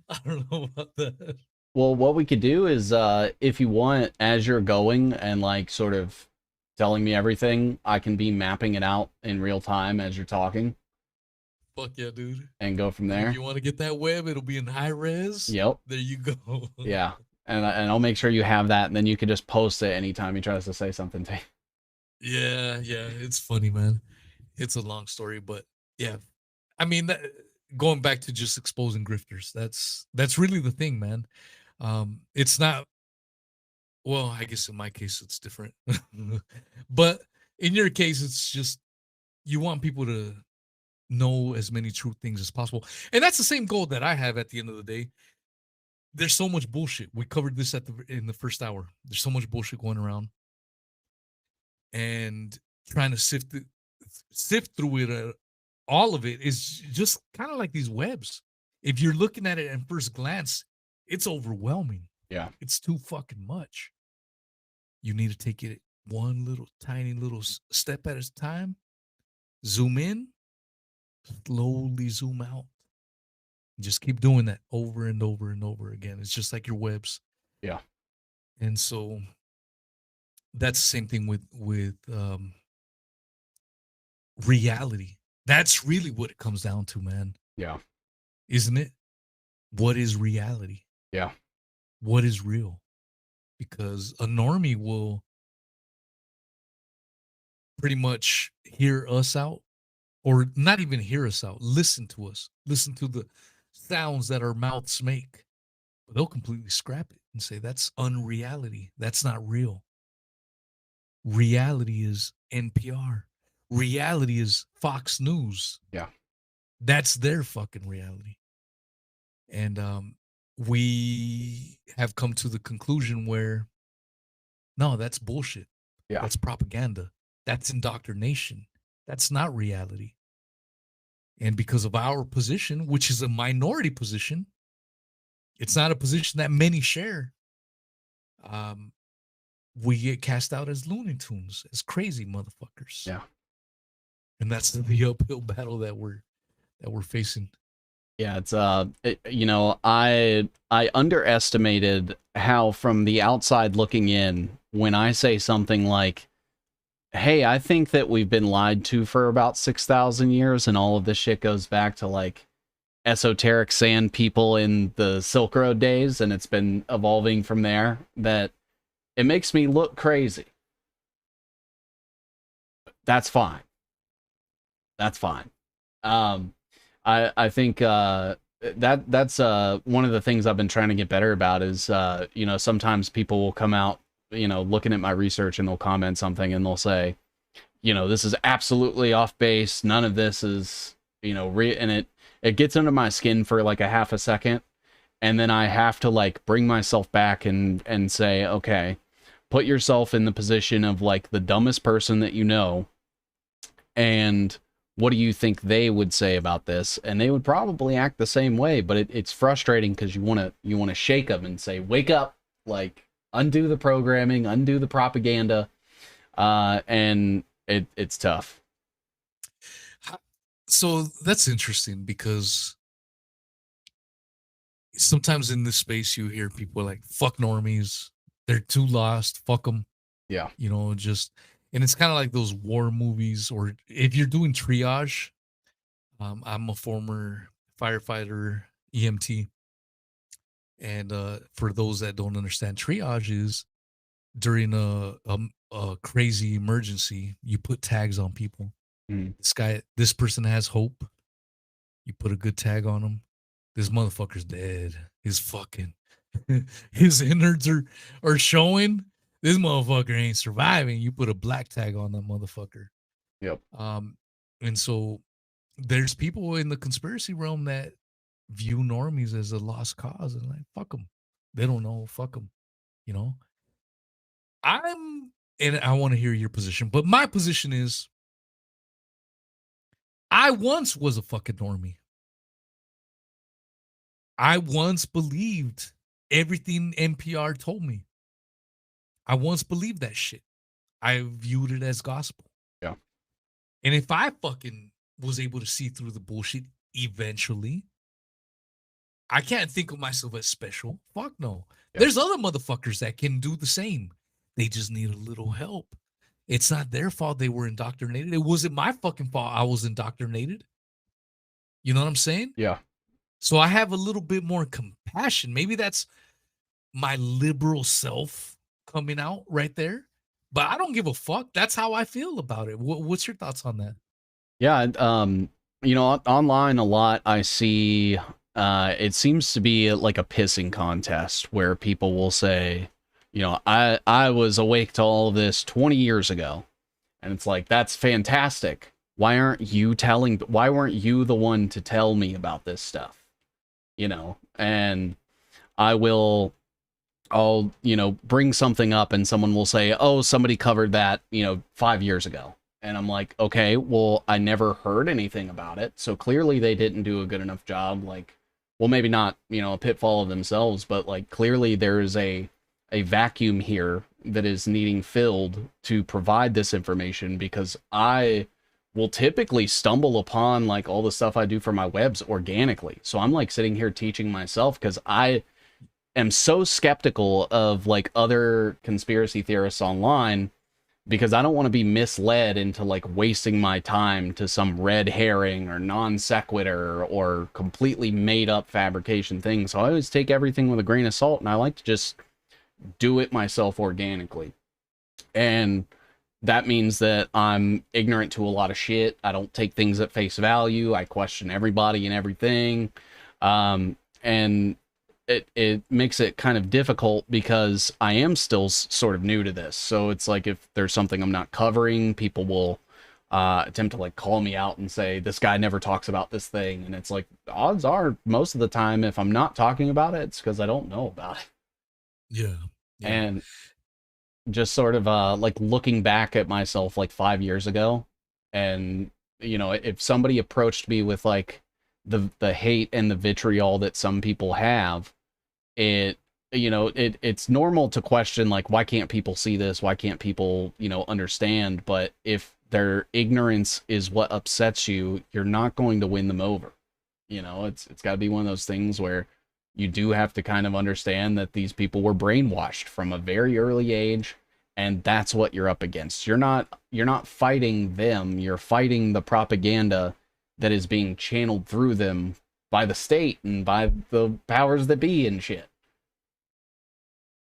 Speaker 3: I don't know about that.
Speaker 4: Well, what we could do is, if you want, as you're going and like sort of telling me everything, I can be mapping it out in real time as you're talking.
Speaker 3: Fuck yeah, dude.
Speaker 4: And go from there.
Speaker 3: If you want to get that web, it'll be in high res.
Speaker 4: Yep.
Speaker 3: There you go.
Speaker 4: Yeah. And I'll make sure you have that, and then you can just post it anytime he tries to say something to you.
Speaker 3: Yeah, it's funny, man. It's a long story, but yeah. I mean, going back to just exposing grifters, that's really the thing, man. It's not, well, I guess in my case it's different. But in your case, it's just you want people to know as many true things as possible. And that's the same goal that I have at the end of the day. There's so much bullshit. We covered this in the first hour. There's so much bullshit going around. And trying to sift through it, all of it is just kind of like these webs. If you're looking at it at first glance, it's overwhelming.
Speaker 4: Yeah.
Speaker 3: It's too fucking much. You need to take it one little tiny little step at a time. Zoom in, slowly zoom out. Just keep doing that over and over and over again. It's just like your webs.
Speaker 4: Yeah.
Speaker 3: And so that's the same thing with reality. That's really what it comes down to, man.
Speaker 4: Yeah.
Speaker 3: isn't it? What is reality?
Speaker 4: Yeah.
Speaker 3: What is real? Because a normie will pretty much hear us out, or not even hear us out, listen to us, listen to the sounds that our mouths make. But they'll completely scrap it and say that's unreality. That's not real. Reality is NPR. Reality is Fox News.
Speaker 4: Yeah.
Speaker 3: That's their fucking reality. And we have come to the conclusion where no, that's bullshit.
Speaker 4: Yeah.
Speaker 3: That's propaganda. That's indoctrination. That's not reality. And because of our position, which is a minority position, it's not a position that many share. We get cast out as Looney Tunes, as crazy motherfuckers.
Speaker 4: Yeah.
Speaker 3: And that's the uphill battle that we're facing.
Speaker 4: Yeah, it's you know, I underestimated how from the outside looking in, when I say something like, hey, I think that we've been lied to for about 6,000 years and all of this shit goes back to like esoteric sand people in the Silk Road days and it's been evolving from there, that it makes me look crazy. That's fine. That's fine. I think that's one of the things I've been trying to get better about is you know, sometimes people will come out, you know, looking at my research and they'll comment something and they'll say, you know, this is absolutely off base, none of this is, you know, and it gets under my skin for like a half a second, and then I have to like bring myself back and say, okay, put yourself in the position of like the dumbest person that you know, and what do you think they would say about this? And they would probably act the same way, but it's frustrating because you want to shake them and say, wake up, like undo the programming, undo the propaganda, and it's tough.
Speaker 3: So that's interesting because sometimes in this space you hear people like, fuck normies, they're too lost, fuck them.
Speaker 4: Yeah.
Speaker 3: You know, just, and it's kind of like those war movies, or if you're doing triage, I'm a former firefighter, EMT. And for those that don't understand, triage is during a crazy emergency, you put tags on people. This person has hope. You put a good tag on him. This motherfucker's dead. His fucking his innards are showing. This motherfucker ain't surviving. You put a black tag on that motherfucker.
Speaker 4: Yep.
Speaker 3: And so there's people in the conspiracy realm that view normies as a lost cause and like, fuck them. They don't know. Fuck them. You know? And I want to hear your position, but my position is I once was a fucking normie. I once believed everything NPR told me. I once believed that shit. I viewed it as gospel.
Speaker 4: Yeah.
Speaker 3: And if I fucking was able to see through the bullshit eventually, I can't think of myself as special. Fuck no. Yeah. There's other motherfuckers that can do the same. They just need a little help. It's not their fault they were indoctrinated. It wasn't my fucking fault I was indoctrinated. You know what I'm saying?
Speaker 4: Yeah.
Speaker 3: So I have a little bit more compassion. Maybe that's my liberal self coming out right there. But I don't give a fuck. That's how I feel about it. What's your thoughts on that?
Speaker 4: Yeah, you know, online a lot I see it seems to be like a pissing contest where people will say, you know, I was awake to all of this 20 years ago. And it's like, that's fantastic. Why weren't you the one to tell me about this stuff? You know, and I'll, you know, bring something up and someone will say, oh, somebody covered that, you know, 5 years ago. And I'm like, okay, well, I never heard anything about it. So clearly they didn't do a good enough job. Like, well, maybe not, you know, a pitfall of themselves, but like clearly there is a vacuum here that is needing filled to provide this information, because I will typically stumble upon like all the stuff I do for my webs organically. So I'm like sitting here teaching myself because I am so skeptical of like other conspiracy theorists online because I don't want to be misled into like wasting my time to some red herring or non sequitur or completely made up fabrication thing. So I always take everything with a grain of salt, and I like to just do it myself organically. And that means that I'm ignorant to a lot of shit. I don't take things at face value. I question everybody and everything. And it makes it kind of difficult because I am still sort of new to this. So it's like if there's something I'm not covering, people will attempt to like call me out and say, this guy never talks about this thing. And it's like, odds are most of the time, if I'm not talking about it, it's because I don't know about it.
Speaker 3: Yeah.
Speaker 4: And just sort of like looking back at myself like 5 years ago, and you know, if somebody approached me with like the hate and the vitriol that some people have, it, you know, it's normal to question like, why can't people see this, why can't people, you know, understand? But if their ignorance is what upsets you, you're not going to win them over. You know, it's got to be one of those things where you do have to kind of understand that these people were brainwashed from a very early age, and that's what you're up against. You're not fighting them, you're fighting the propaganda that is being channeled through them by the state and by the powers that be and shit.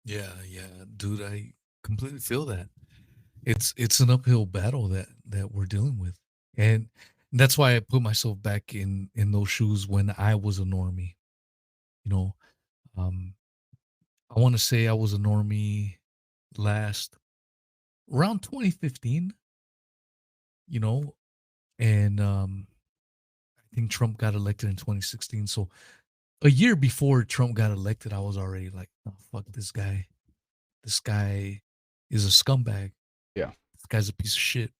Speaker 3: Yeah, dude, I completely feel that. It's an uphill battle that we're dealing with, and that's why I put myself back in those shoes when I was a normie. You know, um, I want to say I was a normie last around 2015. You know, and I think Trump got elected in 2016. So a year before Trump got elected, I was already like, oh, fuck this guy. This guy is a scumbag.
Speaker 4: Yeah.
Speaker 3: This guy's a piece of shit.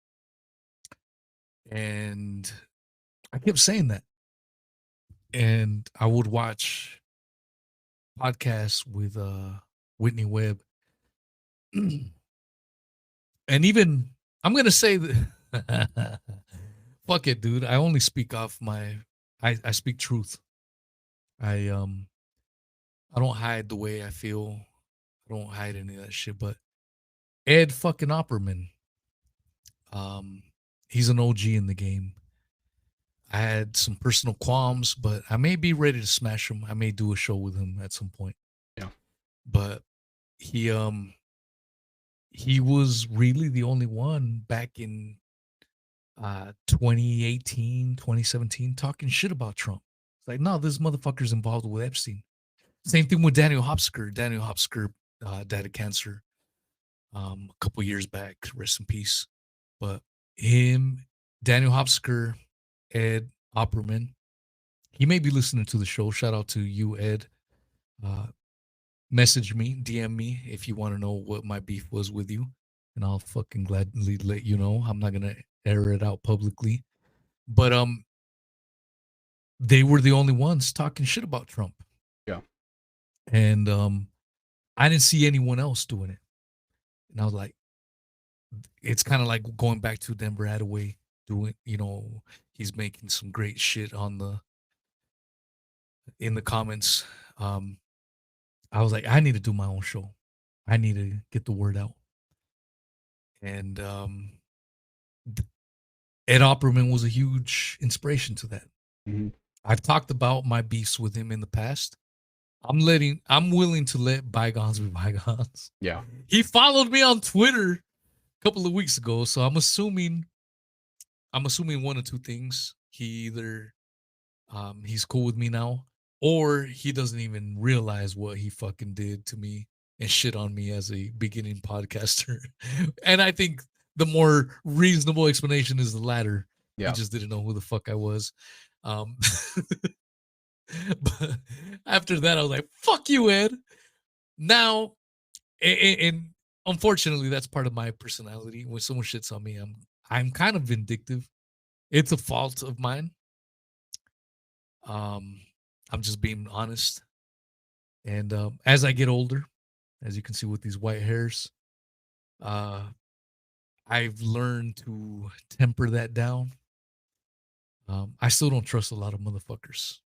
Speaker 3: And I kept saying that. And I would watch podcasts with Whitney Webb. And even I'm gonna say that fuck it, dude. I only speak off I speak truth. I don't hide the way I feel. I don't hide any of that shit. But Ed fucking Opperman, he's an OG in the game. I had some personal qualms, but I may be ready to smash him. I may do a show with him at some point.
Speaker 4: Yeah.
Speaker 3: But he was really the only one back in 2018, 2017 talking shit about Trump. It's like, no, this motherfucker's involved with Epstein. Same thing with Daniel Hopsker. Daniel Hopsker died of cancer a couple years back. Rest in peace. But him, Daniel Hopsker, Ed Opperman, he may be listening to the show. Shout out to you, Ed. Message me, DM me if you want to know what my beef was with you, and I'll fucking gladly let you know. I'm not gonna air it out publicly, but they were the only ones talking shit about Trump.
Speaker 4: Yeah.
Speaker 3: And I didn't see anyone else doing it, and I was like, it's kind of like going back to Denver Attaway doing, you know, he's making some great shit in the comments. I was like, I need to do my own show. I need to get the word out. And Ed Opperman was a huge inspiration to that.
Speaker 4: Mm-hmm.
Speaker 3: I've talked about my beefs with him in the past. I'm willing to let bygones be bygones.
Speaker 4: Yeah.
Speaker 3: He followed me on Twitter a couple of weeks ago, so I'm assuming one of two things. He either he's cool with me now, or he doesn't even realize what he fucking did to me and shit on me as a beginning podcaster. And I think the more reasonable explanation is the latter.
Speaker 4: Yeah.
Speaker 3: He just didn't know who the fuck I was. But after that, I was like, fuck you, Ed. Now, and unfortunately, that's part of my personality. When someone shits on me, I'm kind of vindictive. It's a fault of mine. I'm just being honest. And as I get older, as you can see with these white hairs, I've learned to temper that down. I still don't trust a lot of motherfuckers.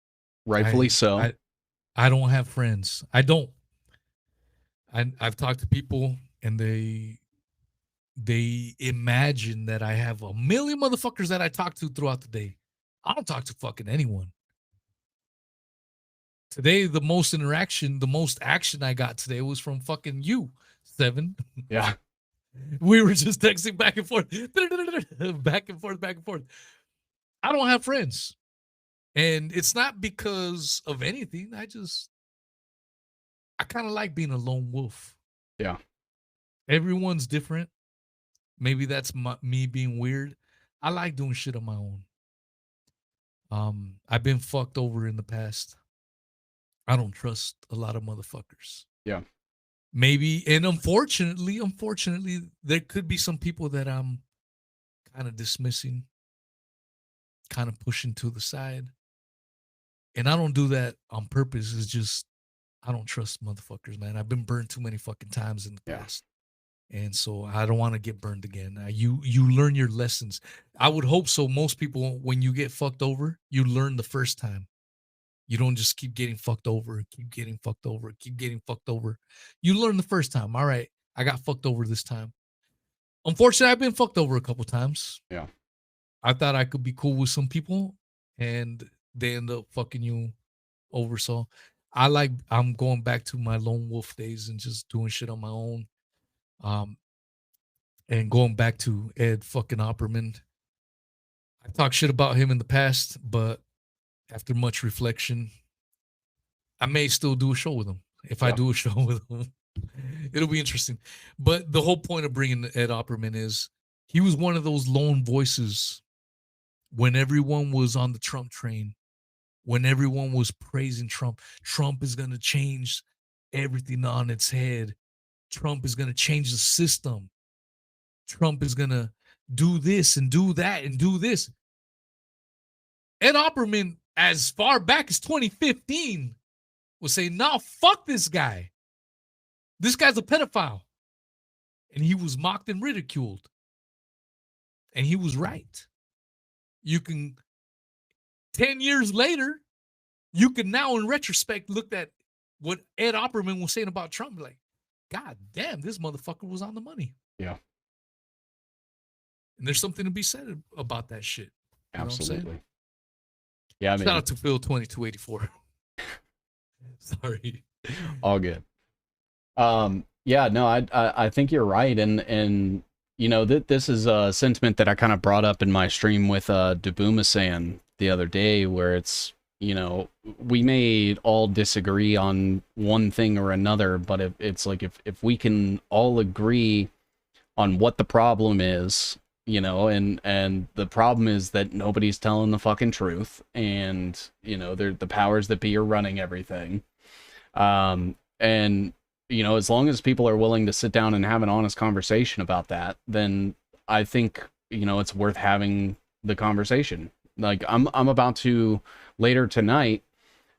Speaker 4: Rightfully so.
Speaker 3: I don't have friends. I don't. I've talked to people and they they imagine that I have a million motherfuckers that I talk to throughout the day. I don't talk to fucking anyone. Today, the most interaction, the most action I got today was from fucking you, Seven.
Speaker 4: Yeah.
Speaker 3: We were just texting back and forth, back and forth, back and forth. I don't have friends. And it's not because of anything. I kind of like being a lone wolf.
Speaker 4: Yeah.
Speaker 3: Everyone's different. Maybe that's me being weird. I like doing shit on my own. I've been fucked over in the past. I don't trust a lot of motherfuckers.
Speaker 4: Yeah.
Speaker 3: Maybe, and unfortunately, there could be some people that I'm kind of dismissing, kind of pushing to the side. And I don't do that on purpose. It's just, I don't trust motherfuckers, man. I've been burned too many fucking times in the past. And so I don't want to get burned again. You learn your lessons. I would hope so. Most people, when you get fucked over, you learn the first time. You don't just keep getting fucked over, keep getting fucked over, keep getting fucked over. You learn the first time. All right, I got fucked over this time. Unfortunately, I've been fucked over a couple times.
Speaker 4: Yeah.
Speaker 3: I thought I could be cool with some people, and they end up fucking you over. So I'm going back to my lone wolf days and just doing shit on my own. And going back to Ed fucking Opperman. I talked shit about him in the past, but after much reflection, I may still do a show with him. If I do a show with him, it'll be interesting. But the whole point of bringing Ed Opperman is he was one of those lone voices when everyone was on the Trump train, when everyone was praising Trump. Trump is going to change everything on its head. Trump is going to change the system. Trump is going to do this and do that and do this. Ed Opperman, as far back as 2015, was saying, "No, fuck this guy. This guy's a pedophile." And he was mocked and ridiculed. And he was right. You can, 10 years later, you can now, in retrospect, look at what Ed Opperman was saying about Trump. Like, God damn, this motherfucker was on the money.
Speaker 4: Yeah.
Speaker 3: And there's something to be said about that shit. You
Speaker 4: Absolutely. Yeah, I mean,
Speaker 3: shout out to Phil 2284. Sorry.
Speaker 4: All good. Yeah, no, I think you're right, and you know this is a sentiment that I kind of brought up in my stream with Deboomasan the other day, where it's, you know, we may all disagree on one thing or another, but it's like if we can all agree on what the problem is, you know, and the problem is that nobody's telling the fucking truth, and you know, the powers that be are running everything. And you know, as long as people are willing to sit down and have an honest conversation about that, then I think, you know, it's worth having the conversation. Like I'm about to later tonight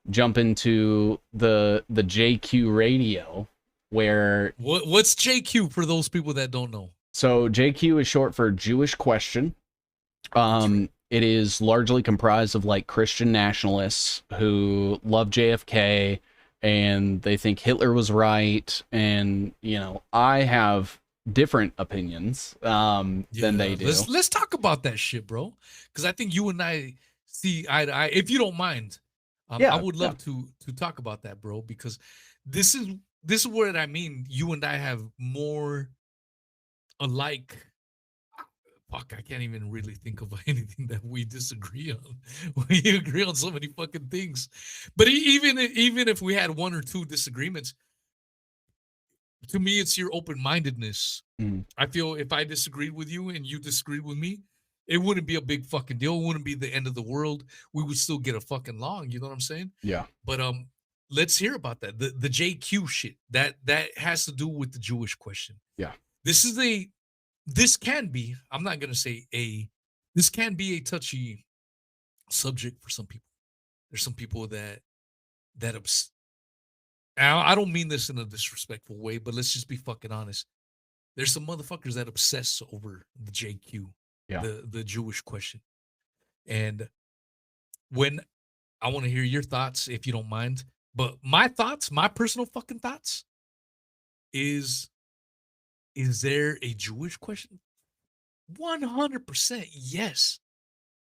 Speaker 4: jump into the JQ radio, where
Speaker 3: what's JQ for those people that don't know?
Speaker 4: So JQ is short for Jewish Question. It is largely comprised of like Christian nationalists who love JFK and they think Hitler was right. And, you know, I have different opinions than they do.
Speaker 3: Let's talk about that shit, bro. Because I think you and I see eye to eye. If you don't mind, I would love to talk about that, bro. Because this is what I mean. You and I have more alike. Fuck, I can't even really think of anything that we disagree on. We agree on so many fucking things. But even if we had one or two disagreements, to me, it's your open-mindedness. I feel if I disagreed with you and you disagreed with me, it wouldn't be a big fucking deal. It wouldn't be the end of the world. We would still get a fucking along. You know what I'm saying?
Speaker 4: Yeah.
Speaker 3: But let's hear about that. The JQ shit. That has to do with the Jewish question.
Speaker 4: Yeah.
Speaker 3: This can be, I'm not going to say this can be a touchy subject for some people. There's some people that I don't mean this in a disrespectful way, but let's just be fucking honest. There's some motherfuckers that obsess over the JQ, the Jewish question. And when I want to hear your thoughts, if you don't mind, but my thoughts, my personal fucking thoughts is Is there a Jewish question? 100% yes.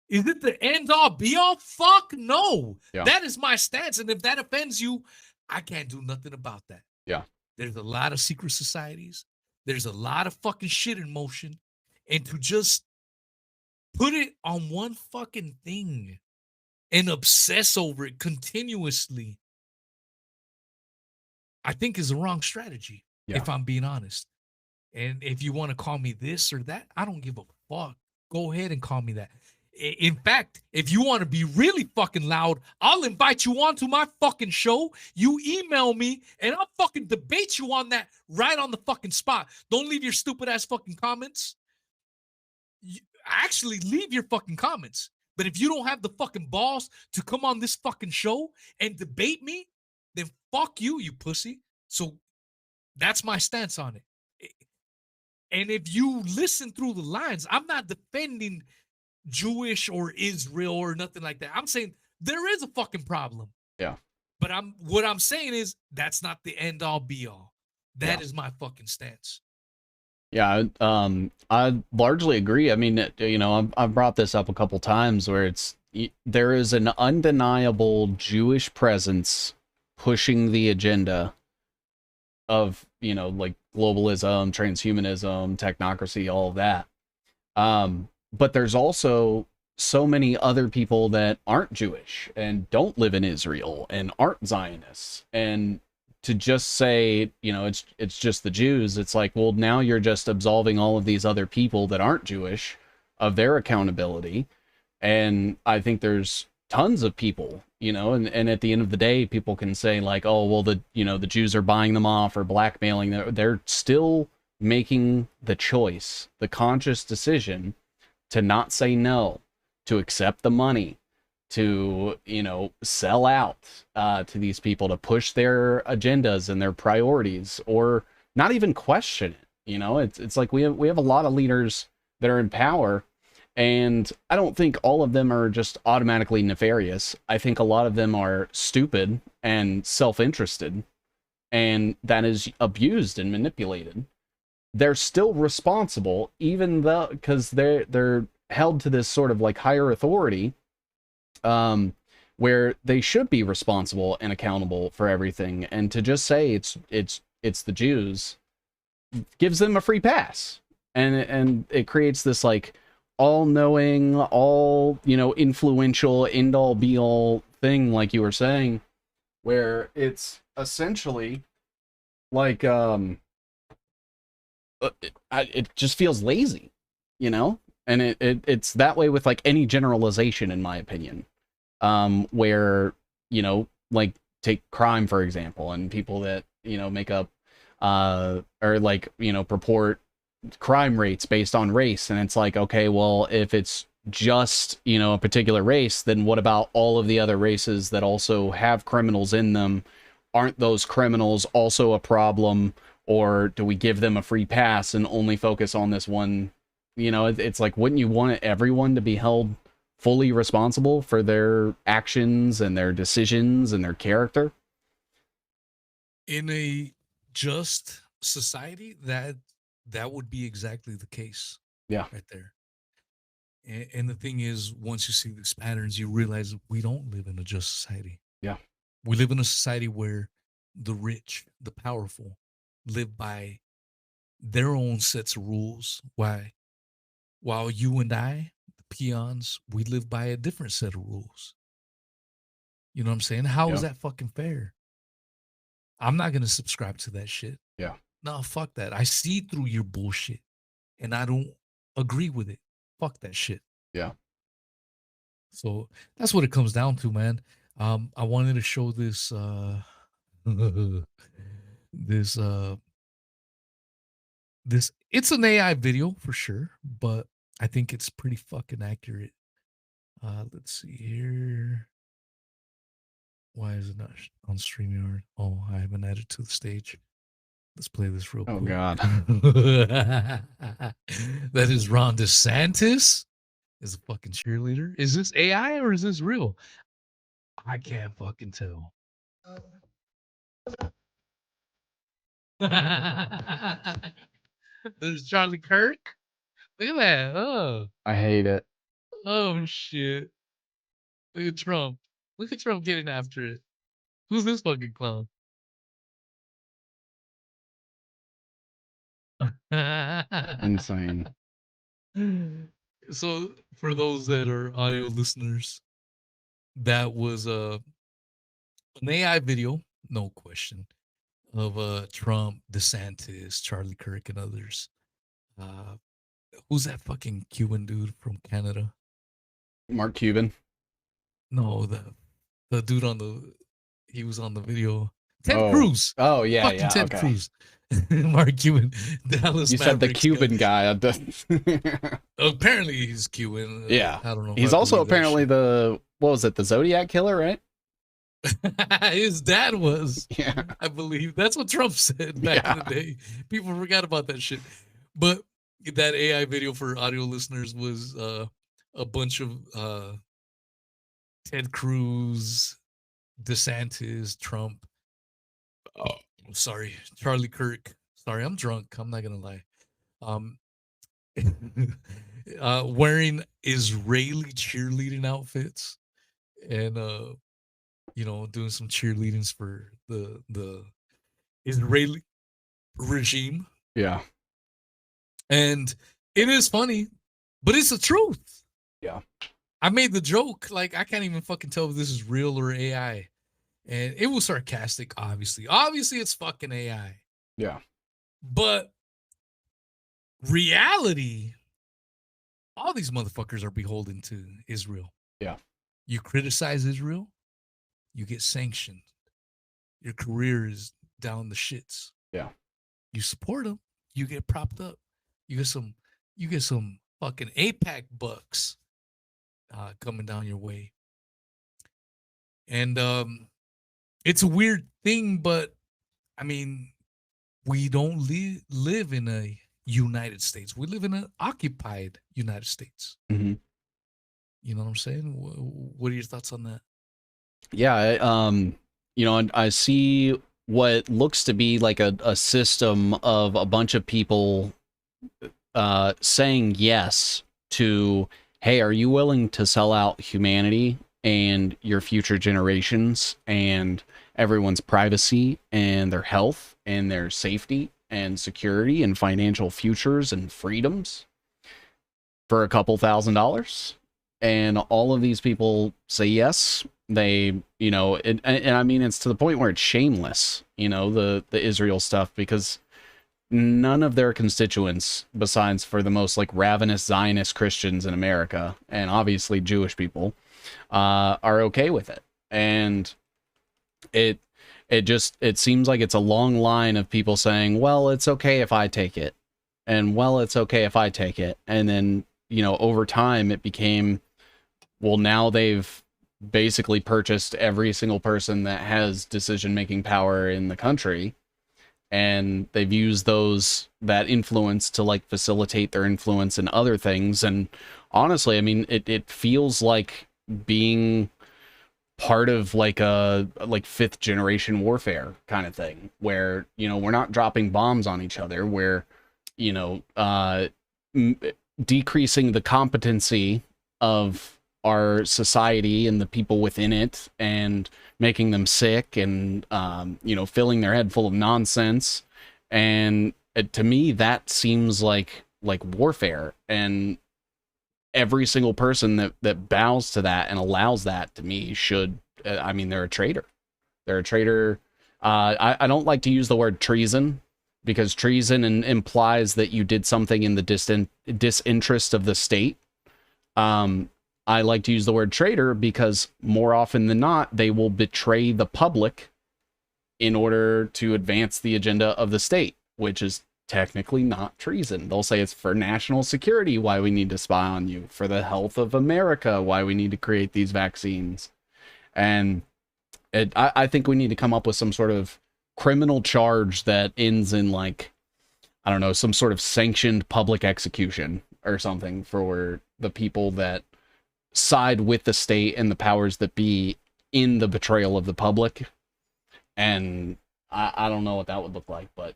Speaker 3: Is it the end all be all? Fuck no.
Speaker 4: Yeah.
Speaker 3: That is my stance. And if that offends you, I can't do nothing about that.
Speaker 4: Yeah.
Speaker 3: There's a lot of secret societies. There's a lot of fucking shit in motion. And to just put it on one fucking thing and obsess over it continuously, I think is the wrong strategy,
Speaker 4: Yeah.
Speaker 3: if I'm being honest. And if you want to call me this or that, I don't give a fuck. Go ahead and call me that. In fact, if you want to be really fucking loud, I'll invite you onto my fucking show. You email me and I'll fucking debate you on that right on the fucking spot. Don't leave your stupid ass fucking comments. Actually, leave your fucking comments. But if you don't have the fucking balls to come on this fucking show and debate me, then fuck you, you pussy. So that's my stance on it. And if you listen through the lines, I'm not defending Jewish or Israel or nothing like that. I'm saying there is a fucking problem.
Speaker 4: Yeah.
Speaker 3: But what I'm saying is that's not the end all be all. That is my fucking stance.
Speaker 4: Yeah, I largely agree. I mean, you know, I've brought this up a couple times where there is an undeniable Jewish presence pushing the agenda of, you know, like globalism, transhumanism, technocracy, all of that. But there's also so many other people that aren't Jewish and don't live in Israel and aren't Zionists. And to just say, you know, it's just the Jews, it's like, well, now you're just absolving all of these other people that aren't Jewish of their accountability. And I think there's tons of people, you know, and at the end of the day, people can say like, oh, well, the Jews are buying them off or blackmailing them. They're still making the choice, the conscious decision to not say no, to accept the money, to, you know, sell out to these people, to push their agendas and their priorities, or not even question it. You know, it's like we have a lot of leaders that are in power, and I don't think all of them are just automatically nefarious. I think a lot of them are stupid and self-interested, and that is abused and manipulated. They're still responsible, even though, because they're held to this sort of like higher authority, where they should be responsible and accountable for everything. And to just say it's the Jews gives them a free pass, and it creates this like all-knowing, all, you know, influential, end-all be-all thing, like you were saying, where it's essentially like it just feels lazy, you know. And it's that way with like any generalization, in my opinion, where, you know, like take crime for example, and people that, you know, make up or like, you know, purport crime rates based on race, and it's like, okay, well, if it's just, you know, a particular race, then what about all of the other races that also have criminals in them? Aren't those criminals also a problem? Or do we give them a free pass and only focus on this one? You know, it's like, wouldn't you want everyone to be held fully responsible for their actions and their decisions and their character?
Speaker 3: In a just society, that would be exactly the case.
Speaker 4: Yeah.
Speaker 3: Right there. And the thing is, once you see these patterns, you realize we don't live in a just society.
Speaker 4: Yeah.
Speaker 3: We live in a society where the rich, the powerful, live by their own sets of rules. Why? While you and I, the peons, we live by a different set of rules. You know what I'm saying? How is that fucking fair? I'm not going to subscribe to that shit.
Speaker 4: Yeah.
Speaker 3: No, fuck that. I see through your bullshit and I don't agree with it. Fuck that shit.
Speaker 4: Yeah.
Speaker 3: So that's what it comes down to, man. I wanted to show this this it's an AI video for sure, but I think it's pretty fucking accurate. Let's see here. Why is it not on StreamYard? Oh, I haven't added to the stage. Let's play this real quick.
Speaker 4: Oh God.
Speaker 3: That is Ron DeSantis is a fucking cheerleader. Is this AI or is this real? I can't fucking tell. There's Charlie Kirk. Look at that.
Speaker 4: I hate it.
Speaker 3: Oh shit. Look at Trump. Look at Trump getting after it. Who's this fucking clown?
Speaker 4: Insane.
Speaker 3: So for those that are audio listeners, that was an AI video, no question, of Trump, DeSantis, Charlie Kirk, and others. Uh, who's that fucking Cuban dude from Canada?
Speaker 4: Mark Cuban.
Speaker 3: No, the dude he was on the video. Ted
Speaker 4: Oh.
Speaker 3: Cruz.
Speaker 4: Oh yeah,
Speaker 3: Fucking
Speaker 4: yeah.
Speaker 3: Ted
Speaker 4: Okay.
Speaker 3: Cruz. Mark Cuban. Dallas
Speaker 4: You said the
Speaker 3: Mavericks
Speaker 4: Cuban guy.
Speaker 3: Apparently he's Cuban.
Speaker 4: Yeah.
Speaker 3: I don't know. If
Speaker 4: He's
Speaker 3: I
Speaker 4: also
Speaker 3: believe that
Speaker 4: apparently the, what was it, the Zodiac killer, right?
Speaker 3: shit. His dad was.
Speaker 4: Yeah.
Speaker 3: I believe that's what Trump said back in the day. People forgot about that shit. But that AI video for audio listeners was a bunch of Ted Cruz, DeSantis, Trump. Oh, sorry, Charlie Kirk. Sorry, I'm drunk. I'm not gonna lie. Um, wearing Israeli cheerleading outfits and doing some cheerleadings for the Israeli regime.
Speaker 4: Yeah.
Speaker 3: And it is funny, but it's the truth.
Speaker 4: Yeah.
Speaker 3: I made the joke, like I can't even fucking tell if this is real or AI. And it was sarcastic, obviously. Obviously, it's fucking AI.
Speaker 4: Yeah.
Speaker 3: But reality, all these motherfuckers are beholden to Israel.
Speaker 4: Yeah.
Speaker 3: You criticize Israel, you get sanctioned. Your career is down the shits.
Speaker 4: Yeah.
Speaker 3: You support them, you get propped up. You get some fucking APAC bucks coming down your way. And it's a weird thing, but I mean, we don't live in a United States. We live in an occupied United States.
Speaker 4: Mm-hmm.
Speaker 3: You know what I'm saying? What are your thoughts on that?
Speaker 4: Yeah. I see what looks to be like a system of a bunch of people saying yes to, hey, are you willing to sell out humanity and your future generations and everyone's privacy and their health and their safety and security and financial futures and freedoms for a couple $1,000s? And all of these people say yes. They, and I mean, it's to the point where it's shameless, the Israel stuff, because none of their constituents, besides for the most like ravenous Zionist Christians in America, and obviously Jewish people, are okay with it. And it seems like it's a long line of people saying, well, it's okay if I take it. And well, it's okay if I take it. And then, over time it became, well, now they've basically purchased every single person that has decision-making power in the country. And they've used that influence to like facilitate their influence in other things. And honestly, I mean, it feels like being part of like a fifth generation warfare kind of thing, where, we're not dropping bombs on each other. We're, decreasing the competency of our society and the people within it, and making them sick, and filling their head full of nonsense. And to me, that seems like warfare. And every single person that bows to that and allows that, to me, should, they're a traitor. They're a traitor. I don't like to use the word treason, because treason implies that you did something in the disinterest of the state. I like to use the word traitor because more often than not, they will betray the public in order to advance the agenda of the state, which is technically not treason. They'll say it's for national security, why we need to spy on you, for the health of America, why we need to create these vaccines. And I think we need to come up with some sort of criminal charge that ends in, like, I don't know, some sort of sanctioned public execution or something for the people that side with the state and the powers that be in the betrayal of the public. And I don't know what that would look like, but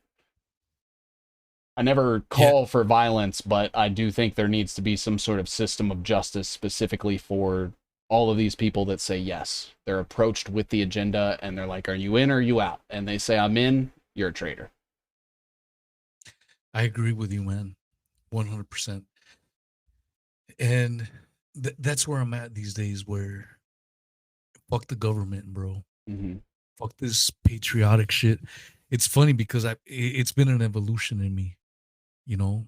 Speaker 4: I never call for violence, but I do think there needs to be some sort of system of justice specifically for all of these people that say yes. They're approached with the agenda and they're like, are you in or are you out? And they say, I'm in, you're a traitor.
Speaker 3: I agree with you, man. 100%. And that's where I'm at these days, where fuck the government, bro.
Speaker 4: Mm-hmm.
Speaker 3: Fuck this patriotic shit. It's funny because it's been an evolution in me. You know,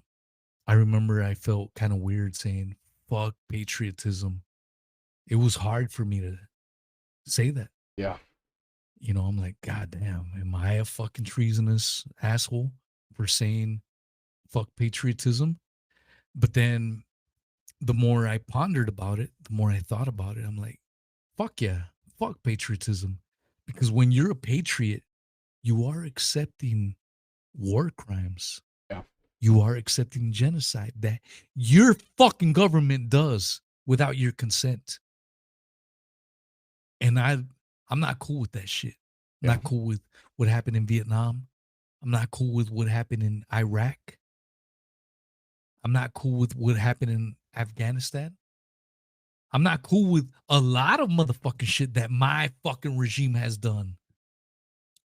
Speaker 3: I remember I felt kind of weird saying fuck patriotism. It was hard for me to say that.
Speaker 4: Yeah.
Speaker 3: You know, I'm like, God damn, am I a fucking treasonous asshole for saying fuck patriotism? But then the more I pondered about it, the more I thought about it, I'm like, fuck yeah, fuck patriotism. Because when you're a patriot, you are accepting war crimes.
Speaker 4: Yeah.
Speaker 3: You are accepting genocide that your fucking government does without your consent. And I'm not cool with that shit. I'm not cool with what happened in Vietnam. I'm not cool with what happened in Iraq. I'm not cool with what happened in Afghanistan. I'm not cool with a lot of motherfucking shit that my fucking regime has done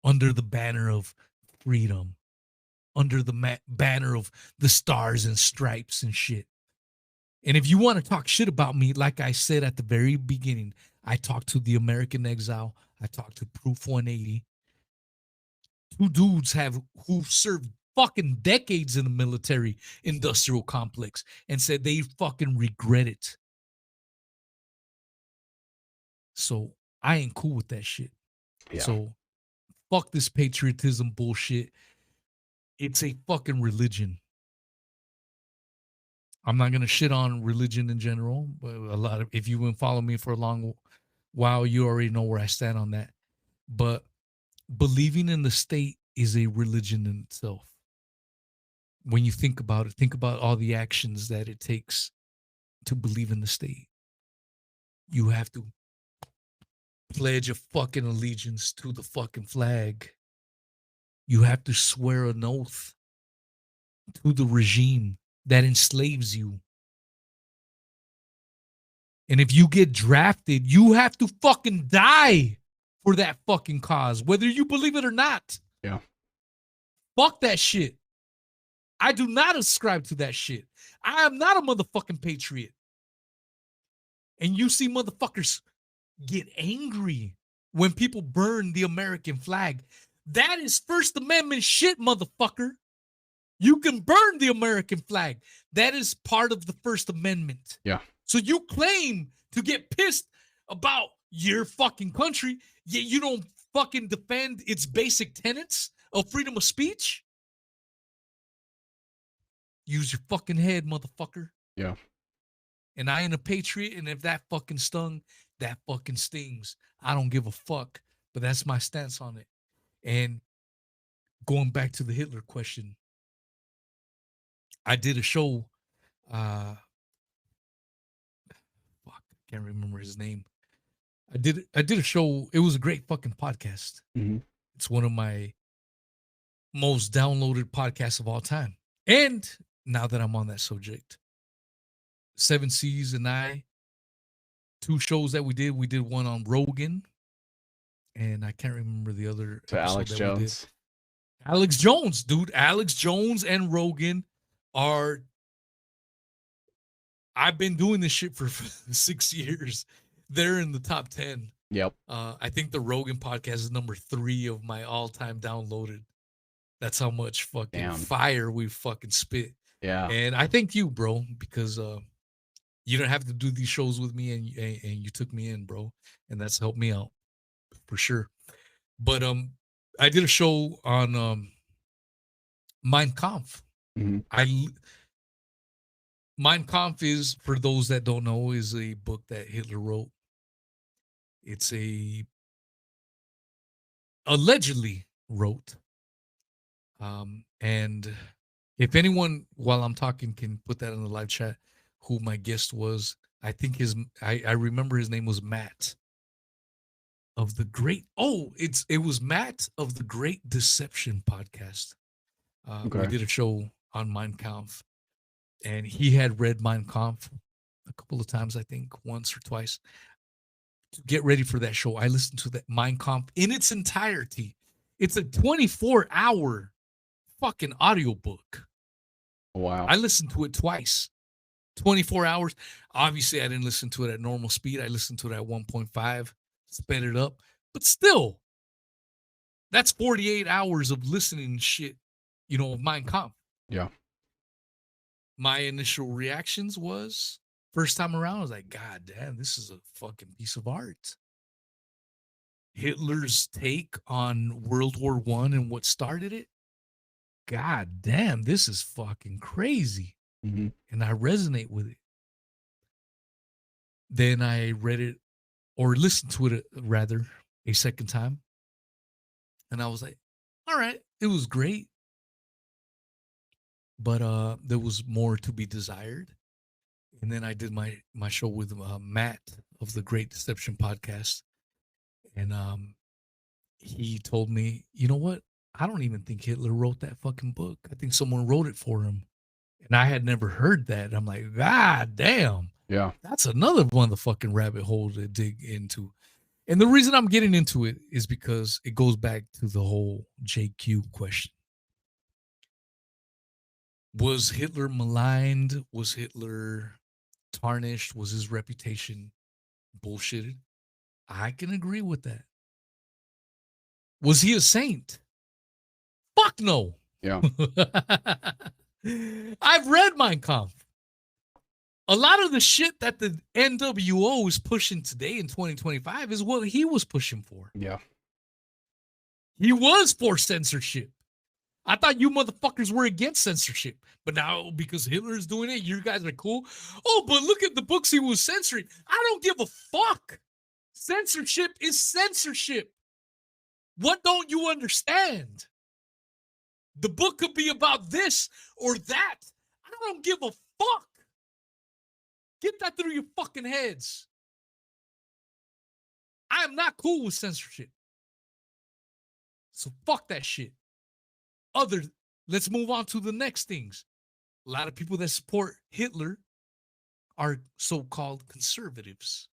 Speaker 3: under the banner of freedom, under the banner of the stars and stripes and shit. And if you want to talk shit about me, like I said at the very beginning, I talked to the American Exile. I talked to Proof 180. Two dudes who served fucking decades in the military industrial complex and said they fucking regret it. So I ain't cool with that shit.
Speaker 4: Yeah.
Speaker 3: So fuck this patriotism bullshit. It's a fucking religion. I'm not gonna shit on religion in general, but if you've been following me for a long while, you already know where I stand on that. But believing in the state is a religion in itself. When you think about it, think about all the actions that it takes to believe in the state. You have to pledge a fucking allegiance to the fucking flag. You have to swear an oath to the regime that enslaves you. And if you get drafted, you have to fucking die for that fucking cause, whether you believe it or not.
Speaker 4: Yeah.
Speaker 3: Fuck that shit. I do not ascribe to that shit. I am not a motherfucking patriot. And you see motherfuckers get angry when people burn the American flag. That is First Amendment shit, motherfucker. You can burn the American flag. That is part of the First Amendment.
Speaker 4: Yeah.
Speaker 3: So you claim to get pissed about your fucking country, yet you don't fucking defend its basic tenets of freedom of speech? Use your fucking head, motherfucker.
Speaker 4: Yeah.
Speaker 3: And I ain't a patriot, and if that fucking stung, that fucking stings. I don't give a fuck, but that's my stance on it. And going back to the Hitler question, I did a show, fuck, I can't remember his name. I did a show. It was a great fucking podcast.
Speaker 4: Mm-hmm.
Speaker 3: It's one of my most downloaded podcasts of all time. And now that I'm on that subject, 7 C's and I, 2 shows that we did one on Rogan, and I can't remember the other.
Speaker 4: To Alex Jones.
Speaker 3: Alex Jones, dude. Alex Jones and Rogan are. I've been doing this shit for 6 years. They're in the top 10.
Speaker 4: Yep.
Speaker 3: I think the Rogan podcast is number 3 of my all-time downloaded. That's how much fucking fire we fucking spit.
Speaker 4: Yeah.
Speaker 3: And I thank you, bro, because you don't have to do these shows with me, and you took me in, bro, and that's helped me out for sure. But I did a show on Mein Kampf.
Speaker 4: Mm-hmm.
Speaker 3: Mein Kampf is, for those that don't know, is a book that Hitler wrote. It's allegedly wrote. And if anyone, while I'm talking, can put that in the live chat, who my guest was, I think I remember his name was Matt of the Great. It was Matt of the Great Deception podcast.
Speaker 4: Okay.
Speaker 3: We did a show on Mein Kampf, and he had read Mein Kampf a couple of times, I think once or twice. To get ready for that show, I listened to that Mein Kampf in its entirety. It's a 24-hour fucking audiobook.
Speaker 4: Wow.
Speaker 3: I listened to it twice. 24 hours. Obviously, I didn't listen to it at normal speed. I listened to it at 1.5, sped it up. But still, that's 48 hours of listening shit, of Mein Kampf.
Speaker 4: Yeah.
Speaker 3: My initial reactions was, first time around, I was like, God damn, this is a fucking piece of art. Hitler's take on World War I and what started it. God damn, this is fucking crazy.
Speaker 4: Mm-hmm.
Speaker 3: And I resonate with it. Then I read it, or listened to it rather, a second time. And I was like, all right, it was great. But there was more to be desired. And then I did my show with Matt of the Great Deception podcast. And he told me, you know what? I don't even think Hitler wrote that fucking book. I think someone wrote it for him. And I had never heard that. I'm like, God damn.
Speaker 4: Yeah.
Speaker 3: That's another one of the fucking rabbit hole to dig into. And the reason I'm getting into it is because it goes back to the whole JQ question. Was Hitler maligned? Was Hitler tarnished? Was his reputation bullshitted? I can agree with that. Was he a saint? Fuck no.
Speaker 4: Yeah.
Speaker 3: I've read Mein Kampf. A lot of the shit that the NWO is pushing today in 2025 is what he was pushing for.
Speaker 4: Yeah.
Speaker 3: He was for censorship. I thought you motherfuckers were against censorship. But now, because Hitler's doing it, you guys are cool. Oh, but look at the books he was censoring. I don't give a fuck. Censorship is censorship. What don't you understand? The book could be about this or that. I don't give a fuck. Get that through your fucking heads. I am not cool with censorship. So fuck that shit. Let's move on to the next things. A lot of people that support Hitler are so-called conservatives.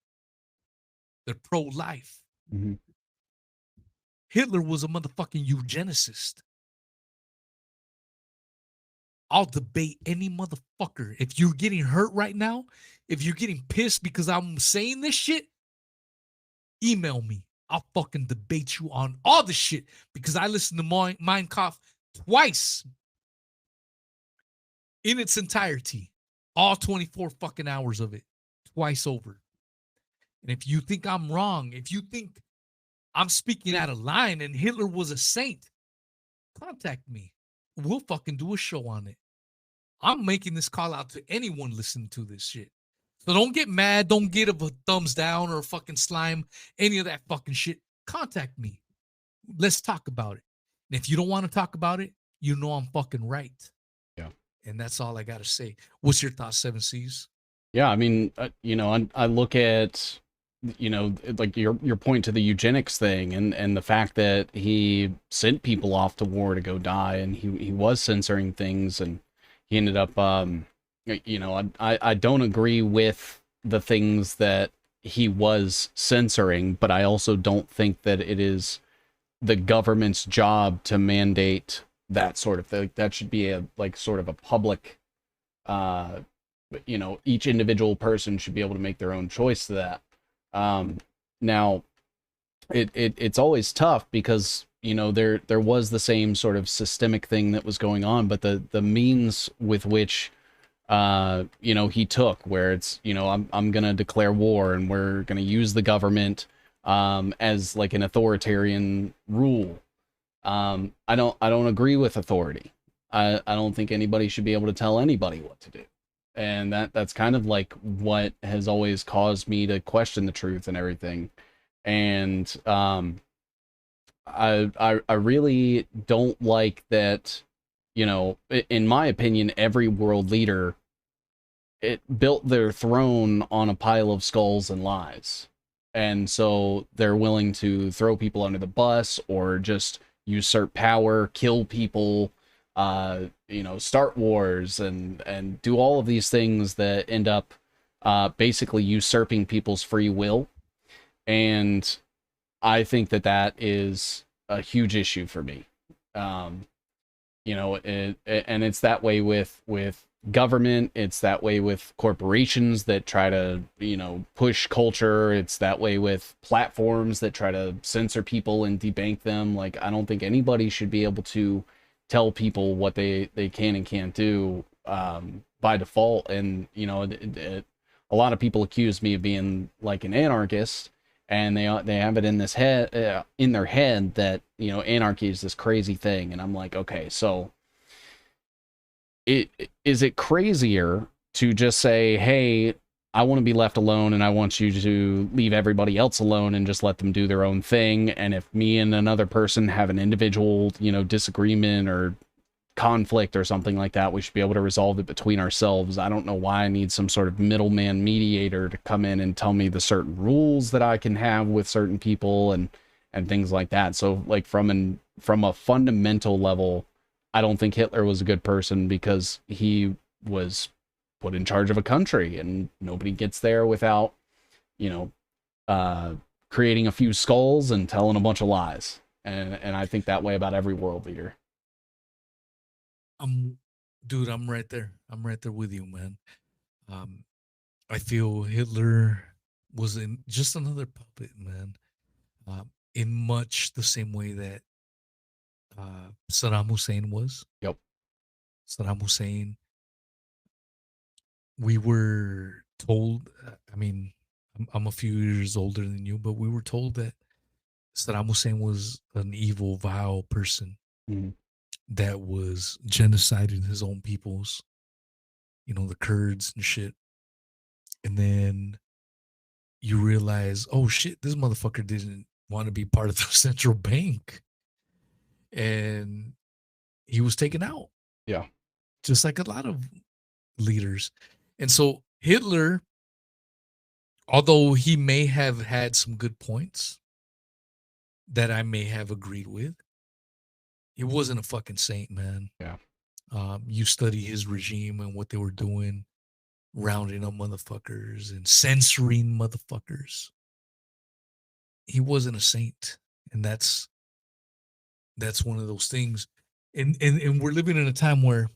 Speaker 3: They're pro-life.
Speaker 4: Mm-hmm.
Speaker 3: Hitler was a motherfucking eugenicist. I'll debate any motherfucker. If you're getting hurt right now, if you're getting pissed because I'm saying this shit, email me. I'll fucking debate you on all the shit because I listened to Mein Kampf twice in its entirety. All 24 fucking hours of it. Twice over. And if you think I'm wrong, if you think I'm speaking out of line and Hitler was a saint, contact me. We'll fucking do a show on it. I'm making this call out to anyone listening to this shit. So don't get mad. Don't get a thumbs down or a fucking slime, any of that fucking shit. Contact me. Let's talk about it. And if you don't want to talk about it, you know I'm fucking right.
Speaker 4: Yeah.
Speaker 3: And that's all I got to say. What's your thoughts, 7Cs?
Speaker 4: Yeah, I mean, I look at, like your point to the eugenics thing and the fact that he sent people off to war to go die, and he was censoring things, and he ended up, I don't agree with the things that he was censoring, but I also don't think that it is the government's job to mandate that sort of thing. That should be a sort of a public, each individual person should be able to make their own choice to that. Now it's always tough because, there was the same sort of systemic thing that was going on, but the means with which, he took, where it's, I'm going to declare war and we're going to use the government, as like an authoritarian rule. I don't agree with authority. I don't think anybody should be able to tell anybody what to do. And that's kind of like what has always caused me to question the truth and everything. And I really don't like that, in my opinion, every world leader, it built their throne on a pile of skulls and lies. And so they're willing to throw people under the bus or just usurp power, kill people, start wars and do all of these things that end up basically usurping people's free will. And I think that is a huge issue for me. And it's that way with government. It's that way with corporations that try to, push culture. It's that way with platforms that try to censor people and debank them. Like, I don't think anybody should be able to tell people what they can and can't do by default. And, a lot of people accuse me of being like an anarchist, and they have it in this head in their head that anarchy is this crazy thing. And I'm like, okay, so is it crazier to just say, hey, I want to be left alone, and I want you to leave everybody else alone and just let them do their own thing? And if me and another person have an individual disagreement or conflict or something like that, we should be able to resolve it between ourselves. I don't know why I need some sort of middleman mediator to come in and tell me the certain rules that I can have with certain people and things like that. So like from a fundamental level, I don't think Hitler was a good person, because he was put in charge of a country, and nobody gets there without creating a few skulls and telling a bunch of lies. And I think that way about every world leader.
Speaker 3: Dude, I'm right there. I'm right there with you, man. I feel Hitler was just another puppet, man. In much the same way that Saddam Hussein was.
Speaker 4: Yep.
Speaker 3: Saddam Hussein, we were told, I mean, I'm a few years older than you, but we were told that Saddam Hussein was an evil, vile person.
Speaker 4: Mm-hmm.
Speaker 3: That was genociding his own peoples, the Kurds and shit. And then you realize, oh shit, this motherfucker didn't want to be part of the central bank. And he was taken out.
Speaker 4: Yeah.
Speaker 3: Just like a lot of leaders. And so Hitler, although he may have had some good points that I may have agreed with, he wasn't a fucking saint, man.
Speaker 4: Yeah.
Speaker 3: You study his regime and what they were doing, rounding up motherfuckers and censoring motherfuckers. He wasn't a saint. And that's one of those things. And we're living in a time where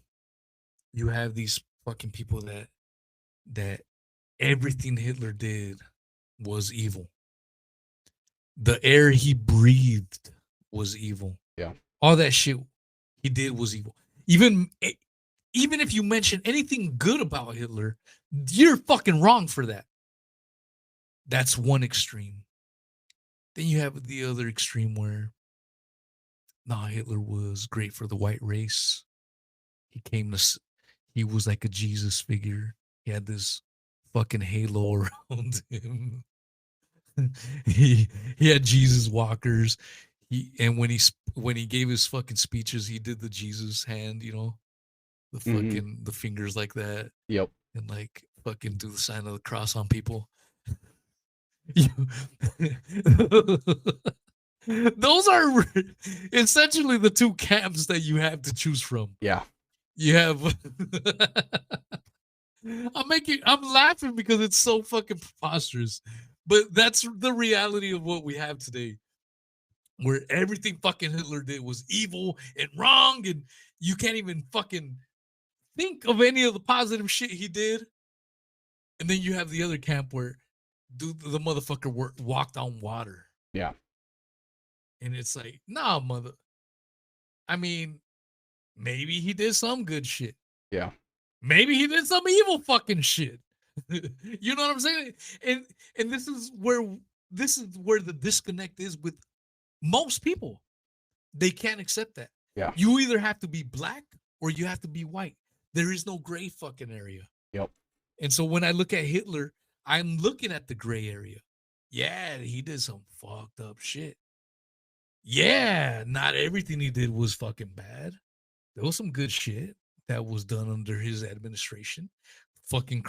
Speaker 3: you have these fucking people that everything Hitler did was evil. The air he breathed was evil.
Speaker 4: Yeah.
Speaker 3: All that shit he did was evil. Even if you mention anything good about Hitler, you're fucking wrong for that. That's one extreme. Then you have the other extreme where, Hitler was great for the white race. He was like a Jesus figure. He had this fucking halo around him. he had Jesus walkers. And when he gave his fucking speeches, he did the Jesus hand, the fucking the fingers like that.
Speaker 4: Yep.
Speaker 3: And like fucking do the sign of the cross on people. Those are essentially the two camps that you have to choose from.
Speaker 4: Yeah.
Speaker 3: You have I'm laughing because it's so fucking preposterous. But that's the reality of what we have today. Where everything fucking Hitler did was evil and wrong, and you can't even fucking think of any of the positive shit he did. And then you have the other camp where the motherfucker walked on water.
Speaker 4: Yeah.
Speaker 3: And it's like, nah, I mean, maybe he did some good shit.
Speaker 4: Yeah.
Speaker 3: Maybe he did some evil fucking shit. You know what I'm saying? And this is where the disconnect is with most people. They can't accept that.
Speaker 4: Yeah.
Speaker 3: You either have to be black or you have to be white. There is no gray fucking area.
Speaker 4: Yep.
Speaker 3: And so when I look at Hitler, I'm looking at the gray area. Yeah, he did some fucked up shit. Yeah, not everything he did was fucking bad. There was some good shit that was done under his administration. Fucking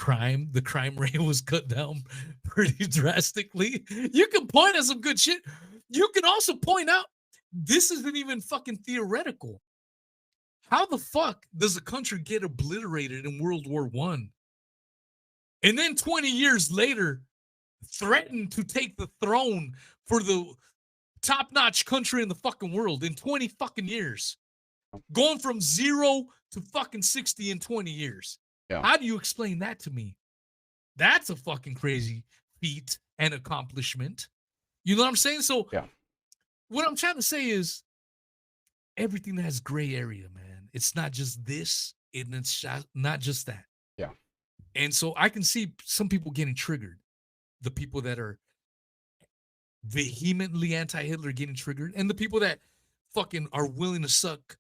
Speaker 3: the crime rate was cut down pretty drastically. You can point at some good shit. You can also point out this isn't even fucking theoretical. How the fuck does a country get obliterated in World War I? And then 20 years later, threaten to take the throne for the top-notch country in the fucking world in 20 fucking years. Going from 0 to fucking 60 in 20 years.
Speaker 4: Yeah.
Speaker 3: How do you explain that to me? That's a fucking crazy feat and accomplishment. You know what I'm saying? So
Speaker 4: yeah.
Speaker 3: What I'm trying to say is everything has gray area, man. It's not just this, and it's not just that.
Speaker 4: Yeah.
Speaker 3: And so I can see some people getting triggered. The people that are vehemently anti-Hitler getting triggered, and the people that fucking are willing to suck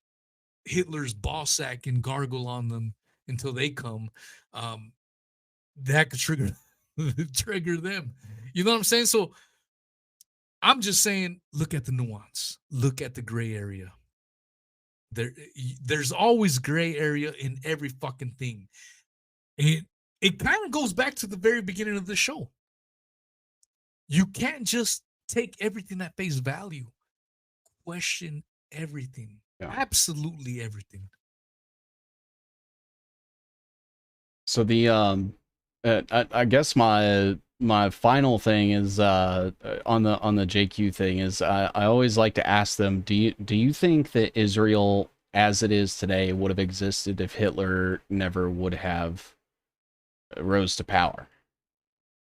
Speaker 3: Hitler's ball sack and gargle on them until they come. That could trigger them. You know what I'm saying? So I'm just saying, look at the nuance. Look at the gray area. There's always gray area in every fucking thing. It kind of goes back to the very beginning of the show. You can't just take everything at face value. Question everything.
Speaker 4: Yeah.
Speaker 3: Absolutely everything.
Speaker 4: So the I guess my final thing is on the JQ thing is I always like to ask them, do you think that Israel as it is today would have existed if Hitler never would have rose to power?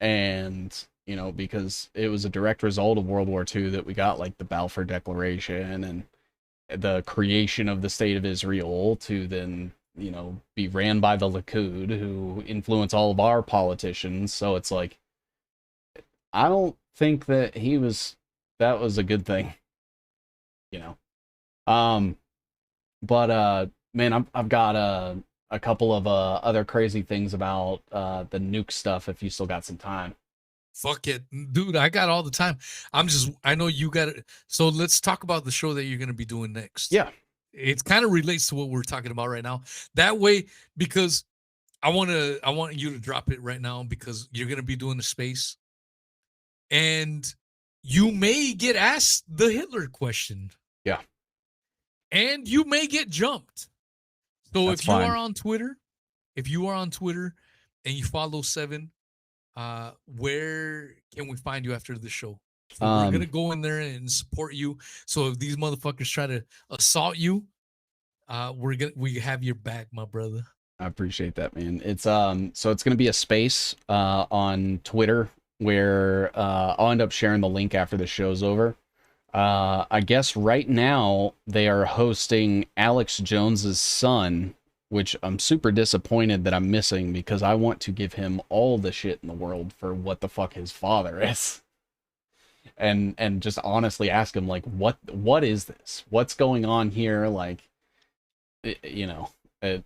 Speaker 4: And you know, because it was a direct result of World War II that we got like the Balfour Declaration and the creation of the state of Israel to then, you know, be ran by the Likud, who influence all of our politicians. So it's like, I don't think that that was a good thing, you know. But man, I've got a couple of other crazy things about the nuke stuff if you still got some time.
Speaker 3: Fuck it, dude. I got all the time. I know you got it. So let's talk about the show that you're going to be doing next.
Speaker 4: Yeah.
Speaker 3: It kind of relates to what we're talking about right now. That way, because I want you to drop it right now because you're going to be doing the space and you may get asked the Hitler question.
Speaker 4: Yeah.
Speaker 3: And you may get jumped. So
Speaker 4: That's
Speaker 3: if you
Speaker 4: fine.
Speaker 3: are on Twitter and you follow Seven, where can we find you after the show? So we're gonna go in there and support you. So if these motherfuckers try to assault you, we have your back, my brother.
Speaker 4: I appreciate that, man. It's so it's gonna be a space on Twitter where I'll end up sharing the link after the show's over. I guess right now they are hosting Alex Jones's son, which I'm super disappointed that I'm missing because I want to give him all the shit in the world for what the fuck his father is. And just honestly ask him, like, what is this? What's going on here? Like, you know,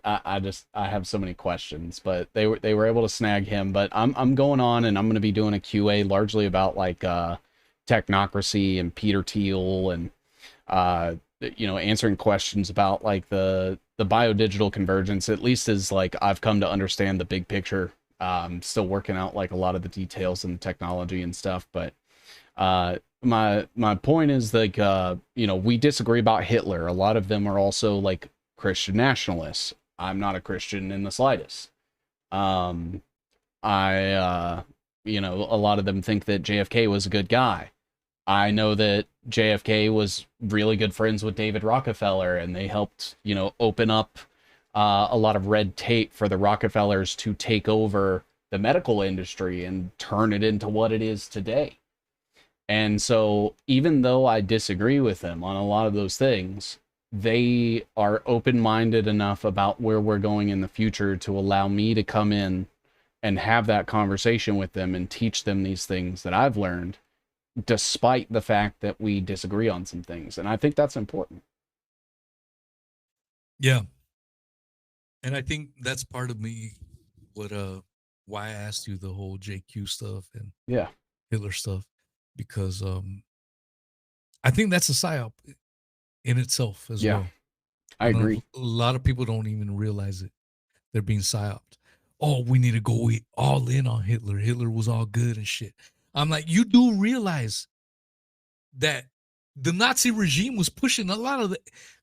Speaker 4: I have so many questions, but they were able to snag him. But I'm going on and I'm going to be doing a QA largely about like Technocracy and Peter Thiel and you know, answering questions about like the biodigital convergence, at least as like I've come to understand the big picture. Still working out like a lot of the details and the technology and stuff, but my point is like you know, we disagree about Hitler. A lot of them are also like Christian nationalists. I'm not a Christian in the slightest. You know, a lot of them think that JFK was a good guy. I know that JFK was really good friends with David Rockefeller, and they helped, you know, open up a lot of red tape for the Rockefellers to take over the medical industry and turn it into what it is today. And so even though I disagree with them on a lot of those things, they are open-minded enough about where we're going in the future to allow me to come in and have that conversation with them and teach them these things that I've learned, despite the fact that we disagree on some things. And I think that's important.
Speaker 3: Yeah. And I think that's part of me, why I asked you the whole JQ stuff and
Speaker 4: yeah,
Speaker 3: Hitler stuff, because I think that's a psyop in itself as well.
Speaker 4: I agree.
Speaker 3: A lot of people don't even realize it. They're being psyoped. Oh, we need to go all in on Hitler. Hitler was all good and shit. I'm like, you do realize that the Nazi regime was pushing a lot of the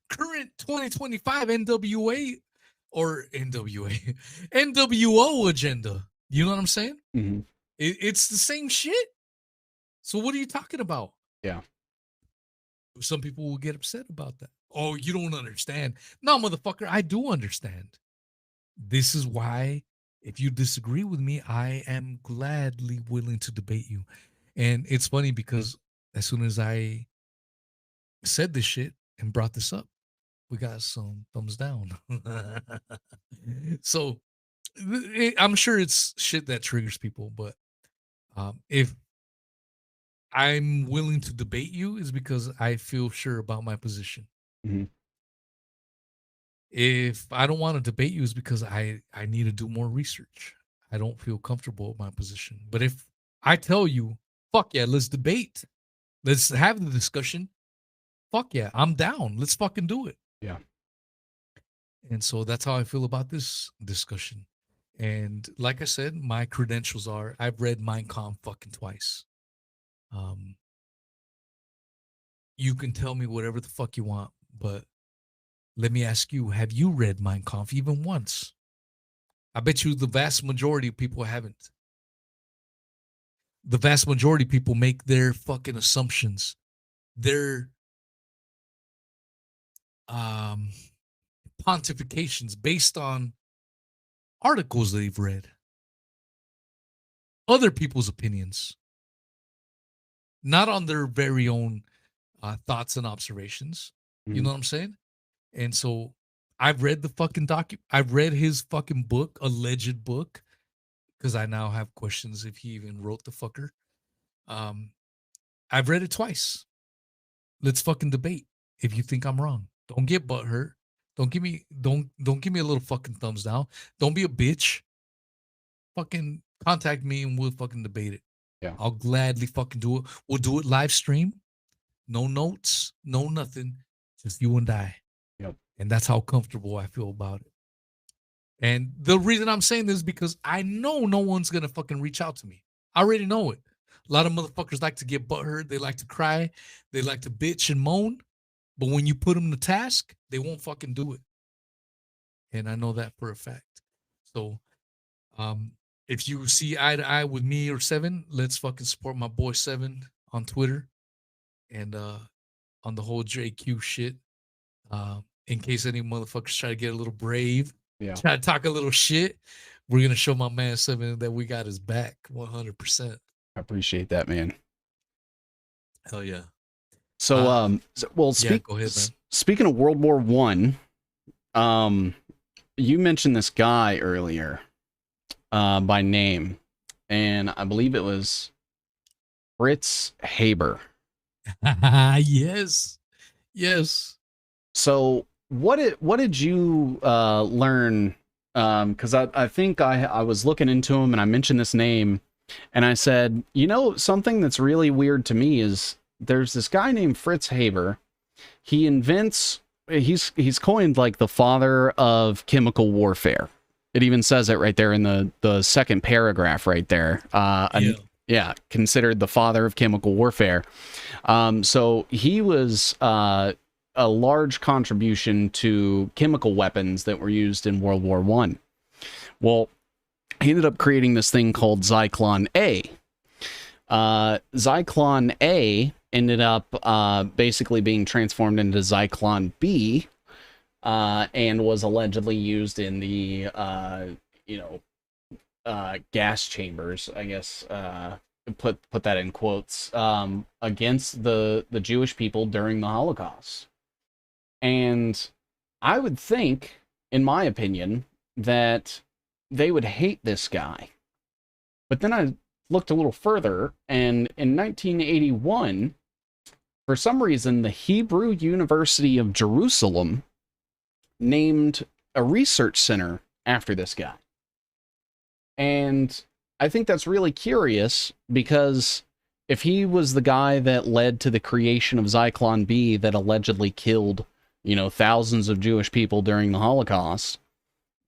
Speaker 3: current 2025 NWA or NWA NWO agenda. You know what I'm saying?
Speaker 4: Mm-hmm.
Speaker 3: It's the same shit. So what are you talking about?
Speaker 4: Yeah.
Speaker 3: Some people will get upset about that. Oh, you don't understand. No, motherfucker, I do understand. This is why, if you disagree with me, I am gladly willing to debate you. And it's funny because as soon as I said this shit and brought this up, we got some thumbs down. So I'm sure it's shit that triggers people, but if I'm willing to debate you is because I feel sure about my position.
Speaker 4: Mm-hmm.
Speaker 3: If I don't want to debate you is because I need to do more research. I don't feel comfortable with my position. But if I tell you, fuck yeah, let's debate. Let's have the discussion. Fuck yeah, I'm down. Let's fucking do it.
Speaker 4: Yeah.
Speaker 3: And so that's how I feel about this discussion. And like I said, my credentials are I've read Mein Kampf fucking twice. You can tell me whatever the fuck you want, but let me ask you, have you read Mein Kampf even once? I bet you the vast majority of people haven't. The vast majority of people make their fucking assumptions, their pontifications based on articles they've read, other people's opinions, not on their very own thoughts and observations. You know what I'm saying? And so I've read the fucking I've read his fucking book, alleged book, because I now have questions if he even wrote the fucker. I've read it twice. Let's fucking debate. If you think I'm wrong, don't get butthurt. Don't give me a little fucking thumbs down. Don't be a bitch. Fucking contact me and we'll fucking debate it.
Speaker 4: Yeah.
Speaker 3: I'll gladly fucking do it. We'll do it live stream. No notes, no nothing. Just you and I.
Speaker 4: Yep.
Speaker 3: And that's how comfortable I feel about it. And the reason I'm saying this is because I know no one's gonna fucking reach out to me. I already know it. A lot of motherfuckers like to get butthurt. They like to cry. They like to bitch and moan. But when you put them to task, they won't fucking do it. And I know that for a fact. So if you see eye to eye with me or Seven, let's fucking support my boy Seven on Twitter and on the whole JQ shit. In case any motherfuckers try to get a little brave, try to talk a little shit, we're gonna show my man Seven that we got his back 100%.
Speaker 4: I appreciate that, man.
Speaker 3: Hell yeah.
Speaker 4: So, go ahead, man. Speaking of World War I, you mentioned this guy earlier, by name, and I believe it was Fritz Haber.
Speaker 3: Yes.
Speaker 4: So, what did you learn? Because I think I was looking into him and I mentioned this name, and I said, you know, something that's really weird to me is there's this guy named Fritz Haber. He invents, he's coined like the father of chemical warfare. It even says it right there in the second paragraph right there. Considered the father of chemical warfare. So he was a large contribution to chemical weapons that were used in World War I. Well, he ended up creating this thing called Zyklon A. Zyklon A ended up basically being transformed into Zyklon B, and was allegedly used in the gas chambers, I guess, put that in quotes, against the Jewish people during the Holocaust. And I would think, in my opinion, that they would hate this guy. But then I looked a little further, and in 1981, for some reason, the Hebrew University of Jerusalem named a research center after this guy. And I think that's really curious, because if he was the guy that led to the creation of Zyklon B that allegedly killed, thousands of Jewish people during the Holocaust,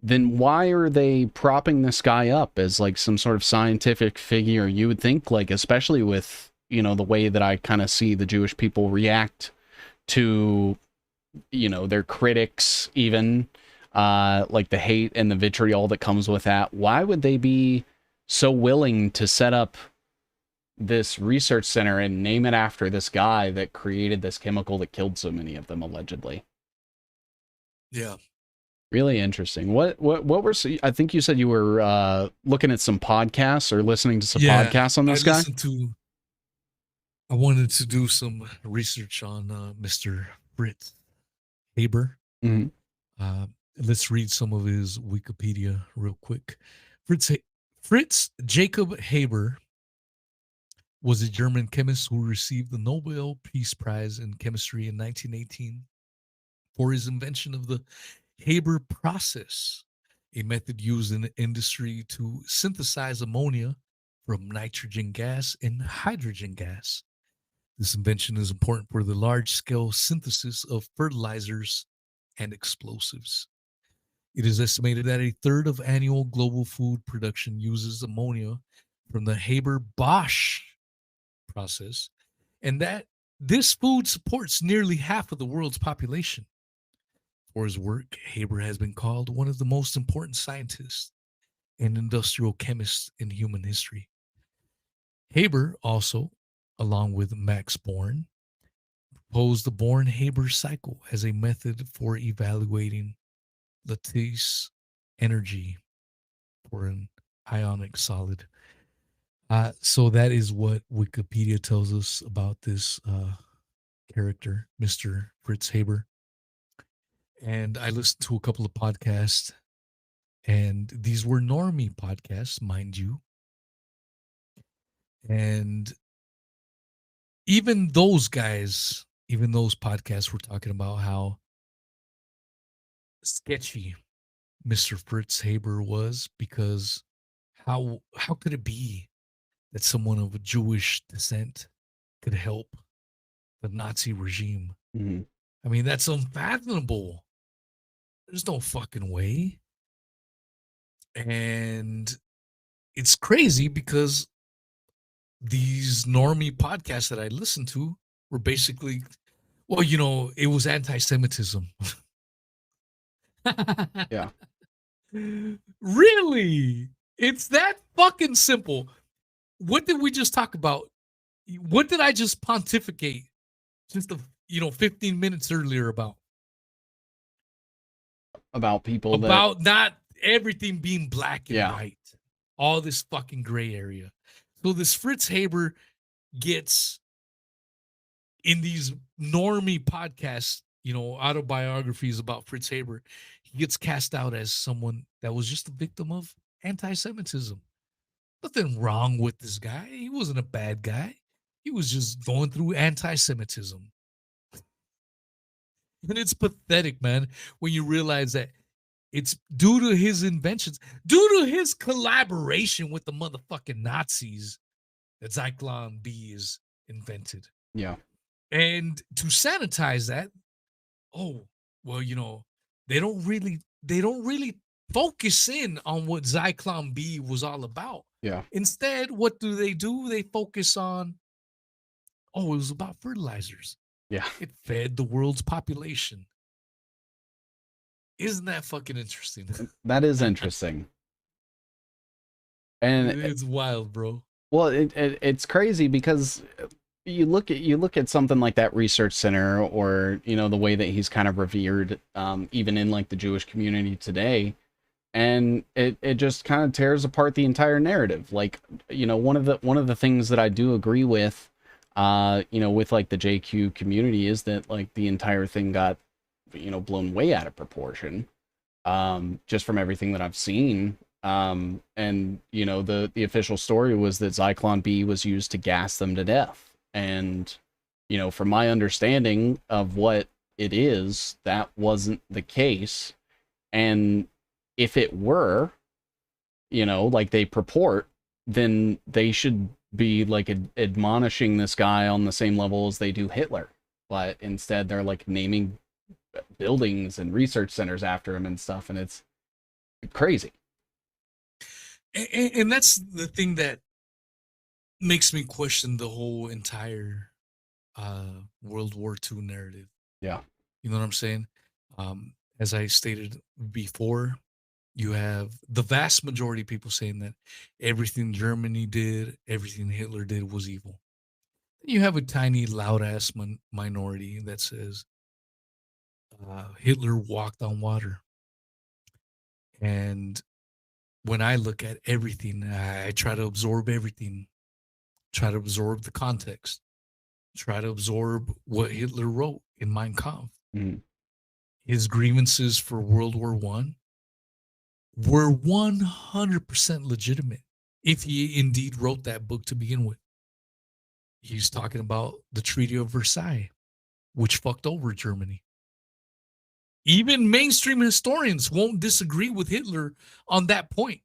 Speaker 4: then why are they propping this guy up as like some sort of scientific figure? You would think, like, especially with, the way that I kind of see the Jewish people react to their critics, even like the hate and the vitriol that comes with that. Why would they be so willing to set up this research center and name it after this guy that created this chemical that killed so many of them, allegedly?
Speaker 3: Yeah.
Speaker 4: Really interesting. What were, I think you said you were looking at some podcasts or listening to some podcasts on this guy?
Speaker 3: I wanted to do some research on Mr. Fritz Haber.
Speaker 4: Mhm.
Speaker 3: Let's read some of his Wikipedia real quick. Fritz Jacob Haber was a German chemist who received the Nobel Peace Prize in Chemistry in 1918 for his invention of the Haber process, a method used in the industry to synthesize ammonia from nitrogen gas and hydrogen gas. This invention is important for the large-scale synthesis of fertilizers and explosives. It is estimated that a third of annual global food production uses ammonia from the Haber-Bosch process, and that this food supports nearly half of the world's population. For his work, Haber has been called one of the most important scientists and industrial chemists in human history. Haber also, along with Max Born, proposed the Born-Haber cycle as a method for evaluating lattice energy for an ionic solid. So that is what Wikipedia tells us about this character, Mr. Fritz Haber. And I listened to a couple of podcasts, and these were normie podcasts, mind you. And even those guys, even those podcasts were talking about how sketchy Mr. Fritz Haber was, because how could it be that someone of Jewish descent could help the Nazi regime?
Speaker 4: Mm-hmm.
Speaker 3: I mean, that's unfathomable. There's no fucking way. And it's crazy because these normie podcasts that I listened to were basically, well, it was anti-Semitism.
Speaker 4: Yeah.
Speaker 3: Really? It's that fucking simple. What did we just talk about? What did I just pontificate just 15 minutes earlier about?
Speaker 4: About people
Speaker 3: about not everything being black and
Speaker 4: Yeah.
Speaker 3: white. All this fucking gray area. So this Fritz Haber gets in these normie podcasts, autobiographies about Fritz Haber, he gets cast out as someone that was just a victim of anti-Semitism. Nothing wrong with this guy. He wasn't a bad guy. He was just going through anti-Semitism. And it's pathetic, man, when you realize that it's due to his inventions, due to his collaboration with the motherfucking Nazis, that Zyklon B is invented.
Speaker 4: Yeah.
Speaker 3: And to sanitize that, they don't really focus in on what Zyklon B was all about.
Speaker 4: Yeah.
Speaker 3: Instead, what do? They focus on, it was about fertilizers.
Speaker 4: Yeah.
Speaker 3: It fed the world's population. Isn't that fucking interesting?
Speaker 4: That is interesting. And
Speaker 3: it's wild, bro.
Speaker 4: Well, it's crazy because you look at something like that research center, or the way that he's kind of revered, even in like the Jewish community today, and it just kind of tears apart the entire narrative. Like, one of the things that I do agree with, with like the JQ community, is that like the entire thing got blown way out of proportion, just from everything that I've seen. And the official story was that Zyklon B was used to gas them to death. And from my understanding of what it is, that wasn't the case. And if it were, like they purport, then they should be like admonishing this guy on the same level as they do Hitler. But instead they're like naming buildings and research centers after him and stuff, and it's crazy.
Speaker 3: And that's the thing that makes me question the whole entire World War II narrative.
Speaker 4: Yeah.
Speaker 3: You know what I'm saying? As I stated before, you have the vast majority of people saying that everything Germany did, everything Hitler did was evil. You have a tiny, loud ass minority that says Hitler walked on water. And when I look at everything, I try to absorb everything, try to absorb the context, try to absorb what Hitler wrote in Mein Kampf.
Speaker 4: Mhm.
Speaker 3: His grievances for World War I were 100% legitimate if he indeed wrote that book to begin with. He's talking about the Treaty of Versailles, which fucked over Germany. Even mainstream historians won't disagree with Hitler on that point,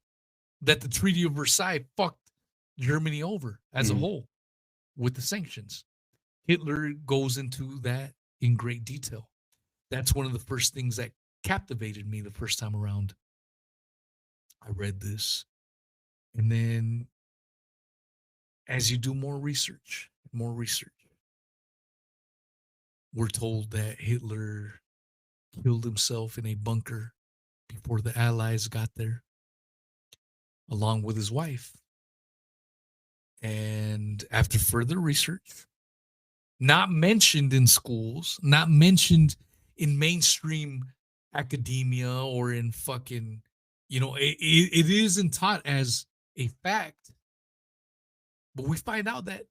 Speaker 3: that the Treaty of Versailles fucked Germany over as a whole with the sanctions. Hitler goes into that in great detail. That's one of the first things that captivated me the first time around. I read this. And then as you do more research, we're told that Hitler killed himself in a bunker before the Allies got there, along with his wife. And after further research, not mentioned in schools, not mentioned in mainstream academia or in fucking, it isn't taught as a fact. But we find out that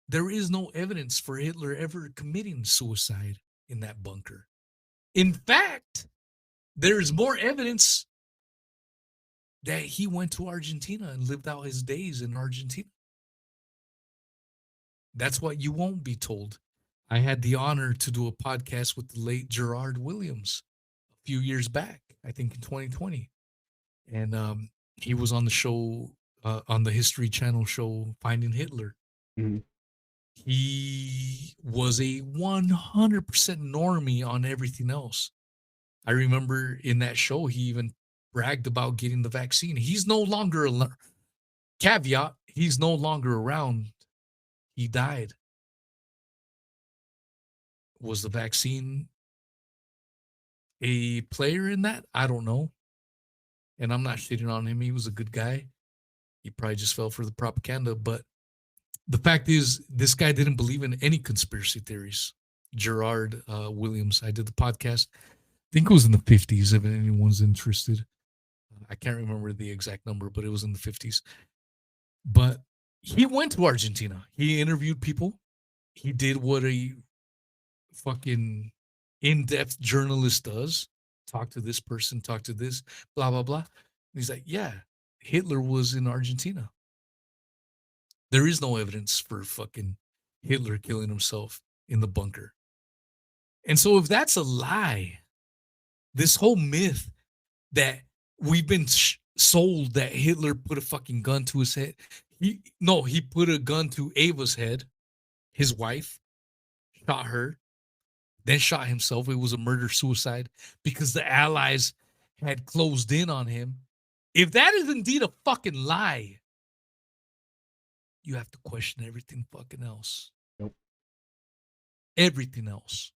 Speaker 3: there is no evidence for Hitler ever committing suicide in that bunker. In fact, there is more evidence that he went to Argentina and lived out his days in Argentina. That's what you won't be told. I had the honor to do a podcast with the late Gerard Williams a few years back, I think in 2020. And he was on the show, on the History Channel show, Finding Hitler.
Speaker 4: Mhm.
Speaker 3: He was a 100% normie on everything else. I remember in that show, he even bragged about getting the vaccine. He's no longer, caveat, he's no longer around. He died. Was the vaccine a player in that? I don't know. And I'm not shitting on him. He was a good guy. He probably just fell for the propaganda. But the fact is, this guy didn't believe in any conspiracy theories. Gerard Williams. I did the podcast. I think it was in the 50s, if anyone's interested. I can't remember the exact number, but it was in the 50s. But he went to Argentina. He interviewed people. He did what a fucking in-depth journalist does. Talk to this person, talk to this, blah, blah, blah. And he's like, yeah, Hitler was in Argentina. There is no evidence for fucking Hitler killing himself in the bunker. And so if that's a lie, this whole myth that we've been sold that Hitler put a fucking gun to his head. He put a gun to Ava's head, his wife, shot her, then shot himself. It was a murder-suicide because the Allies had closed in on him. If that is indeed a fucking lie, you have to question everything fucking else.
Speaker 4: Nope.
Speaker 3: Everything else.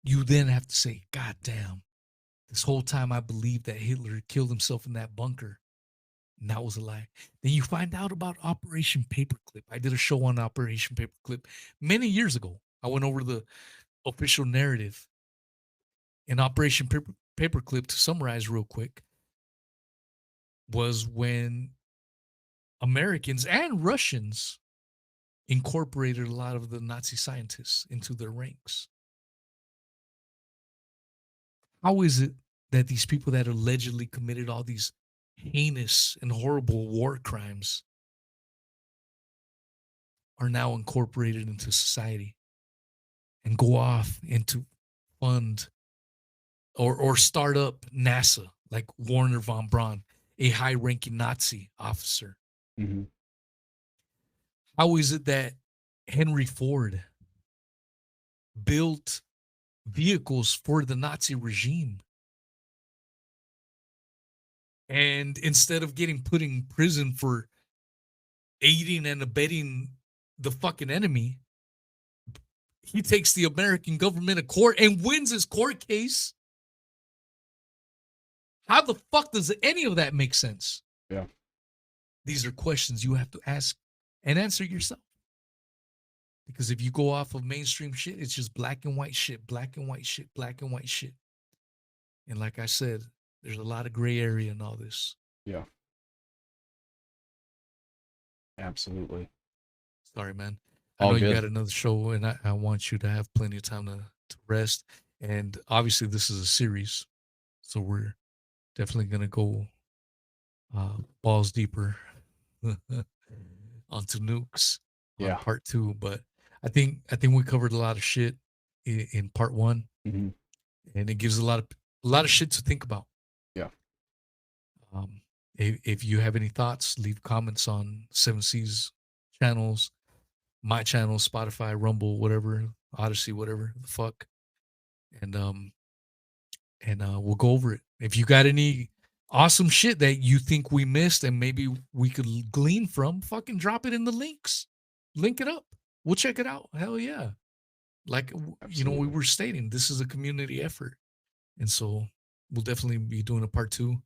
Speaker 3: You then have to say, God damn, this whole time I believed that Hitler killed himself in that bunker. And that was a lie. Then you find out about Operation Paperclip. I did a show on Operation Paperclip many years ago. I went over the official narrative. In Operation Paperclip, to summarize real quick, was when Americans and Russians incorporated a lot of the Nazi scientists into their ranks. How is it that these people that allegedly committed all these heinous and horrible war crimes are now incorporated into society and go off into fund or start up NASA, like Werner von Braun, a high-ranking Nazi officer?
Speaker 4: Mm-hmm.
Speaker 3: How is it that Henry Ford built vehicles for the Nazi regime, and instead of getting put in prison for aiding and abetting the fucking enemy, he takes the American government to court and wins his court case. How the fuck does any of that make sense?
Speaker 4: Yeah.
Speaker 3: These are questions you have to ask and answer yourself. Because if you go off of mainstream shit, it's just black and white shit, black and white shit, black and white shit. And like I said, there's a lot of gray area in all this.
Speaker 4: Yeah. Absolutely.
Speaker 3: Sorry, man. I
Speaker 4: All
Speaker 3: know
Speaker 4: good.
Speaker 3: you got another show, and I want you to have plenty of time to rest. And obviously, this is a series, so we're definitely gonna go balls deeper onto nukes on
Speaker 4: Yeah.
Speaker 3: part 2. But I think we covered a lot of shit in part 1,
Speaker 4: Mm-hmm.
Speaker 3: and it gives a lot of shit to think about.
Speaker 4: Yeah.
Speaker 3: If you have any thoughts, leave comments on 7C's channels, my channel, Spotify, Rumble, whatever, Odyssey, whatever the fuck, and we'll go over it. If you got any awesome shit that you think we missed and maybe we could glean from, fucking drop it in the links. Link it up. We'll check it out. Hell yeah. Like, you know, we were stating, this is a community effort. And so we'll definitely be doing a part 2.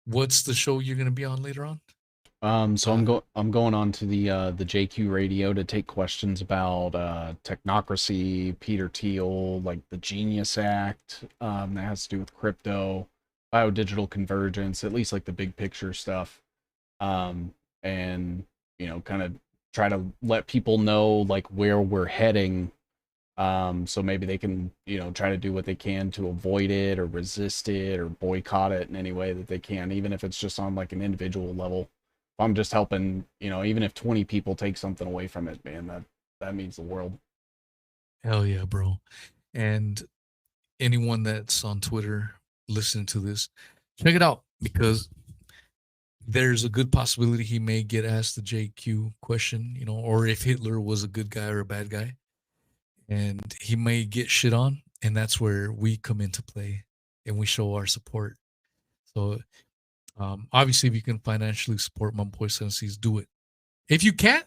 Speaker 3: What's the show you're going to be on later on?
Speaker 4: So I'm going on to the JQ radio to take questions about Technocracy, Peter Thiel, like the Genius Act, that has to do with crypto, biodigital convergence, at least like the big picture stuff. And you know, kind of try to let people know like where we're heading. So maybe they can, you know, try to do what they can to avoid it or resist it or boycott it in any way that they can, even if it's just on like an individual level. If I'm just helping, you know, even if 20 people take something away from it, man, that means the world.
Speaker 3: Hell yeah, bro. And anyone that's on Twitter listening to this, check it out, because there's a good possibility he may get asked the JQ question, you know, or if Hitler was a good guy or a bad guy, and he may get shit on, and that's where we come into play and we show our support. So obviously, if you can financially support my boy Sensi's, do it. If you can't,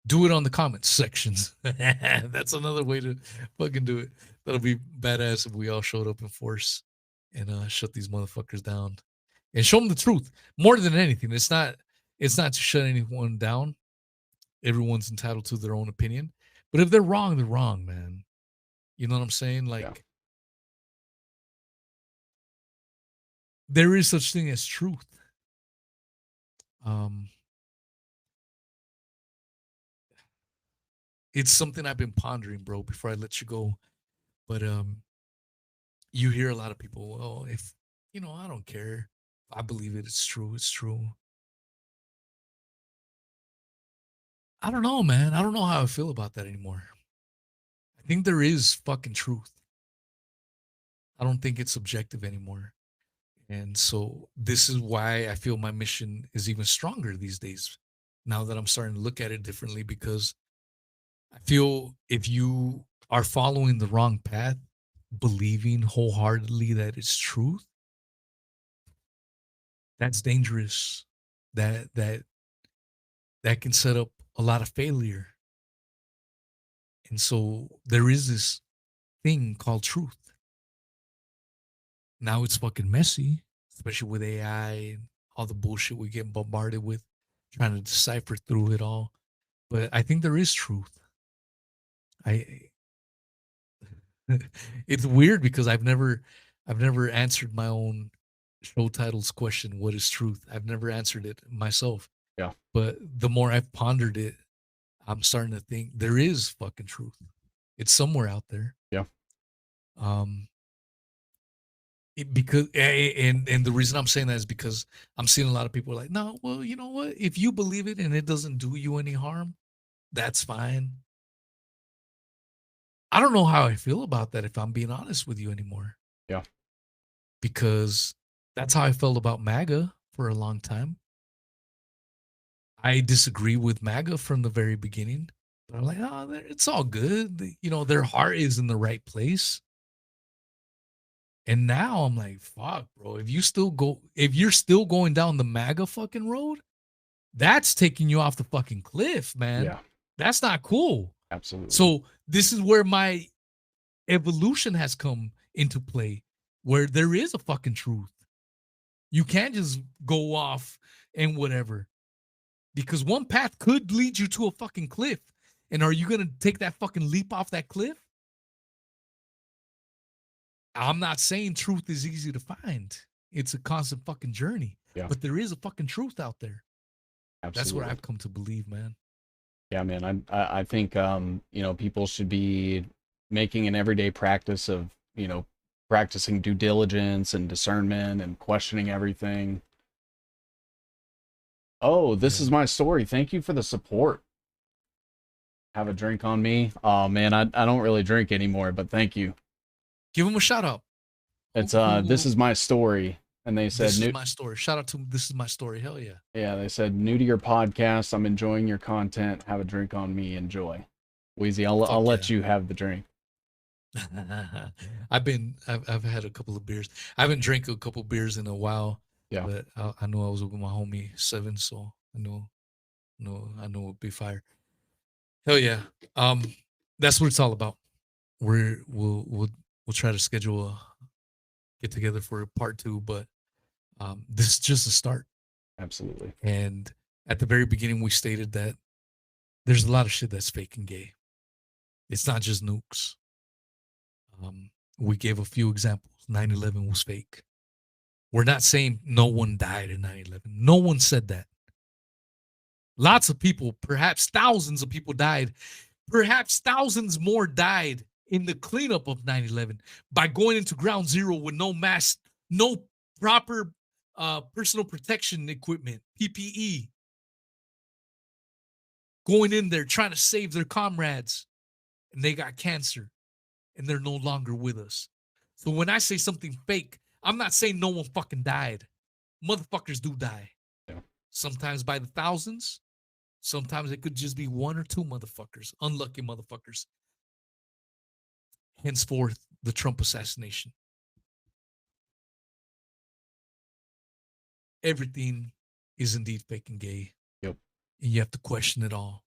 Speaker 3: do it on the comments sections. That's another way to fucking do it. That'll be badass if we all showed up in force and shut these motherfuckers down and show them the truth. More than anything, it's not to shut anyone down. Everyone's entitled to their own opinion. But if they're wrong, they're wrong, man. You know what I'm saying? Like, there is such thing as truth. It's something I've been pondering, bro, before I let you go. But you hear a lot of people, oh, if, you know, I don't care. I believe it. It's true. It's true. I don't know, man. I don't know how I feel about that anymore. I think there is fucking truth. I don't think it's subjective anymore. And so this is why I feel my mission is even stronger these days, now that I'm starting to look at it differently, because I feel if you are following the wrong path, believing wholeheartedly that it's truth, that's dangerous. That can set up a lot of failure. And so there is this thing called truth. Now it's fucking messy, especially with AI and all the bullshit we get bombarded with, trying to decipher through it all. But I think there is truth. It's weird because I've never answered my own show title's question, what is truth? I've never answered it myself.
Speaker 4: Yeah.
Speaker 3: But the more I've pondered it, I'm starting to think there is fucking truth. It's somewhere out there.
Speaker 4: Yeah.
Speaker 3: Because and the reason I'm saying that is because I'm seeing a lot of people like, no, well, you know what? If you believe it and it doesn't do you any harm, that's fine. I don't know how I feel about that, if I'm being honest with you, anymore.
Speaker 4: Yeah.
Speaker 3: Because that's how I felt about MAGA for a long time. I disagree with MAGA from the very beginning. But I'm like, oh, it's all good. You know, their heart is in the right place. And now I'm like, fuck, bro. If you're still going down the MAGA fucking road, that's taking you off the fucking cliff, man.
Speaker 4: Yeah.
Speaker 3: That's not cool.
Speaker 4: Absolutely.
Speaker 3: So this is where my evolution has come into play, where there is a fucking truth. You can't just go off and whatever, because one path could lead you to a fucking cliff. And are you gonna take that fucking leap off that cliff? I'm not saying truth is easy to find. It's a constant fucking journey.
Speaker 4: Yeah.
Speaker 3: But there is a fucking truth out there.
Speaker 4: Absolutely.
Speaker 3: That's what I've come to believe, man.
Speaker 4: Yeah, man. I think people should be making an everyday practice of, practicing due diligence and discernment and questioning everything. Oh, this is my story. Thank you for the support. Have a drink on me. Oh man, I don't really drink anymore, but thank you.
Speaker 3: Give him a shout out.
Speaker 4: It's this is my story. And they said
Speaker 3: this is my story. Shout out to This Is My Story. Hell yeah.
Speaker 4: Yeah, they said new to your podcast. I'm enjoying your content. Have a drink on me. Enjoy. Weezy, I'll let you have the drink.
Speaker 3: I've had a couple of beers. I haven't drank a couple of beers in a while.
Speaker 4: Yeah.
Speaker 3: But I know I was with my homie Seven, so I know it'll be fire. Hell yeah. That's what it's all about. We'll try to schedule a get together for a part 2, but this is just a start.
Speaker 4: Absolutely.
Speaker 3: And at the very beginning, we stated that there's a lot of shit that's fake and gay. It's not just nukes. We gave a few examples. 9/11 was fake. We're not saying no one died in 9/11. No one said that. Lots of people, perhaps thousands of people died. Perhaps thousands more died in the cleanup of 9/11 by going into ground zero with no mask, no proper personal protection equipment, PPE. Going in there trying to save their comrades, and they got cancer, and they're no longer with us. So when I say something fake, I'm not saying no one fucking died. Motherfuckers do die.
Speaker 4: Yeah.
Speaker 3: Sometimes by the thousands. Sometimes it could just be 1 or 2 motherfuckers. Unlucky motherfuckers. Henceforth, the Trump assassination. Everything is indeed fake and gay.
Speaker 4: Yep.
Speaker 3: And you have to question it all.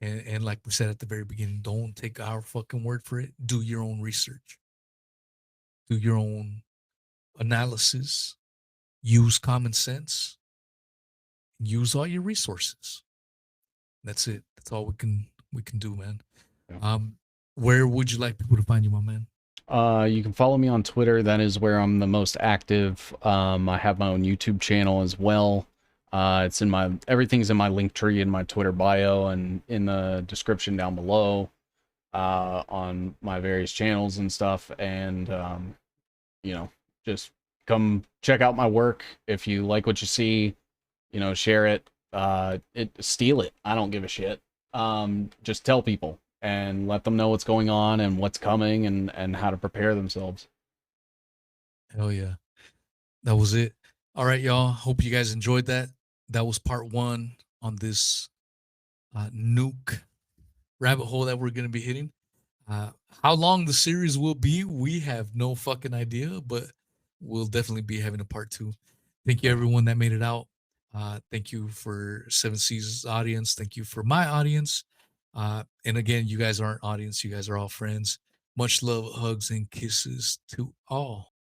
Speaker 3: And like we said at the very beginning, don't take our fucking word for it. Do your own research. Do your own analysis. Use common sense. Use all your resources. That's it. That's all we can do, man.
Speaker 4: Yeah.
Speaker 3: Where would you like people to find you, my man?
Speaker 4: You can follow me on Twitter. That is where I'm the most active. I have my own YouTube channel as well. It's in everything's in my link tree in my Twitter bio and in the description down below, on my various channels and stuff. And, just come check out my work. If you like what you see, share it, steal it. I don't give a shit. Just tell people and let them know what's going on and what's coming and how to prepare themselves.
Speaker 3: Hell yeah. That was it. All right, y'all. Hope you guys enjoyed that. That was part 1 on this nuke rabbit hole that we're going to be hitting. How long the series will be, we have no fucking idea, but we'll definitely be having a part 2. Thank you, everyone that made it out. Thank you for 7 Seasons audience. Thank you for my audience. And again, you guys aren't audience. You guys are all friends. Much love, hugs, and kisses to all.